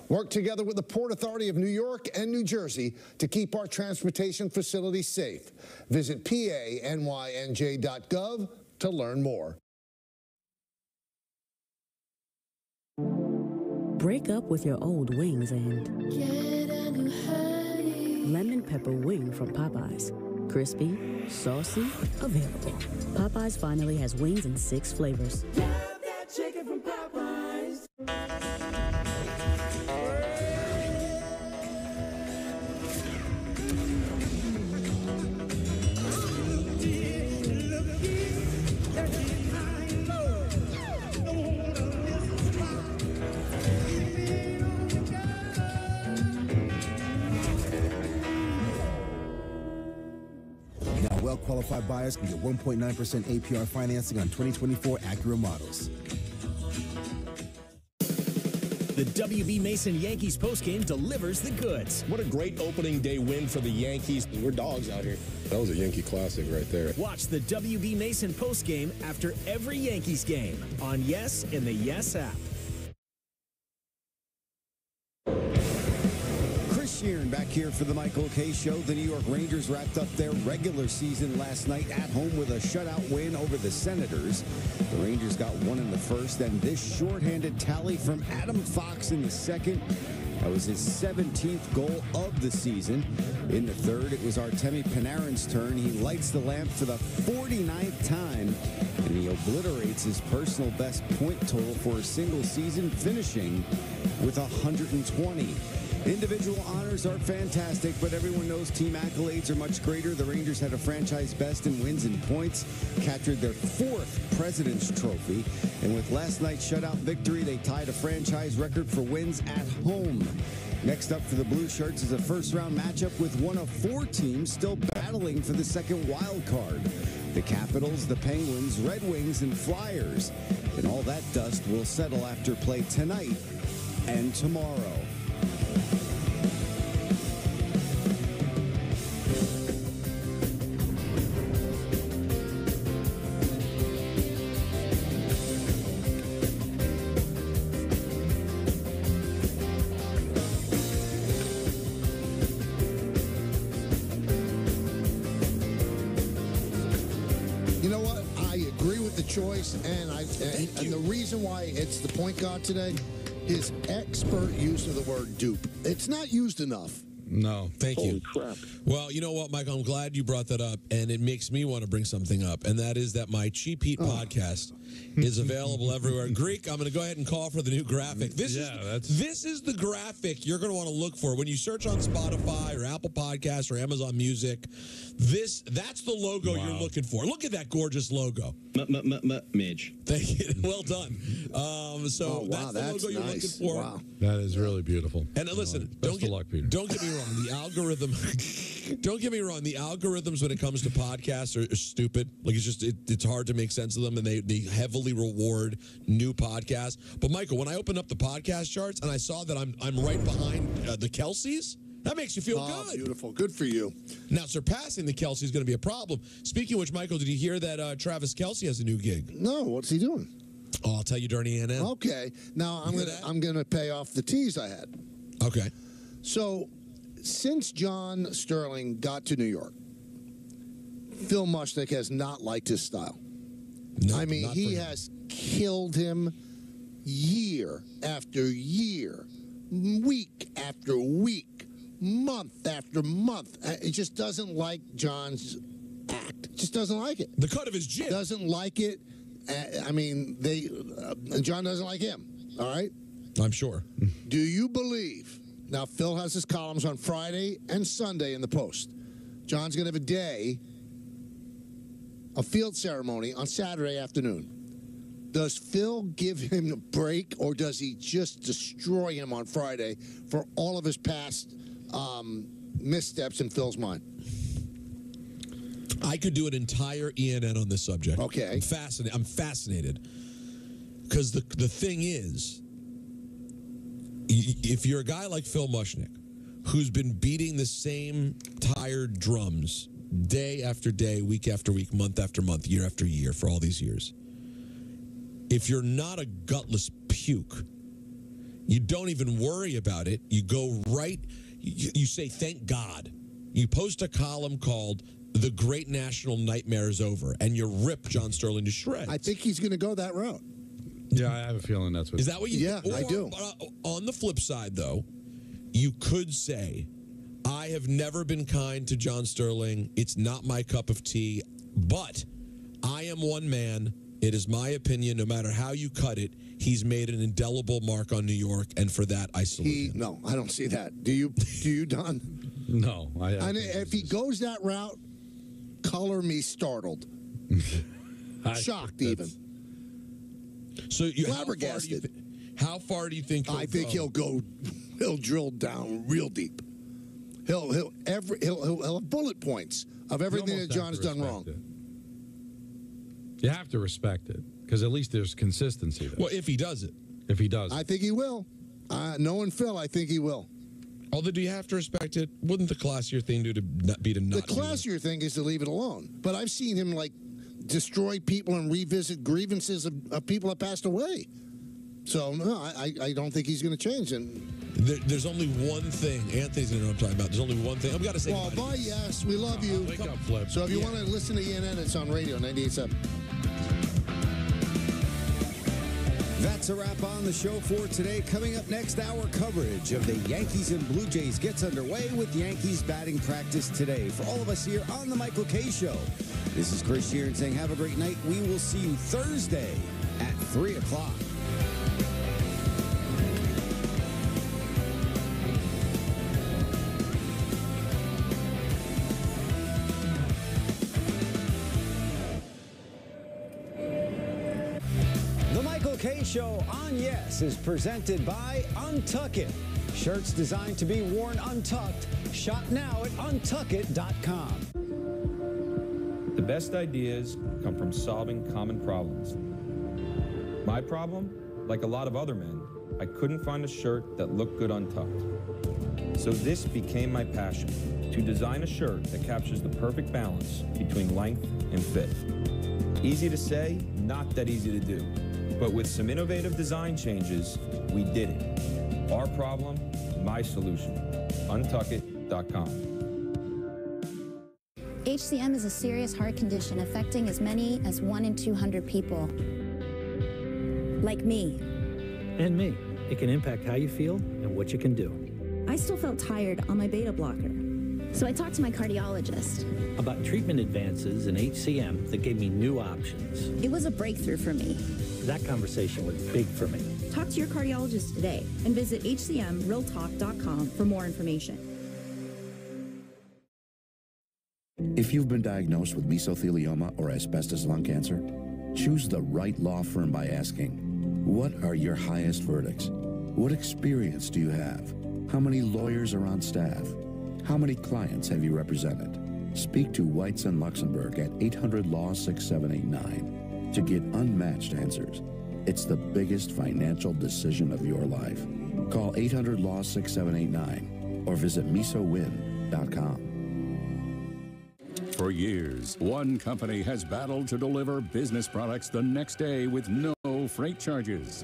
Work together with the Port Authority of New York and New Jersey to keep our transportation facilities safe. Visit PANYNJ.gov to learn more. Break up with your old wings and get a new lemon pepper wing from Popeyes. Crispy, saucy, available. Popeyes finally has wings in 6 flavors. Love that chicken from Popeyes. Now, well-qualified buyers can get 1.9% APR financing on 2024 Acura models. The WB Mason Yankees postgame delivers the goods. What a great opening day win for the Yankees. We're dogs out here. That was a Yankee classic right there. Watch the WB Mason postgame after every Yankees game on Yes and the Yes app. Sheeran back here for the Michael K. Show. The New York Rangers wrapped up their regular season last night at home with a shutout win over the Senators. The Rangers got one in the first, and this shorthanded tally from Adam Fox in the second. That was his 17th goal of the season. In the third, it was Artemi Panarin's turn. He lights the lamp for the 49th time, and he obliterates his personal best point total for a single season, finishing with 120. Individual honors are fantastic, but everyone knows team accolades are much greater. The Rangers had a franchise best in wins and points, captured their 4th President's Trophy, and with last night's shutout victory, they tied a franchise record for wins at home. Next up for the Blue Shirts is a first-round matchup with one of 4 teams still battling for the second wild card. The Capitals, the Penguins, Red Wings, and Flyers. And all that dust will settle after play tonight and tomorrow. Choice, and the reason why it's the point guard today is expert use of the word dupe. It's not used enough. No, thank you. Crap. Well, you know what, Michael? I'm glad you brought that up, and it makes me want to bring something up, and that is that my Cheap Heat podcast is available everywhere. Greek, I'm going to go ahead and call for the new graphic. This is the graphic you're going to want to look for when you search on Spotify or Apple Podcasts or Amazon Music. That's the logo you're looking for. Look at that gorgeous logo. Midge. Thank you. Well done. That's the logo you're looking for. Wow. That is really beautiful. And listen, best of luck, Peter. Don't get me wrong. The algorithm. Don't get me wrong. The algorithms when it comes to podcasts are stupid. Like it's hard to make sense of them, and they heavily reward new podcasts. But Michael, when I opened up the podcast charts and I saw that I'm right behind the Kelseys, that makes you feel good. Beautiful. Good for you. Now, surpassing the Kelce is going to be a problem. Speaking of which, Michael, did you hear that Travis Kelce has a new gig? No. What's he doing? Oh, I'll tell you during ENN. Okay. Now I'm gonna pay off the tease I had. Okay. So, since John Sterling got to New York, Phil Mushnick has not liked his style. No, I mean, he has killed him year after year, week after week, month after month. It just doesn't like John's act. Just doesn't like it. The cut of his jib. Doesn't like it. I mean, John doesn't like him. All right? I'm sure. Do you believe? Now, Phil has his columns on Friday and Sunday in the Post. John's going to have a field ceremony on Saturday afternoon. Does Phil give him a break, or does he just destroy him on Friday for all of his past missteps in Phil's mind? I could do an entire ENN on this subject. Okay. I'm fascinated. Because the thing is, if you're a guy like Phil Mushnick, who's been beating the same tired drums day after day, week after week, month after month, year after year for all these years, if you're not a gutless puke, you don't even worry about it. You go right, you say, thank God. You post a column called The Great National Nightmare is Over, and you rip John Sterling to shreds. I think he's going to go that route. Yeah, I have a feeling that's what. Is that what you think? Yeah, I do. On the flip side, though, you could say, I have never been kind to John Sterling. It's not my cup of tea, but I am one man. It is my opinion, no matter how you cut it, he's made an indelible mark on New York, and for that, I salute him. No, I don't see that. Do you, Don? No. If he goes that route, color me startled. Shocked, even. So flabbergasted. How far do you think he'll I think go? he'll drill down real deep. He'll have bullet points of everything that John's done wrong. You have to respect it, because at least there's consistency there. Well, if he does it. If he does. I think he will. Knowing Phil, I think he will. Although, do you have to respect it? Wouldn't the classier thing be to not The do classier thing is to leave it alone. But I've seen him, destroy people and revisit grievances of people that passed away. So, no, I don't think he's going to change. And there's only one thing. Anthony's going to know what I'm talking about. There's only one thing. I've got to say. Well, bye, yes. We love you. Wake up, Flip. So if you want to listen to ENN, it's on radio, 98.7. That's a wrap on the show for today. Coming up next, our coverage of the Yankees and Blue Jays gets underway with Yankees batting practice today. For all of us here on the Michael K. Show, this is Chris Sheeran saying have a great night. We will see you Thursday at 3 o'clock. K Show on Yes is presented by Untuck It. Shirts designed to be worn untucked. Shop now at untuckit.com. The best ideas come from solving common problems. My problem, like a lot of other men, I couldn't find a shirt that looked good untucked. So this became my passion, to design a shirt that captures the perfect balance between length and fit. Easy to say, not that easy to do. But with some innovative design changes, we did it. Our problem, my solution. Untuckit.com. HCM is a serious heart condition affecting as many as 1 in 200 people. Like me. And me. It can impact how you feel and what you can do. I still felt tired on my beta blocker. So I talked to my cardiologist. About treatment advances in HCM that gave me new options. It was a breakthrough for me. That conversation was big for me. Talk to your cardiologist today and visit hcmrealtalk.com for more information. If you've been diagnosed with mesothelioma or asbestos lung cancer, choose the right law firm by asking, what are your highest verdicts? What experience do you have? How many lawyers are on staff? How many clients have you represented? Speak to Weitz and Luxembourg at 800-LAW-6789 to get unmatched answers. It's the biggest financial decision of your life. Call 800-LAW-6789 or visit mesowin.com. For years, one company has battled to deliver business products the next day with no freight charges.